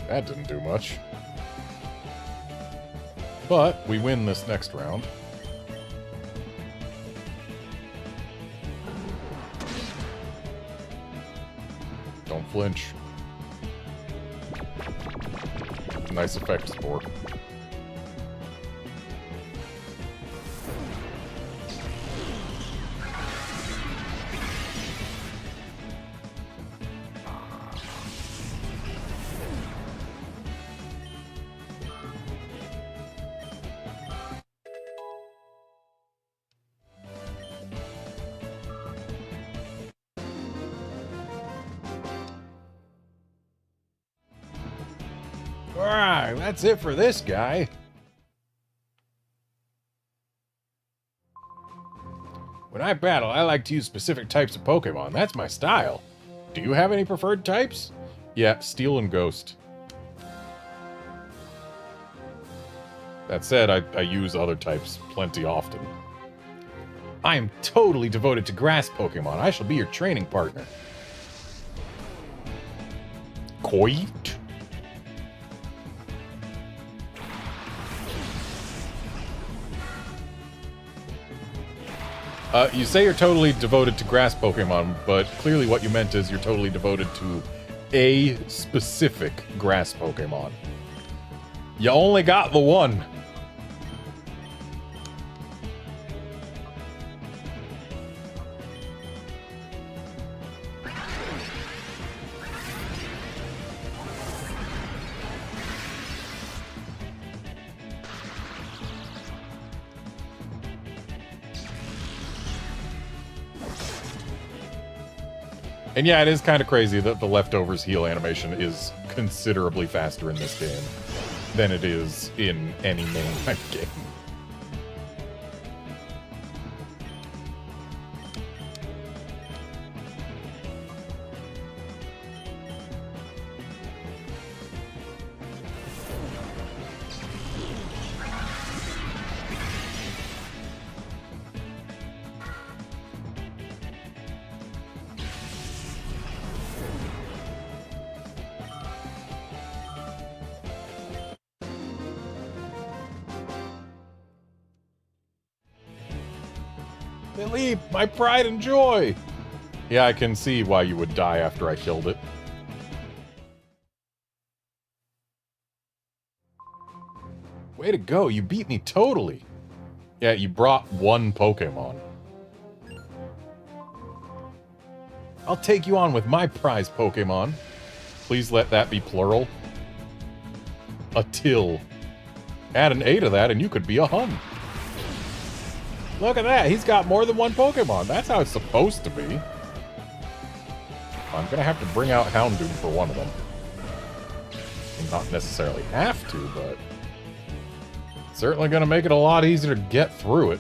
That didn't do much. But we win this next round. Don't flinch. Nice effect, Spore. Alright, that's it for this guy. When I battle, I like to use specific types of Pokemon. That's my style. Do you have any preferred types? Yeah, Steel and Ghost. That said, I use other types plenty often. I am totally devoted to grass Pokemon. I shall be your training partner. Koit? You say you're totally devoted to grass Pokemon, but clearly what you meant is you're totally devoted to a specific grass Pokemon. You only got the one. And yeah, it is kind of crazy that the leftovers heal animation is considerably faster in this game than it is in any mainline game. Philippe, my pride and joy! Yeah, I can see why you would die after I killed it. Way to go, you beat me totally. Yeah, you brought one Pokemon. I'll take you on with my prize Pokemon. Please let that be plural. A till. Add an A to that and you could be a Hun. Look at that, he's got more than one Pokemon. That's how it's supposed to be. I'm gonna have to bring out Houndoom for one of them. Not necessarily have to, but certainly gonna make it a lot easier to get through it.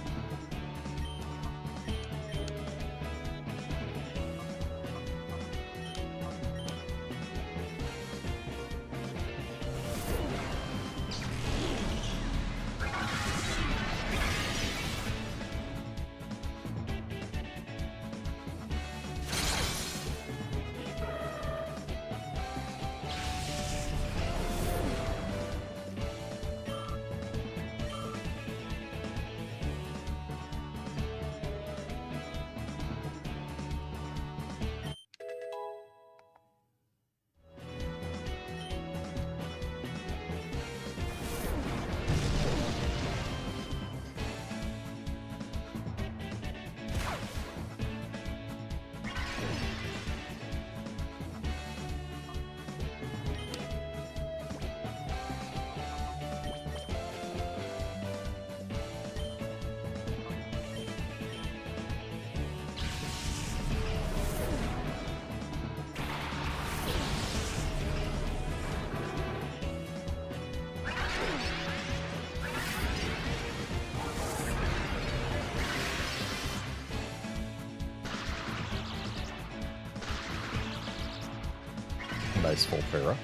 Nice full para.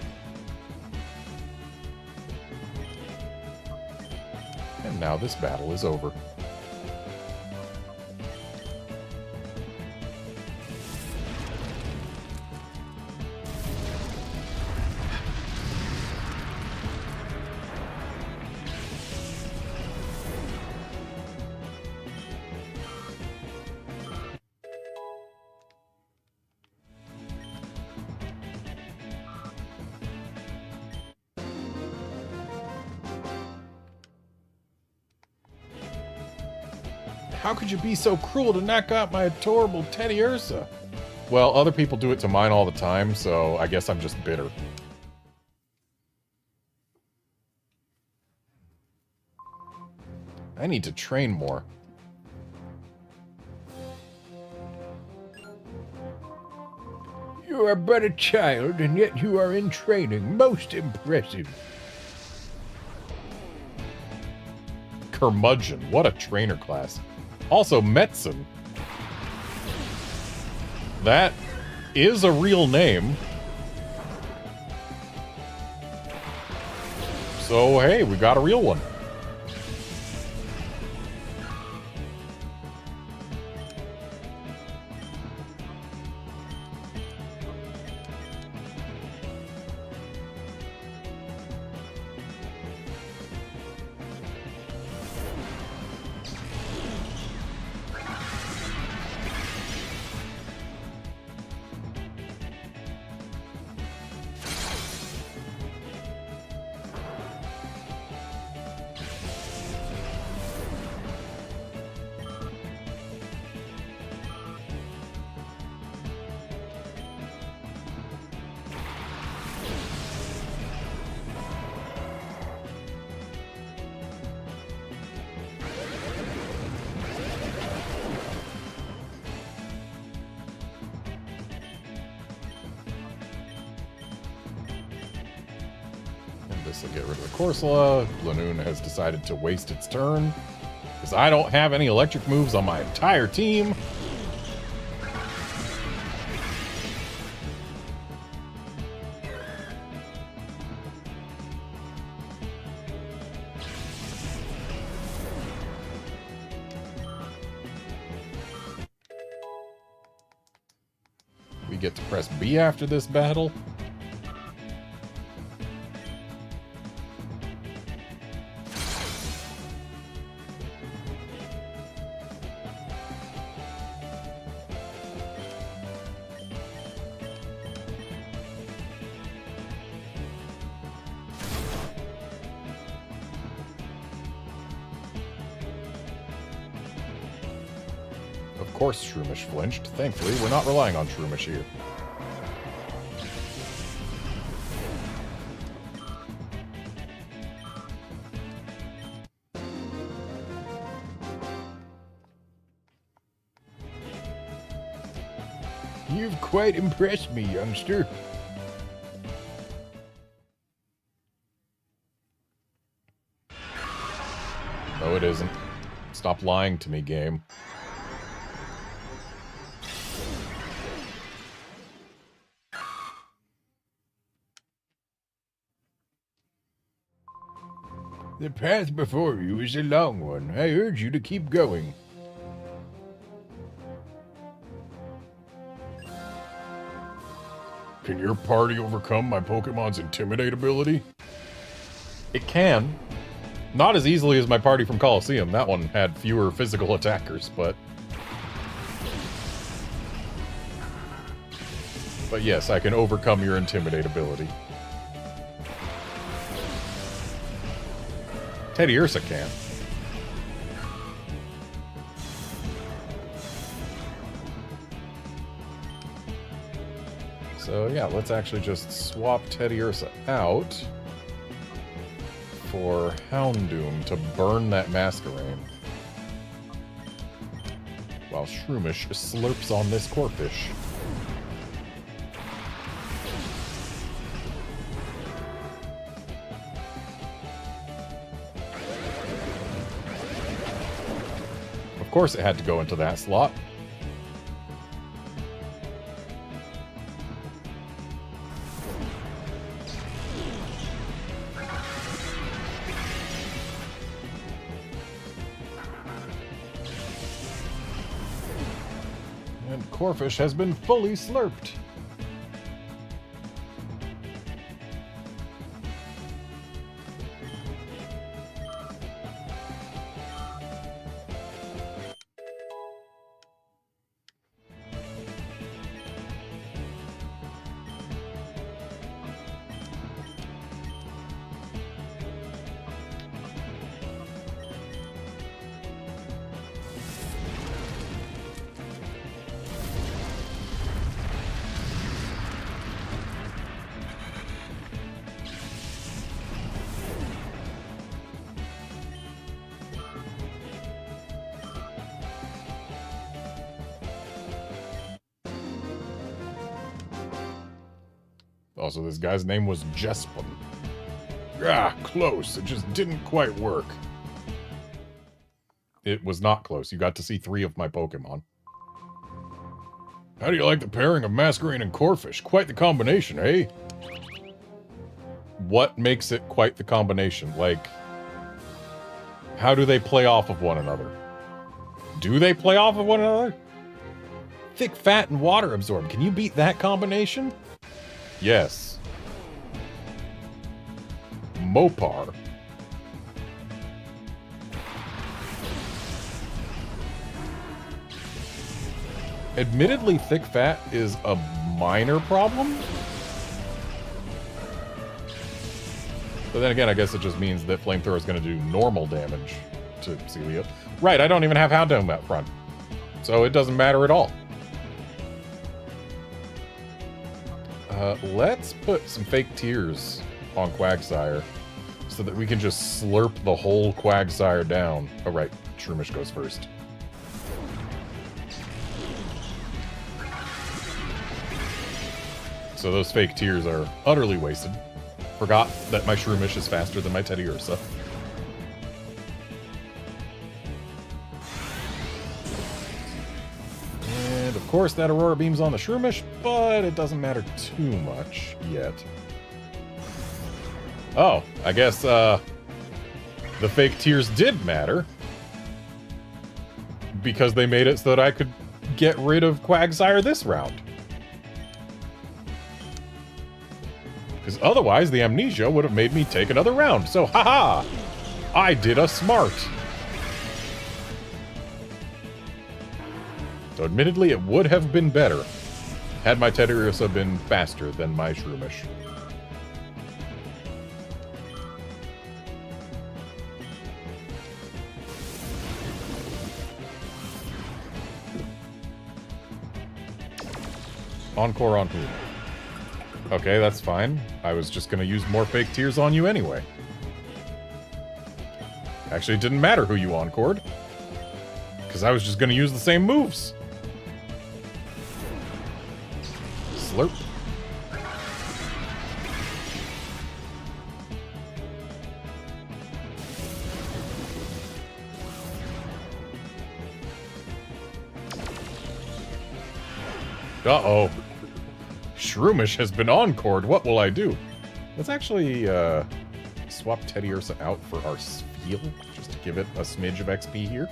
And now this battle is over. How could you be so cruel to knock out my adorable Teddy Ursa? Well, other people do it to mine all the time, so I guess I'm just bitter. I need to train more. You are but a child, and yet you are in training. Most impressive. Curmudgeon, what a trainer class. Also, Metzen. That is a real name. So, hey, we got a real one. This will get rid of the Corsola. Lanoon has decided to waste its turn, because I don't have any electric moves on my entire team. We get to press B after this battle. course Shroomish flinched. Thankfully, we're not relying on Shroomish here. You've quite impressed me, youngster. No, it isn't. Stop lying to me, game. The path before you is a long one. I urge you to keep going. Can your party overcome my Pokemon's Intimidate ability? It can. Not as easily as my party from Colosseum. That one had fewer physical attackers, but... But yes, I can overcome your Intimidate ability. Teddiursa can. So yeah, let's actually just swap Teddiursa out for Houndoom to burn that Masquerain. While Shroomish slurps on this Corphish. Of course it had to go into that slot. And Corphish has been fully slurped. Also, this guy's name was Jespin. Ah, close. It just didn't quite work. It was not close. You got to see 3 of my Pokemon. How do you like the pairing of Masquerain and Corphish? Quite the combination, eh? What makes it quite the combination? Like, how do they play off of one another? Do they play off of one another? Thick, fat, and water absorbed. Can you beat that combination? Yes. Mopar. Admittedly, thick fat is a minor problem. But then again, I guess it just means that Flamethrower is going to do normal damage to Celia. Right, I don't even have Houndoom out front. So it doesn't matter at all. Let's put some fake tears on Quagsire so that we can just slurp the whole Quagsire down. Oh, right. Shroomish goes first. So those fake tears are utterly wasted. Forgot that my Shroomish is faster than my Teddiursa. And of course that Aurora Beam's on the Shroomish, but it doesn't matter too much yet. Oh, I guess the fake tears did matter. Because they made it so that I could get rid of Quagsire this round. Because otherwise, the amnesia would have made me take another round. So, haha! I did a smart. So, admittedly, it would have been better had my Teddiursa been faster than my Shroomish. Encore on whom? Okay, that's fine. I was just gonna use more fake tears on you anyway. Actually, it didn't matter who you encored. Because I was just gonna use the same moves. Slurp. Uh-oh. Shroomish has been encored. What will I do? Let's actually swap Teddy Ursa out for our Spheal, just to give it a smidge of XP here.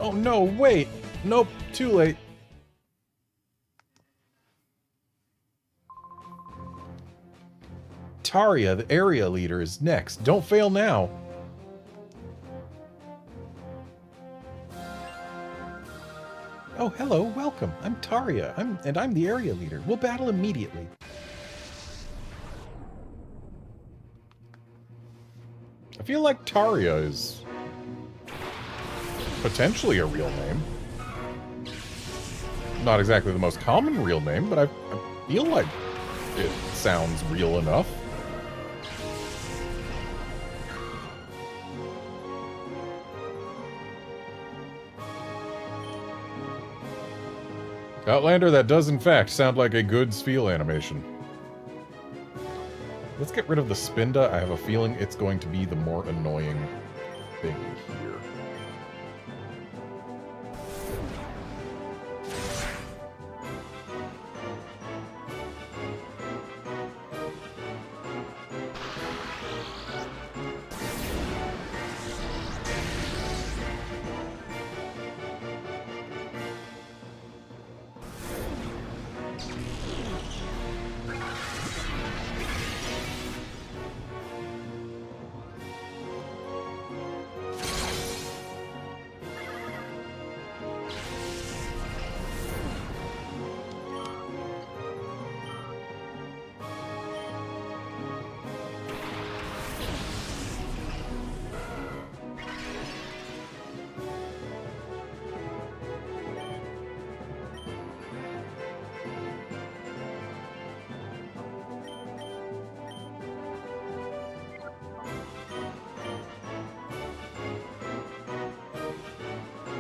Oh no, wait! Nope, too late. Taria, the area leader, is next. Don't fail now. Oh, hello, welcome. I'm Taria, and I'm the area leader. We'll battle immediately. I feel like Taria is potentially a real name. Not exactly the most common real name, but I feel like it sounds real enough. Outlander, that does in fact sound like a good Spheal animation. Let's get rid of the Spinda. I have a feeling it's going to be the more annoying thing here.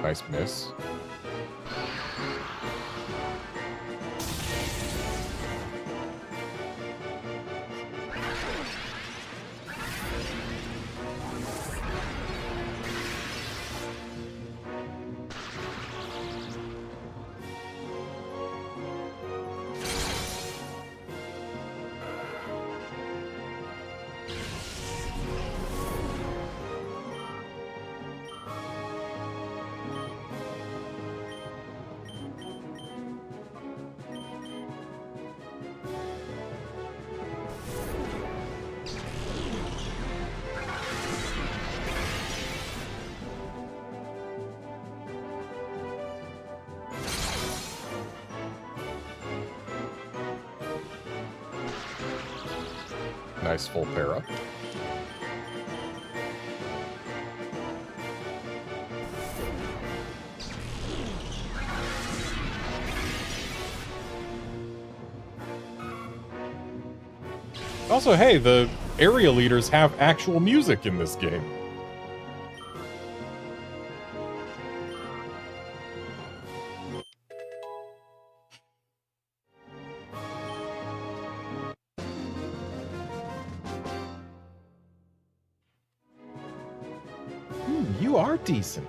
Nice miss. Nice full pair up. Also, hey, the area leaders have actual music in this game. You are decent.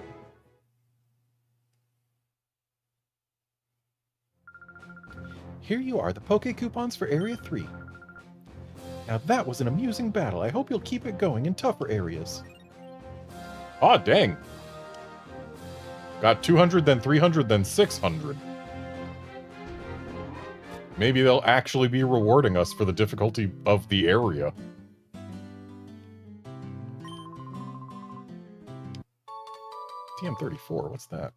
Here you are, the Poke Coupons for Area 3. Now that was an amusing battle. I hope you'll keep it going in tougher areas. Aw, dang. Got 200, then 300, then 600. Maybe they'll actually be rewarding us for the difficulty of the area. TM34, what's that?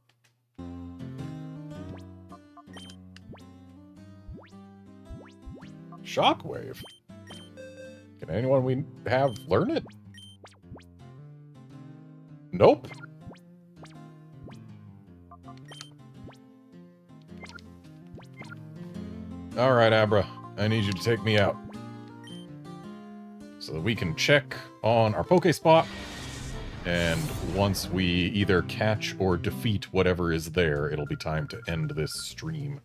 Shockwave. Can anyone we have learn it? Nope. Alright, Abra. I need you to take me out. So that we can check on our Pokespot. And once we either catch or defeat whatever is there, it'll be time to end this stream.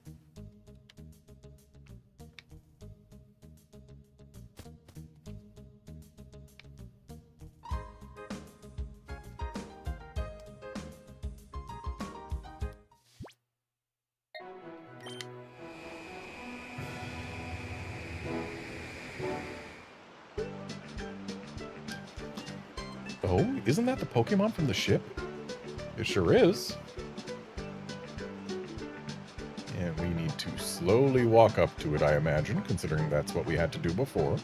Oh, isn't that the Pokemon from the ship? It sure is. And we need to slowly walk up to it, I imagine, considering that's what we had to do before.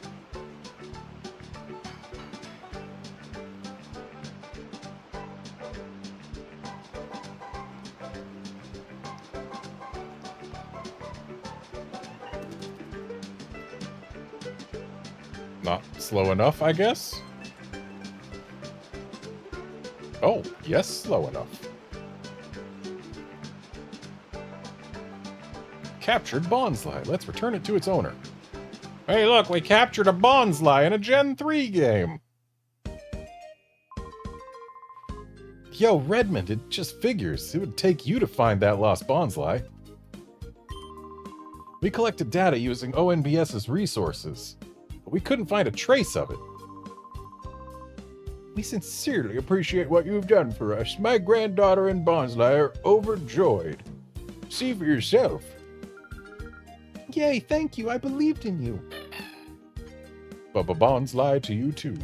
Not slow enough, I guess? Oh, yes, slow enough. Captured Bonsly. Let's return it to its owner. Hey, look, we captured a Bonsly in a Gen 3 game. Yo, Redmond, it just figures. It would take you to find that lost Bonsly. We collected data using ONBS's resources, but we couldn't find a trace of it. We sincerely appreciate what you've done for us. My granddaughter and Bonsly are overjoyed. See for yourself. Yay, thank you. I believed in you. Bubba Bonsly to you too.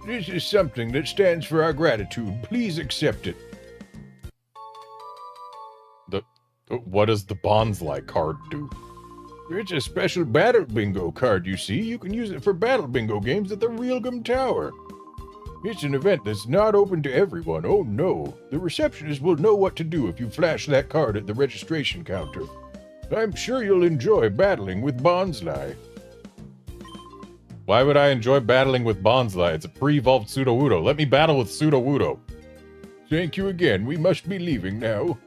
This is something that stands for our gratitude. Please accept it. What does the Bonsly card do? It's a special Battle Bingo card, you see. You can use it for Battle Bingo games at the Realgum Tower. It's an event that's not open to everyone. Oh no. The receptionist will know what to do if you flash that card at the registration counter. I'm sure you'll enjoy battling with Bonsly. Why would I enjoy battling with Bonsly? It's a pre-evolved Sudowoodo. Let me battle with Sudowoodo. Thank you again. We must be leaving now.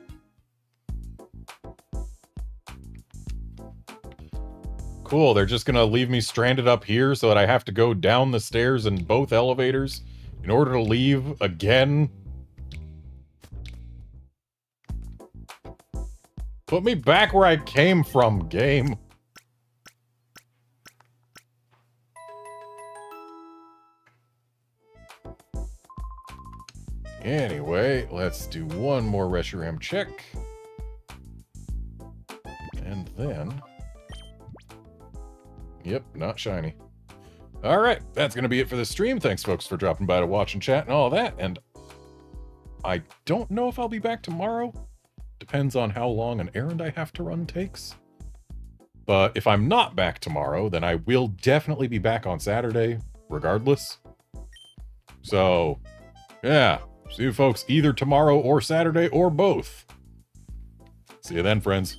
Cool, they're just gonna leave me stranded up here so that I have to go down the stairs in both elevators in order to leave again? Put me back where I came from, game. Anyway, let's do one more Reshiram check. And then... Yep, not shiny. Alright, that's going to be it for this stream. Thanks, folks, for dropping by to watch and chat and all that. And I don't know if I'll be back tomorrow. Depends on how long an errand I have to run takes. But if I'm not back tomorrow, then I will definitely be back on Saturday, regardless. So, yeah. See you folks either tomorrow or Saturday or both. See you then, friends.